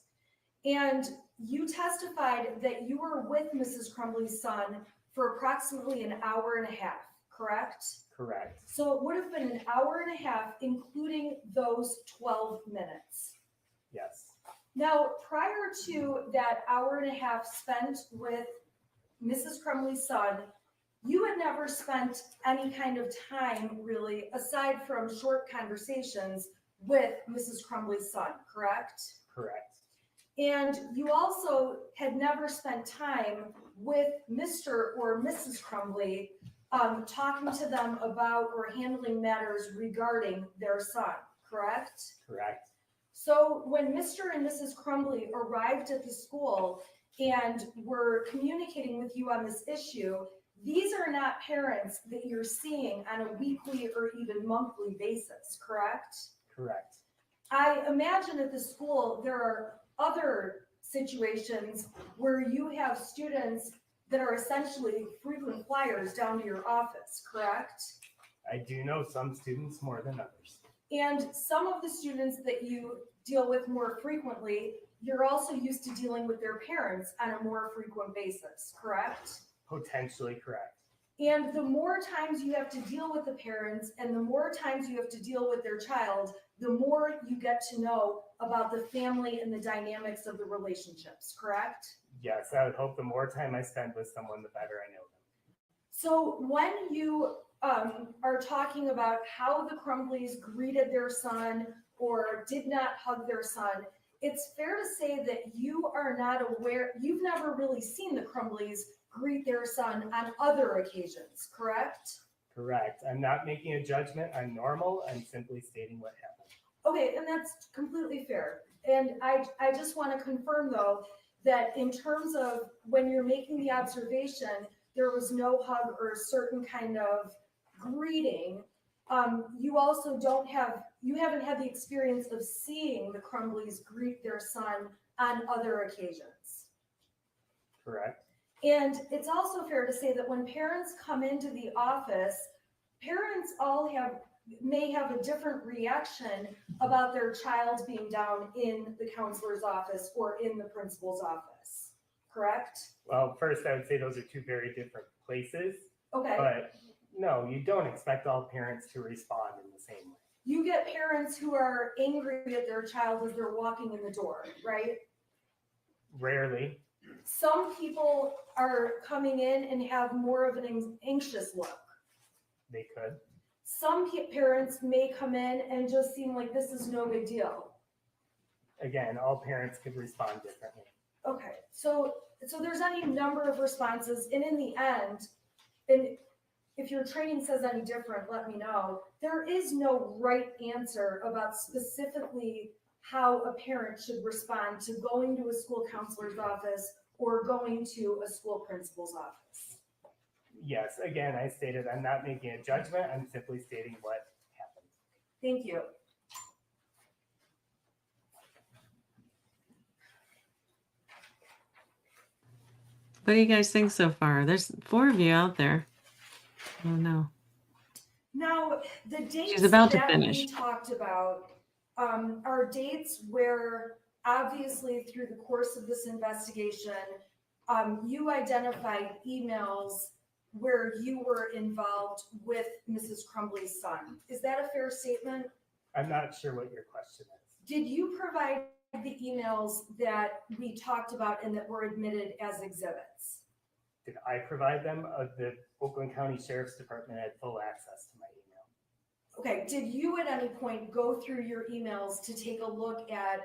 And you testified that you were with Mrs. Crumbley's son for approximately an hour and a half, correct? correct. So it would have been an hour and a half, including those 12 minutes. Yes, Now, prior to that hour and a half spent with Mrs. Crumbley's son, you had never spent any kind of time really, aside from short conversations with Mrs. Crumbley's son, correct? correct. And you also had never spent time with Mr. or Mrs. Crumbley talking to them about or handling matters regarding their son, correct? Correct. So when Mr. and Mrs. Crumbley arrived at the school and were communicating with you on this issue, these are not parents that you're seeing on a weekly or even monthly basis, correct? Correct. I imagine at the school there are other situations where you have students that are essentially frequent flyers down to your office, correct? I do know some students more than others. And some of the students that you deal with more frequently, you're also used to dealing with their parents on a more frequent basis, correct? Potentially correct. And the more times you have to deal with the parents and the more times you have to deal with their child, the more you get to know about the family and the dynamics of the relationships, correct? Yes, I would hope the more time I spend with someone, the better I know them. So when you are talking about how the Crumbleys greeted their son or did not hug their son, it's fair to say that you are not aware, you've never really seen the Crumbleys greet their son on other occasions, correct? Correct. I'm not making a judgment. I'm normal. I'm simply stating what happened. Okay, and that's completely fair. And I just want to confirm though, that in terms of when you're making the observation, there was no hug or a certain kind of greeting. You also you haven't had the experience of seeing the Crumbleys greet their son on other occasions. Correct. And it's also fair to say that when parents come into the office, parents all may have a different reaction about their child being down in the counselor's office or in the principal's office, correct? Well, first I would say those are two very different places, Okay, but no, you don't expect all parents to respond in the same way. you get parents who are angry at their child as they're walking in the door, right? Rarely. Some people are coming in and have more of an anxious look. They could. Some parents may come in and just seem like this is no big deal. Again, all parents could respond differently. Okay, so there's any number of responses, and in the end, and if your training says any different, let me know. There is no right answer about specifically how a parent should respond to going to a school counselor's office or going to a school principal's office. Yes, again, I stated I'm not making a judgment. I'm simply stating what happened. Thank you. What do you guys think so far? There's 4 of you out there. Oh no. Now, the dates She's about to that finish. we talked about are dates where obviously through the course of this investigation, you identified emails where you were involved with Mrs. Crumbley's son. Is that a fair statement? I'm not sure what your question is. Did you provide the emails that we talked about and that were admitted as exhibits? Did I provide them? The Oakland County Sheriff's Department had full access to my email. Okay, did you at any point go through your emails to take a look at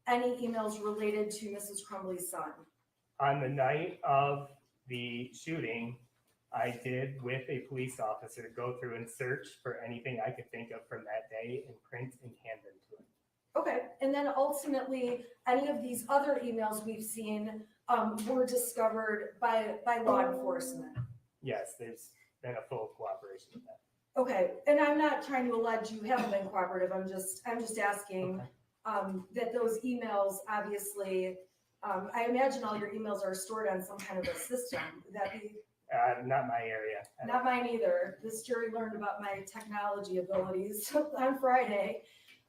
any emails related to Mrs. Crumbley's son? On the night of the shooting, I did, with a police officer, go through and search for anything I could think of from that day and print and hand them to him. Okay, and then ultimately, any of these other emails we've seen were discovered by law enforcement? Yes, there's been a full cooperation with that. Okay, and I'm not trying to allege you haven't been cooperative, I'm just asking that those emails, obviously, I imagine all your emails are stored on some kind of a system. Would that be? Not my area. Not mine either. This jury learned about my technology abilities on Friday.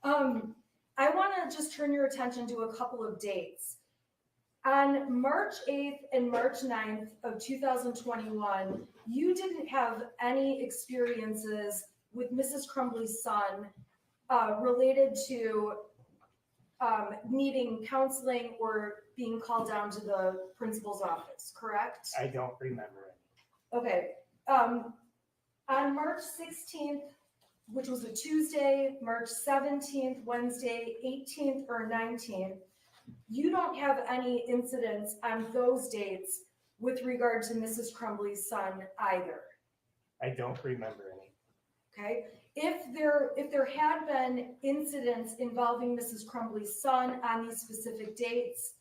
I want to just turn your attention to a couple of dates. On March 8th and March 9th of 2021, you didn't have any experiences with Mrs. Crumbley's son related to needing counseling or being called down to the principal's office, correct? I don't remember any. Okay. On March 16th, which was a Tuesday, March 17th, Wednesday, 18th, or 19th, you don't have any incidents on those dates with regard to Mrs. Crumbley's son either. I don't remember any. Okay. If there had been incidents involving Mrs. Crumbley's son on these specific dates,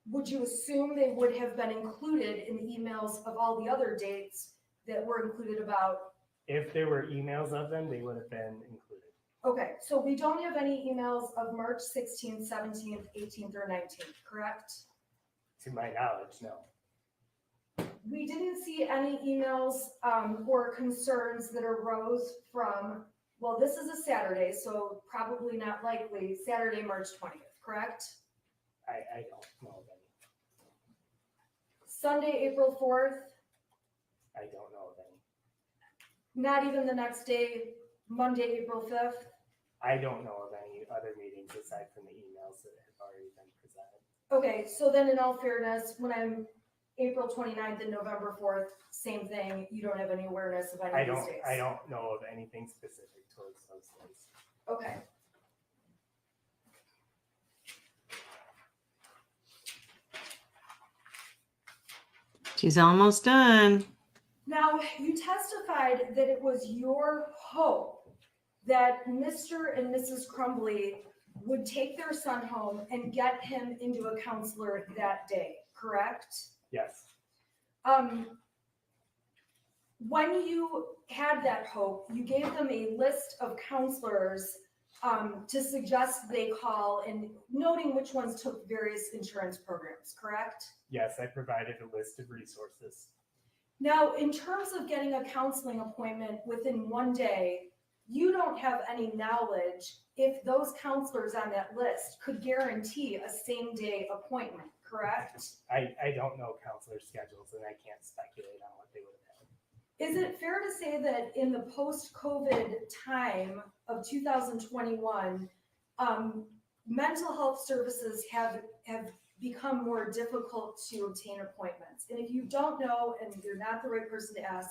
would you assume they would have been included in the emails of all the other dates that were included about? If there were emails of them, they would have been included. Okay, so we don't have any emails of March 16th, 17th, 18th, or 19th, correct? To my knowledge, no. We didn't see any emails or concerns that arose from, well, this is a Saturday, so probably not likely, Saturday, March 20th, correct? I don't know of any. Sunday, April 4th, I don't know of any. not even the next day, Monday, April 5th? I don't know of any other meetings aside from the emails that have already been presented. Okay, so then in all fairness, when I'm April 29th and November 4th, same thing, you don't have any awareness of any of these days? I don't know of anything specific towards those days. Okay. She's almost done. Now, you testified that it was your hope that Mr. and Mrs. Crumbley would take their son home and get him into a counselor that day, correct? Yes. When you had that hope, you gave them a list of counselors to suggest they call, and noting which ones took various insurance programs, correct? Yes, I provided a list of resources. Now, in terms of getting a counseling appointment within one day, you don't have any knowledge if those counselors on that list could guarantee a same-day appointment, correct? I don't know counselor schedules, and I can't speculate on what they would have had. Is it fair to say that in the post-COVID time of 2021, mental health services have become more difficult to obtain appointments? And if you don't know and you're not the right person to ask,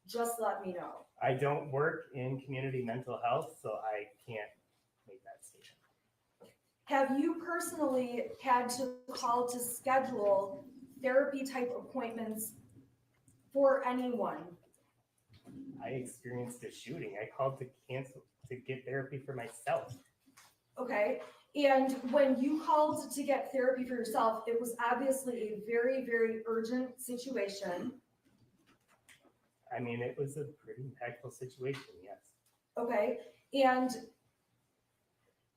just let me know. I don't work in community mental health, so I can't make that statement. Have you personally had to call to schedule therapy type appointments for anyone? I experienced a shooting. I called to cancel to get therapy for myself. Okay, and when you called to get therapy for yourself, it was obviously a very, very urgent situation. I mean, it was a pretty impactful situation, yes. Okay, and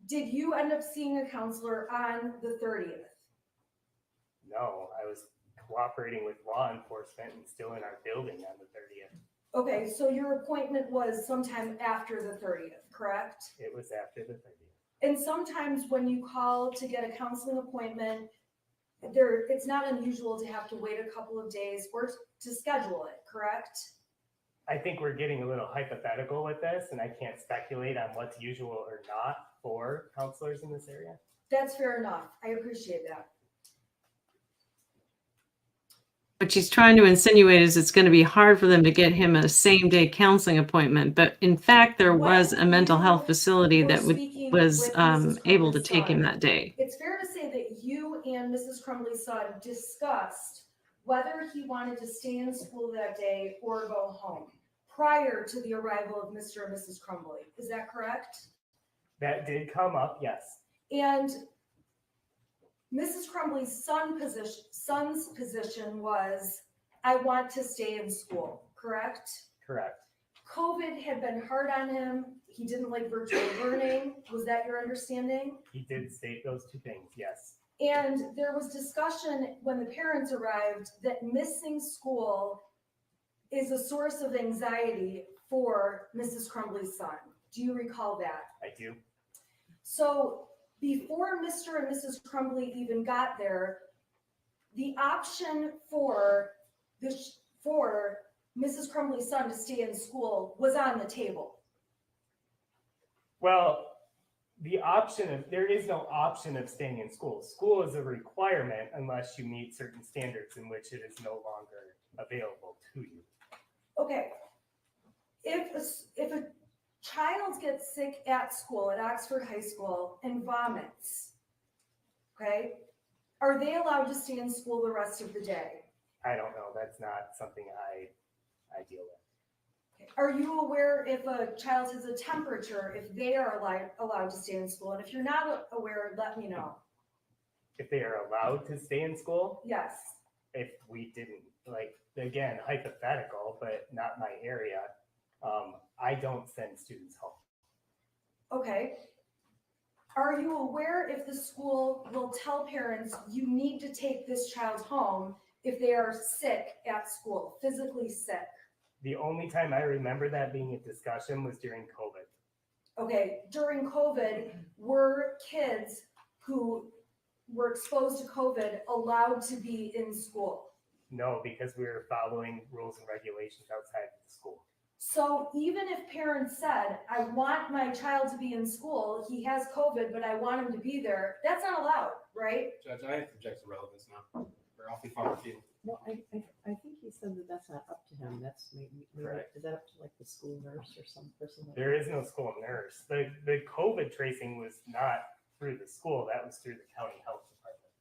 did you end up seeing a counselor on the 30th? No, I was cooperating with law enforcement and still in our building on the 30th. Okay, so your appointment was sometime after the 30th, correct? It was after the 30th. And sometimes when you call to get a counseling appointment, it's not unusual to have to wait a couple of days or to schedule it, correct? I think we're getting a little hypothetical with this, and I can't speculate on what's usual or not for counselors in this area. That's fair enough. I appreciate that. What she's trying to insinuate is it's going to be hard for them to get him a same-day counseling appointment. But in fact, there was a mental health facility that was able to take him that day. It's fair to say that you and Mrs. Crumbley's son discussed whether he wanted to stay in school that day or go home prior to the arrival of Mr. and Mrs. Crumbley. Is that correct? That did come up, yes. And Mrs. Crumbley's son's position was, I want to stay in school, correct? Correct. COVID had been hard on him. He didn't like virtual learning. Was that your understanding? He did state those two things, yes. And there was discussion when the parents arrived that missing school is a source of anxiety for Mrs. Crumbley's son. Do you recall that? I do. So before Mr. and Mrs. Crumbley even got there, the option for Mrs. Crumbley's son to stay in school was on the table. Well, there is no option of staying in school. School is a requirement unless you meet certain standards in which it is no longer available to you. Okay, if a child gets sick at school, at Oxford High School, and vomits, okay, are they allowed to stay in school the rest of the day? I don't know. That's not something I deal with. Okay. Are you aware if a child has a temperature, if they are allowed to stay in school? And if you're not aware, let me know. If they are allowed to stay in school? Yes. If we didn't, like, again, hypothetical, but not my area, I don't send students home. Okay. Are you aware if the school will tell parents you need to take this child home if they are sick at school, physically sick? The only time I remember that being a discussion was during COVID. Okay, during COVID, were kids who were exposed to COVID allowed to be in school? No, because we were following rules and regulations outside of the school. So even if parents said, I want my child to be in school, he has COVID, but I want him to be there, that's not allowed, right? Judge, I have to object to relevance now. We're awfully far afield. No, I think he said that that's not up to him. That's maybe, Correct. is that up to like the school nurse or some person? There is no school nurse. The COVID tracing was not through the school. That was through the county health department.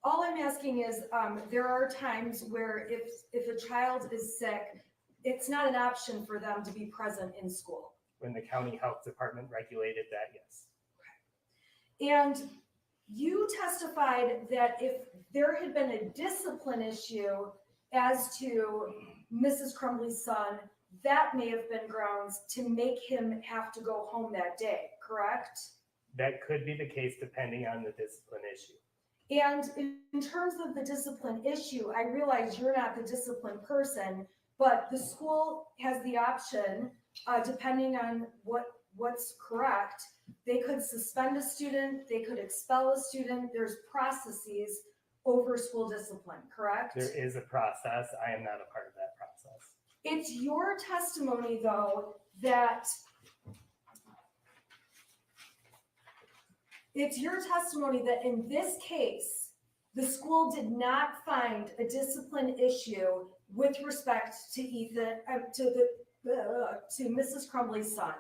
All I'm asking is, there are times where if a child is sick, it's not an option for them to be present in school. When the county health department regulated that, yes. And you testified that if there had been a discipline issue as to Mrs. Crumbley's son, that may have been grounds to make him have to go home that day, correct? That could be the case depending on the discipline issue. And in terms of the discipline issue, I realize you're not the discipline person, but the school has the option, depending on what's correct, they could suspend a student, they could expel a student. There's processes over school discipline, correct? There is a process. I am not a part of that process. It's your testimony, though, that in this case, the school did not find a discipline issue with respect to to Mrs. Crumbley's son.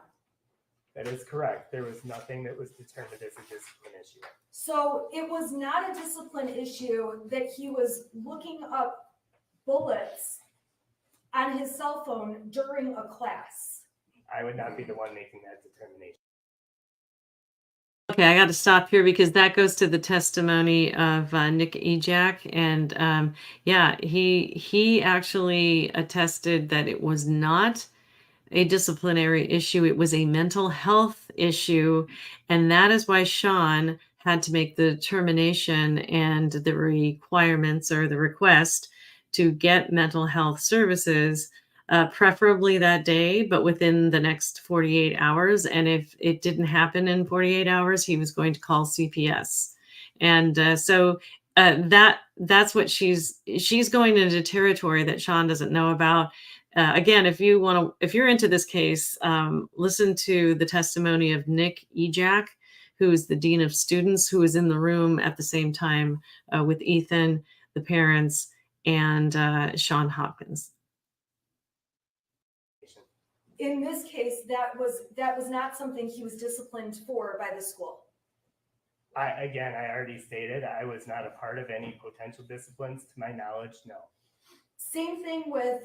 That is correct. There was nothing that was determined as a discipline issue. So it was not a discipline issue that he was looking up bullets on his cell phone during a class. I would not be the one making that determination. Okay, I got to stop here because that goes to the testimony of Nick Ejak, and yeah, he actually attested that it was not a disciplinary issue. It was a mental health issue. And that is why Shawn had to make the determination and the requirements or the request to get mental health services, preferably that day, but within the next 48 hours. And if it didn't happen in 48 hours, he was going to call CPS. And that's what she's going into territory that Shawn doesn't know about. Again, if you're into this case, listen to the testimony of Nick Ejak, who is the dean of students, who was in the room at the same time with Ethan, the parents, and Shawn Hopkins. In this case, that was not something he was disciplined for by the school. I already stated I was not a part of any potential disciplines. To my knowledge, no. Same thing with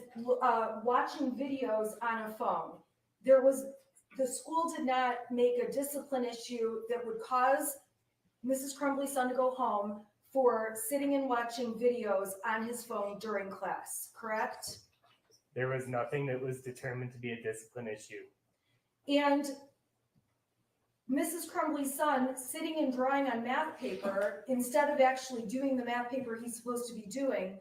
watching videos on a phone. The school did not make a discipline issue that would cause Mrs. Crumbley's son to go home for sitting and watching videos on his phone during class, correct? There was nothing that was determined to be a discipline issue. And Mrs. Crumbley's son sitting and drawing on math paper instead of actually doing the math paper he's supposed to be doing,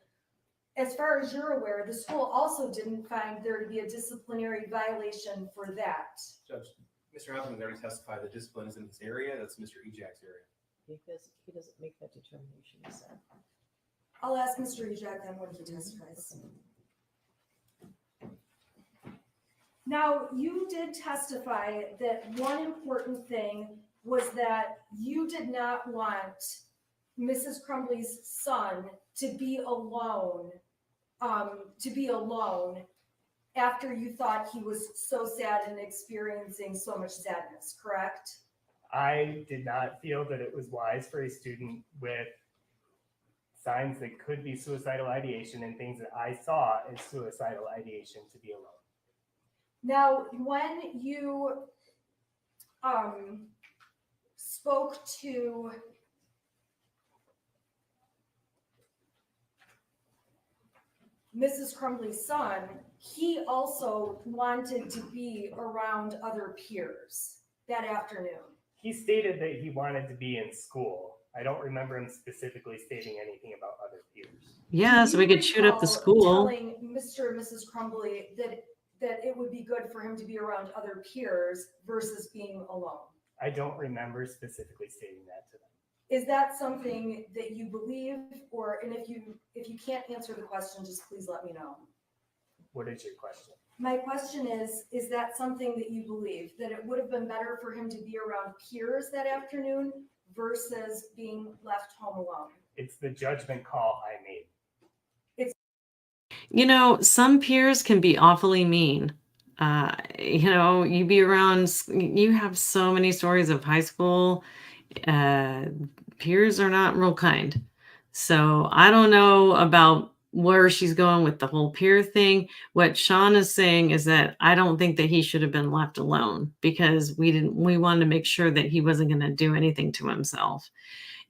as far as you're aware, the school also didn't find there to be a disciplinary violation for that. Judge, Mr. Hopkins already testified that discipline is in this area. That's Mr. Ejak's area. He doesn't make that determination, he said. I'll ask Mr. Ejak then when he testifies. Now, you did testify that one important thing was that you did not want Mrs. Crumbley's son to be alone after you thought he was so sad and experiencing so much sadness, correct? I did not feel that it was wise for a student with signs that could be suicidal ideation and things that I saw as suicidal ideation to be alone. Now, when you spoke to Mrs. Crumbley's son, he also wanted to be around other peers that afternoon. He stated that he wanted to be in school. I don't remember him specifically stating anything about other peers. Yeah, so we could shoot up the school. Telling Mr. and Mrs. Crumbley that it would be good for him to be around other peers versus being alone. I don't remember specifically stating that to them. Is that something that you believe, and if you can't answer the question, just please let me know. What is your question? My question is that something that you believe, that it would have been better for him to be around peers that afternoon versus being left home alone? It's the judgment call I made. You know, some peers can be awfully mean. You be around, you have so many stories of high school. Peers are not real kind. So I don't know about where she's going with the whole peer thing. What Shawn is saying is that I don't think that he should have been left alone because we wanted to make sure that he wasn't going to do anything to himself.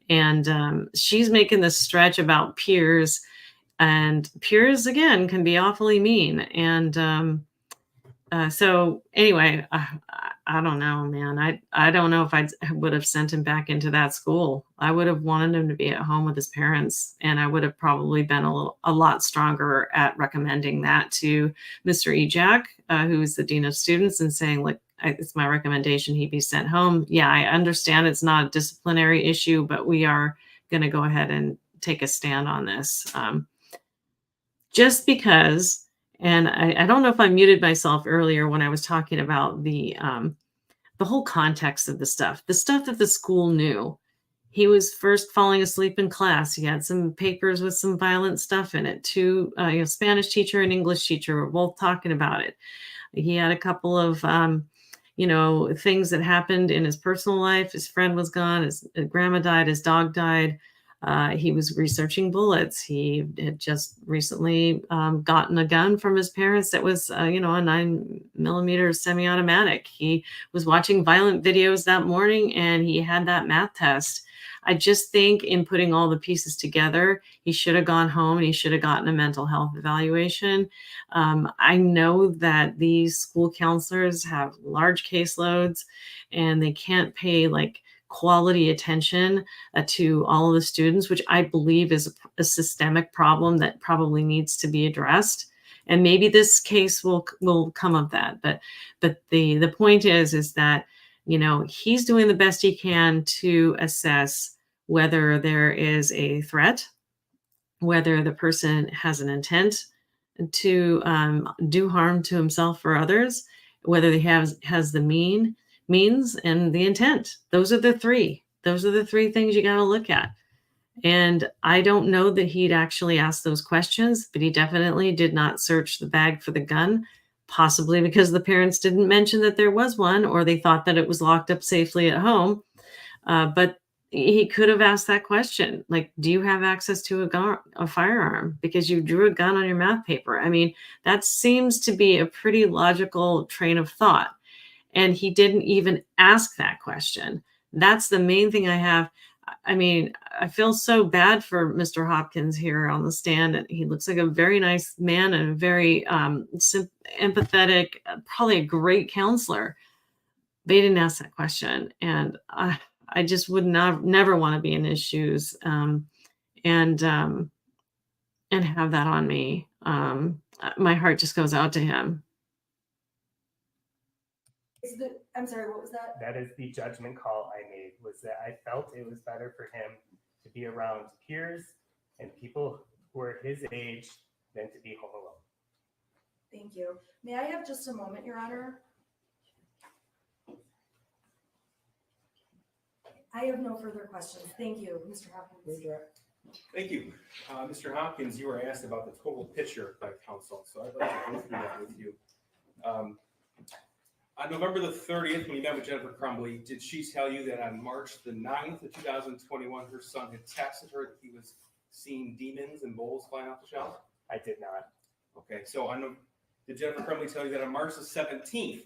And she's making this stretch about peers. And peers, again, can be awfully mean. And so anyway, I don't know, man. I don't know if I would have sent him back into that school. I would have wanted him to be at home with his parents. And I would have probably been a lot stronger at recommending that to Mr. Ejak, who is the dean of students, and saying, like, it's my recommendation he be sent home. Yeah, I understand it's not a disciplinary issue, but we are going to go ahead and take a stand on this. Just because, and I don't know if I muted myself earlier when I was talking about the whole context of the stuff that the school knew. He was first falling asleep in class. He had some papers with some violent stuff in it. Two, Spanish teacher and English teacher were both talking about it. He had a couple of, things that happened in his personal life. His friend was gone. His grandma died. His dog died. He was researching bullets. He had just recently gotten a gun from his parents that was, a 9mm semi-automatic. He was watching violent videos that morning, and he had that math test. I just think in putting all the pieces together, he should have gone home and he should have gotten a mental health evaluation. I know that these school counselors have large caseloads and they can't pay like quality attention to all of the students, which I believe is a systemic problem that probably needs to be addressed. And maybe this case will come of that. But the point is that, you know, he's doing the best he can to assess whether there is a threat, whether the person has an intent to do harm to himself or others, whether he has the means and the intent. Those are the three things you got to look at. And I don't know that he'd actually asked those questions, but he definitely did not search the bag for the gun, possibly because the parents didn't mention that there was one, or they thought that it was locked up safely at home. But he could have asked that question, like, do you have access to a firearm because you drew a gun on your math paper? I mean, that seems to be a pretty logical train of thought. And he didn't even ask that question. That's the main thing I have. I mean, I feel so bad for Mr. Hopkins here on the stand. He looks like a very nice man and a very empathetic, probably a great counselor. They didn't ask that question. And I just would never want to be in his shoes and have that on me. My heart just goes out to him. I'm sorry, what was that? That is the judgment call I made, was that I felt it was better for him to be around peers and people who are his age than to be home alone. Thank you. May I have just a moment, Your Honor? I have no further questions. Thank you, Mr. Hopkins. Thank you. Mr. Hopkins, you were asked about the total picture by counsel, so I'd like to go through that with you. On November the 30th, when you met with Jennifer Crumbley, did she tell you that on March the 9th of 2021, her son had texted her that he was seeing demons and bowls flying off the shelf? I did not. Okay, so did Jennifer Crumbley tell you that on March the 17th,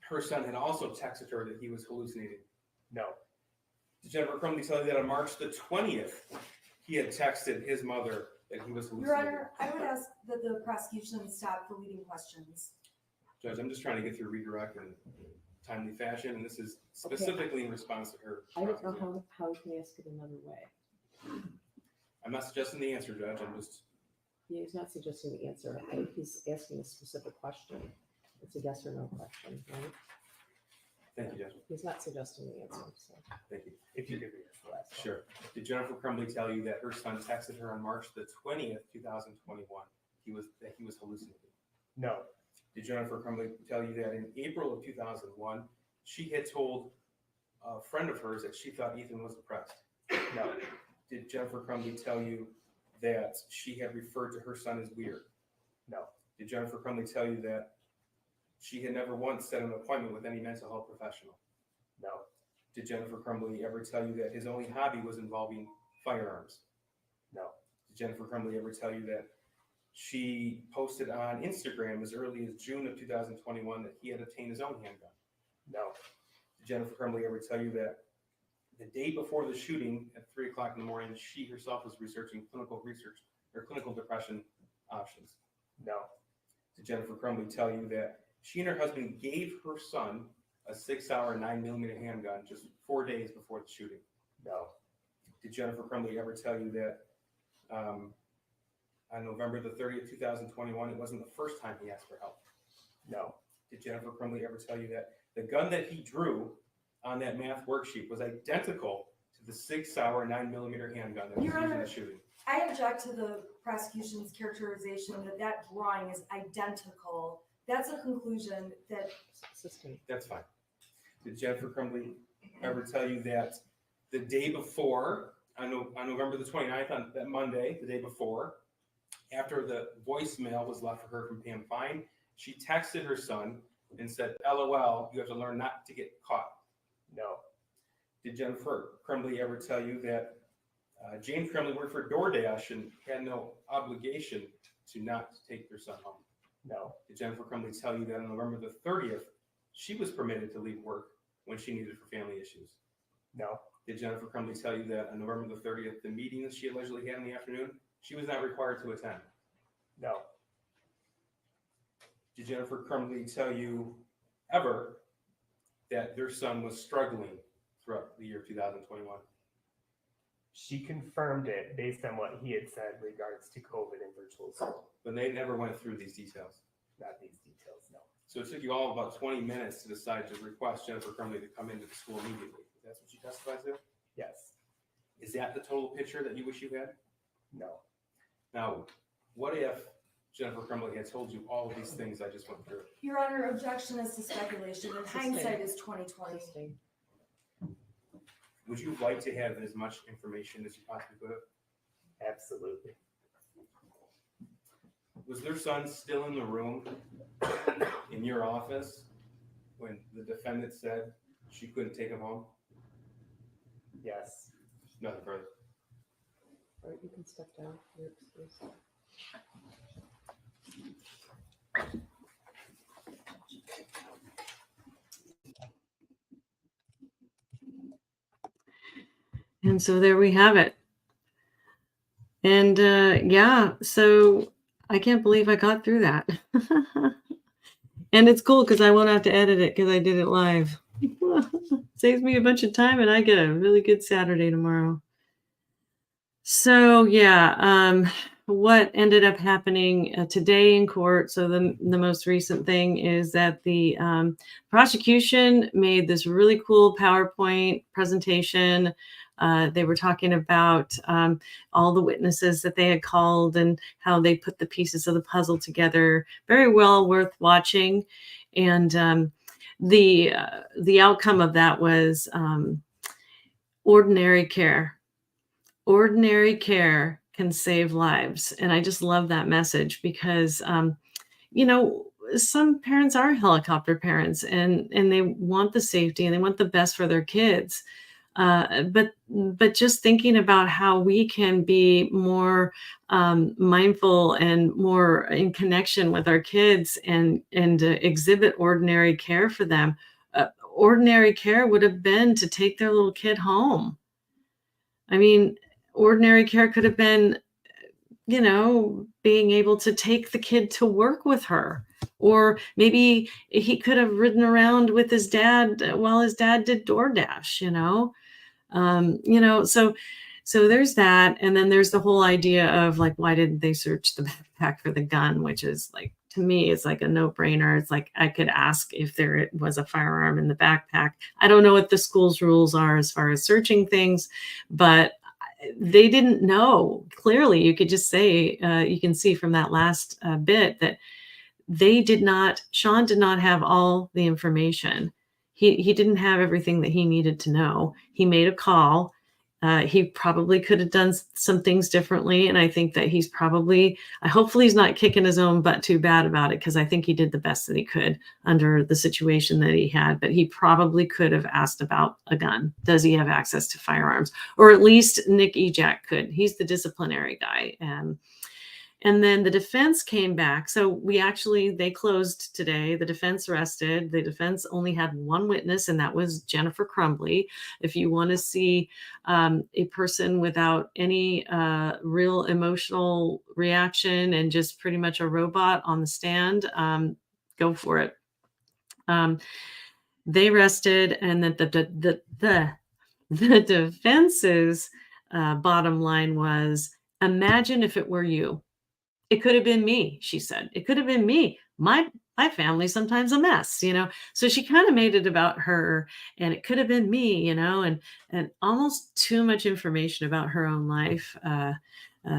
her son had also texted her that he was hallucinating? No. Did Jennifer Crumbley tell you that on March the 20th, he had texted his mother that he was hallucinating? Your Honor, I would ask that the prosecution stop the leading questions. Judge, I'm just trying to get through redirect in timely fashion, and this is specifically in response to her. I don't know how we can ask it another way. I'm not suggesting the answer, Judge. I'm just. He's not suggesting the answer. He's asking a specific question. It's a yes or no question, right? Thank you, Judge. He's not suggesting the answer. So. Thank you. If you could read the last one. Sure. Did Jennifer Crumbley tell you that her son texted her on March the 20th, 2021, that he was hallucinating? No. Did Jennifer Crumbley tell you that in April of 2001, she had told a friend of hers that she thought Ethan was depressed? No. Did Jennifer Crumbley tell you that she had referred to her son as weird? No. Did Jennifer Crumbley tell you that she had never once set an appointment with any mental health professional? No. Did Jennifer Crumbley ever tell you that his only hobby was involving firearms? No. Did Jennifer Crumbley ever tell you that she posted on Instagram as early as June of 2021 that he had obtained his own handgun? No. Did Jennifer Crumbley ever tell you that the day before the shooting at 3 o'clock in the morning, she herself was researching clinical depression options? No. Did Jennifer Crumbley tell you that she and her husband gave her son a 6-hour 9mm handgun just 4 days before the shooting? No. Did Jennifer Crumbley ever tell you that on November the 30th, 2021, it wasn't the first time he asked for help? No. Did Jennifer Crumbley ever tell you that the gun that he drew on that math worksheet was identical to the 6-hour 9mm handgun that was used in the shooting? I object to the prosecution's characterization that drawing is identical. That's a conclusion that. That's fine. Did Jennifer Crumbley ever tell you that the day before, on November the 29th, on that Monday, the day before, after the voicemail was left for her from Pam Fine, she texted her son and said, LOL, you have to learn not to get caught? No. Did Jennifer Crumbley ever tell you that James Crumbley worked for DoorDash and had no obligation to not take their son home? No. Did Jennifer Crumbley tell you that on November the 30th, she was permitted to leave work when she needed for family issues? No. Did Jennifer Crumbley tell you that on November the 30th, the meeting that she allegedly had in the afternoon, she was not required to attend? No, Did Jennifer Crumbley tell you ever that their son was struggling throughout the year 2021? she confirmed it based on what he had said regards to COVID and virtual school. But they never went through these details. Not these details, no. So it took you all about 20 minutes to decide to request Jennifer Crumbley to come into the school immediately. That's what you testified to? Yes, Is that the total picture that you wish you had? no. Now, what if Jennifer Crumbley had told you all of these things I just went through? Your Honor, objection is to speculation, and hindsight is 20/20. Sustained. Would you like to have as much information as you possibly could have? Absolutely. Was their son still in the room in your office when the defendant said she couldn't take him home? Yes. Nothing further. All right, you can step down. You're excused. And so there we have it. And yeah, so I can't believe I got through that. And it's cool because I won't have to edit it because I did it live. Saves me a bunch of time and I get a really good Saturday tomorrow. So yeah, what ended up happening today in court. So the most recent thing is that the prosecution made this really cool PowerPoint presentation. They were talking about all the witnesses that they had called and how they put the pieces of the puzzle together. Very well worth watching. And the outcome of that was ordinary care. Ordinary care can save lives. And I just love that message because, you know, some parents are helicopter parents and they want the safety and they want the best for their kids. But just thinking about how we can be more mindful and more in connection with our kids and exhibit ordinary care for them. Ordinary care would have been to take their little kid home. I mean, ordinary care could have been, you know, being able to take the kid to work with her. Or maybe he could have ridden around with his dad while his dad did DoorDash, you know, so there's that. And then there's the whole idea of like, why didn't they search the backpack for the gun, which is like, to me, it's like a no-brainer. It's like, I could ask if there was a firearm in the backpack. I don't know what the school's rules are as far as searching things, but they didn't know. Clearly, you could just say, you can see from that last bit that Shawn did not have all the information. He didn't have everything that he needed to know. He made a call. He probably could have done some things differently. And I think that hopefully he's not kicking his own butt too bad about it, because I think he did the best that he could under the situation that he had. But he probably could have asked about a gun. Does he have access to firearms? Or at least Nick Ejak could. He's the disciplinary guy. And then the defense came back. So they closed today. The defense rested. The defense only had one witness, and that was Jennifer Crumbley. If you want to see a person without any real emotional reaction and just pretty much a robot on the stand, go for it. They rested, and that the defense's bottom line was, imagine if it were you. It could have been me, she said. It could have been me. My family's sometimes a mess, you know? So she kind of made it about her, and it could have been me, you know, and almost too much information about her own life.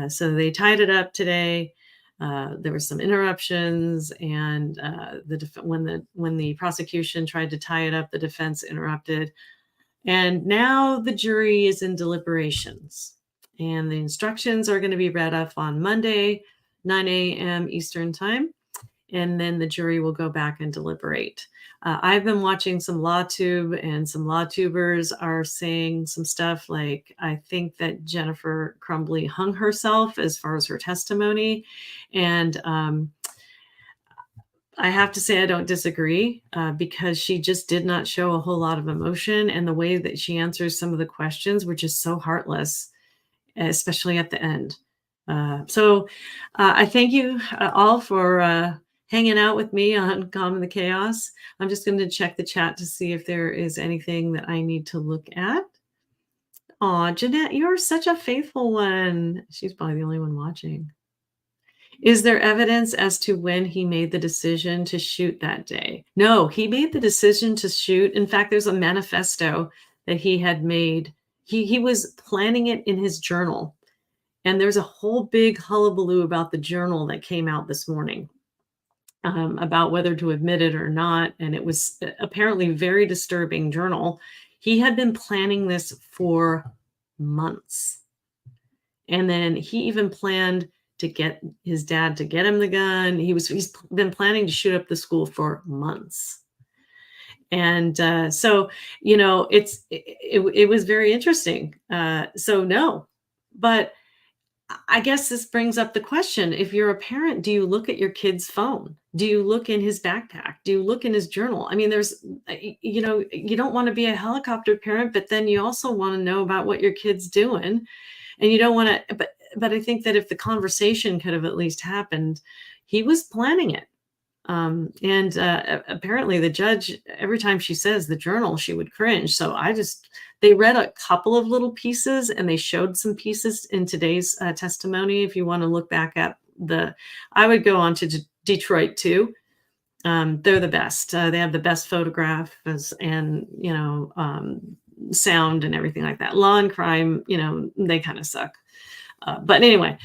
So they tied it up today. There were some interruptions, and when the prosecution tried to tie it up, the defense interrupted. And now the jury is in deliberations, and the instructions are going to be read off on Monday, 9 a.m. Eastern time, and then the jury will go back and deliberate. I've been watching some LawTube, and some LawTubers are saying some stuff like, I think that Jennifer Crumbley hung herself as far as her testimony. And I have to say I don't disagree because she just did not show a whole lot of emotion, and the way that she answers some of the questions were just so heartless, especially at the end. So I thank you all for hanging out with me on Calm the Chaos. I'm just going to check the chat to see if there is anything that I need to look at. Aw, Jeanette, you're such a faithful one. She's probably the only one watching. Is there evidence as to when he made the decision to shoot that day? No, he made the decision to shoot. In fact, there's a manifesto that he had made. He was planning it in his journal. And there's a whole big hullabaloo about the journal that came out this morning about whether to admit it or not. And it was apparently very disturbing journal. He had been planning this for months. And then he even planned to get his dad to get him the gun. He's been planning to shoot up the school for months. And so, you know, it was very interesting. So no, but I guess this brings up the question. If you're a parent, do you look at your kid's phone? Do you look in his backpack? Do you look in his journal? I mean, there's, you know, you don't want to be a helicopter parent, but then you also want to know about what your kid's doing. And you don't want to, but I think that if the conversation could have at least happened, he was planning it. And apparently the judge, every time she says the journal, she would cringe. So they read a couple of little pieces and they showed some pieces in today's testimony. If you want to look back at I would go on to Detroit too. They're the best. They have the best photographs and, you know, sound and everything like that. Law and crime, you know, they kind of suck. But anyway,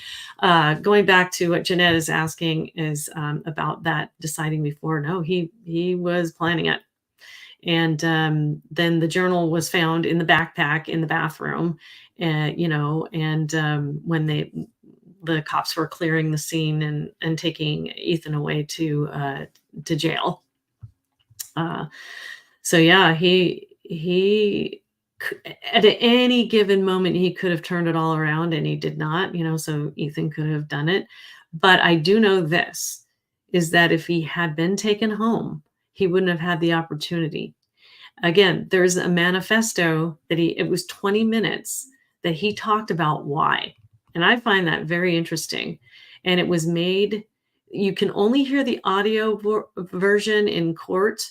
going back to what Jeanette is asking is about that deciding before. No, he was planning it. And then the journal was found in the backpack in the bathroom, you know, and when the cops were clearing the scene and taking Ethan away to jail. So yeah, he at any given moment he could have turned it all around, and he did not, you know, so Ethan could have done it. But I do know this is that if he had been taken home, he wouldn't have had the opportunity. Again, there's a manifesto that it was 20 minutes that he talked about why. And I find that very interesting. And it was made, you can only hear the audio version in court,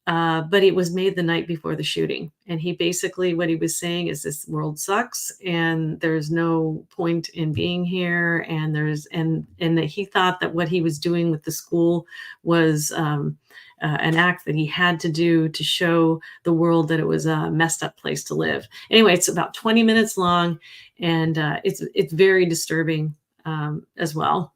but it was made the night before the shooting. And he basically, what he was saying is this world sucks and there's no point in being here. And and that he thought that what he was doing with the school was an act that he had to do to show the world that it was a messed up place to live. Anyway, it's about 20 minutes long and it's very disturbing as well.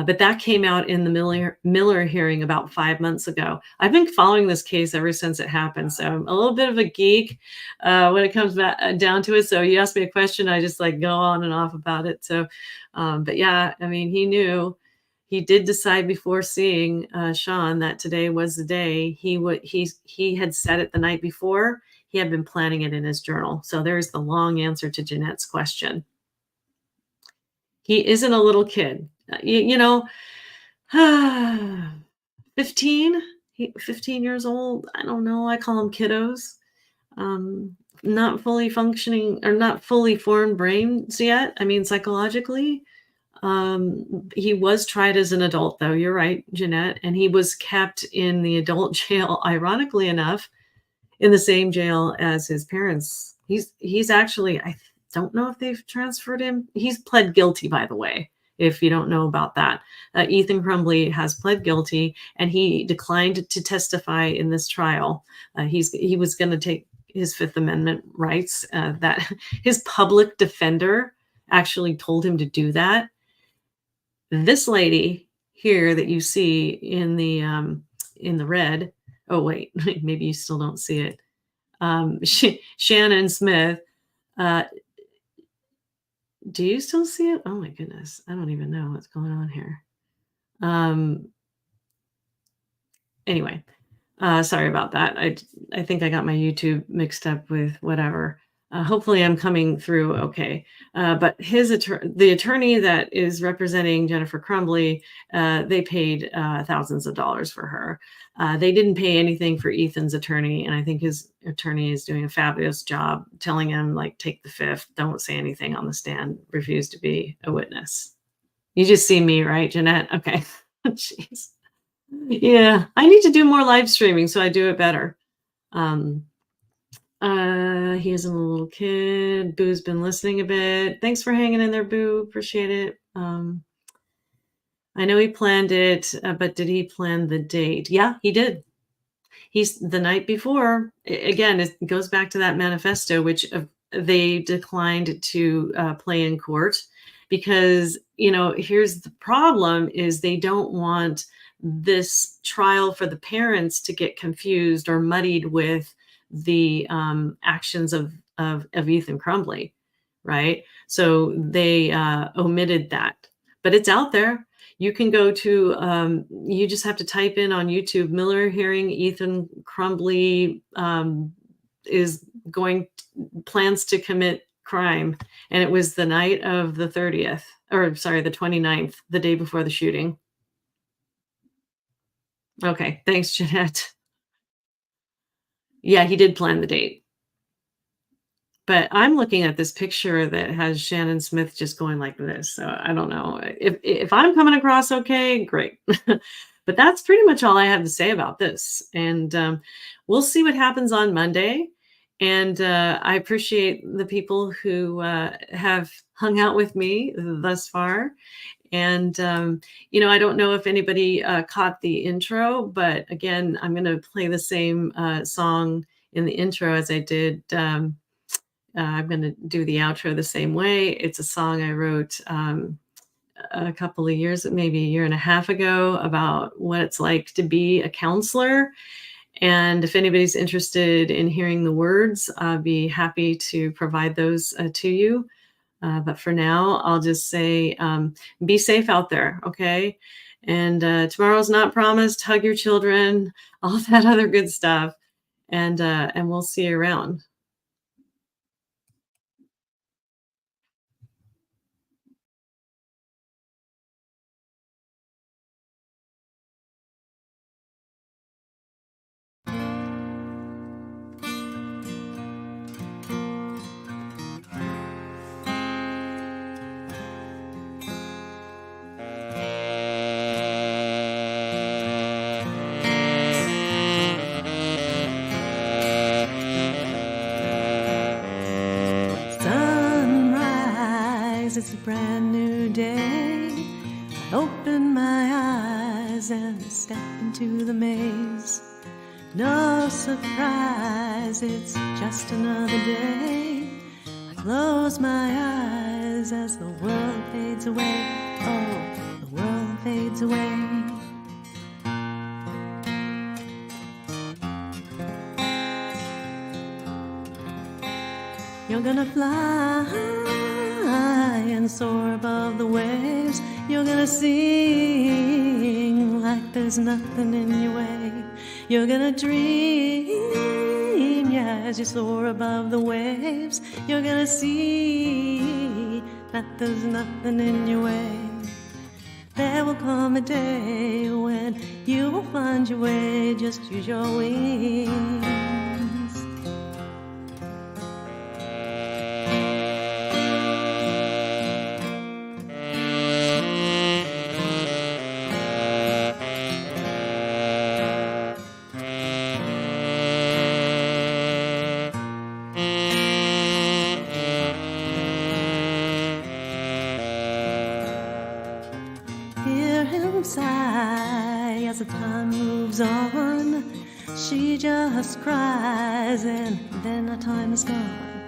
But that came out in the Miller hearing about 5 months ago. I've been following this case ever since it happened. So I'm a little bit of a geek when it comes down to it. So you ask me a question, I just like go on and off about it. So, but yeah, I mean, he did decide before seeing Shawn that today was the day. He had said it the night before. He had been planning it in his journal. So there's the long answer to Jeanette's question. He isn't a little kid. You know, 15 years old. I don't know. I call them kiddos. Not fully functioning or not fully formed brains yet. I mean, psychologically. He was tried as an adult, though. You're right, Jeanette. And he was kept in the adult jail, ironically enough, in the same jail as his parents. He's actually, I don't know if they've transferred him. He's pled guilty, by the way, if you don't know about that. Ethan Crumbley has pled guilty, and he declined to testify in this trial. He was going to take his Fifth Amendment rights. That his public defender actually told him to do that. This lady here that you see in the red. Oh wait, maybe you still don't see it. Shannon Smith. Do you still see it? Oh my goodness. I don't even know what's going on here. Anyway, sorry about that. I think I got my YouTube mixed up with whatever. Hopefully I'm coming through okay. But the attorney that is representing Jennifer Crumbley, they paid thousands of dollars for her. They didn't pay anything for Ethan's attorney, and I think his attorney is doing a fabulous job telling him, like, take the fifth, don't say anything on the stand, refuse to be a witness. You just see me, right, Jeanette? Okay. Jeez. Yeah, I need to do more live streaming so I do it better. He isn't a little kid. Boo's been listening a bit. Thanks for hanging in there, Boo. Appreciate it. I know he planned it, but did he plan the date? Yeah, he did. He's the night before. Again, it goes back to that manifesto, which they declined to play in court because, here's the problem is they don't want this trial for the parents to get confused or muddied with the actions of Ethan Crumbley, right? So they omitted that, but it's out there. You can go to, you just have to type in on YouTube, Miller hearing Ethan Crumbley plans to commit crime. And it was the night of the 30th, or sorry, the 29th, the day before the shooting. Okay, thanks, Jeanette. Yeah, he did plan the date. But I'm looking at this picture that has Shannon Smith just going like this. So I don't know if I'm coming across okay, great. But that's pretty much all I have to say about this. And we'll see what happens on Monday. And I appreciate the people who have hung out with me thus far. And, I don't know if anybody caught the intro, but again, I'm going to play the same song in the intro as I did. I'm going to do the outro the same way. It's a song I wrote a couple of years, maybe a year and a half ago, about what it's like to be a counselor. And if anybody's interested in hearing the words, I'll be happy to provide those to you. But for now, I'll just say, be safe out there, okay? And tomorrow's not promised. Hug your children, all that other good stuff. And we'll see you around. It's a brand new day. I open my eyes and step into the maze. No surprise, it's just another day. I close my eyes as the world fades away. Oh, the world fades away. You're gonna fly and soar above the waves. You're gonna sing like there's nothing in your way. You're gonna dream, yeah, as you soar above the waves. You're gonna see that there's nothing in your way. There will come a day when you will find your way. Just use your wings. Sigh as the time moves on. She just cries and then our time is gone.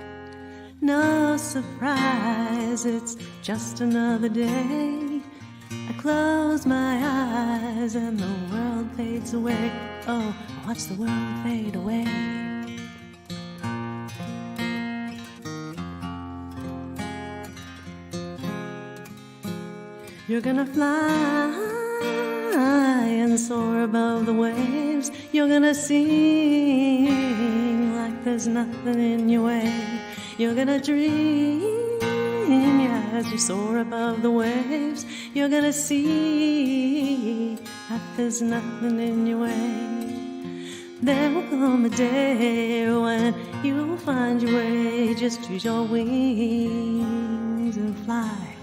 No surprise, it's just another day. I close my eyes and the world fades away. Oh, watch the world fade away. You're gonna fly and soar above the waves. You're gonna sing like there's nothing in your way. You're gonna dream, yeah, as you soar above the waves. You're gonna see that there's nothing in your way. There will come a day when you'll find your way. Just use your wings and fly.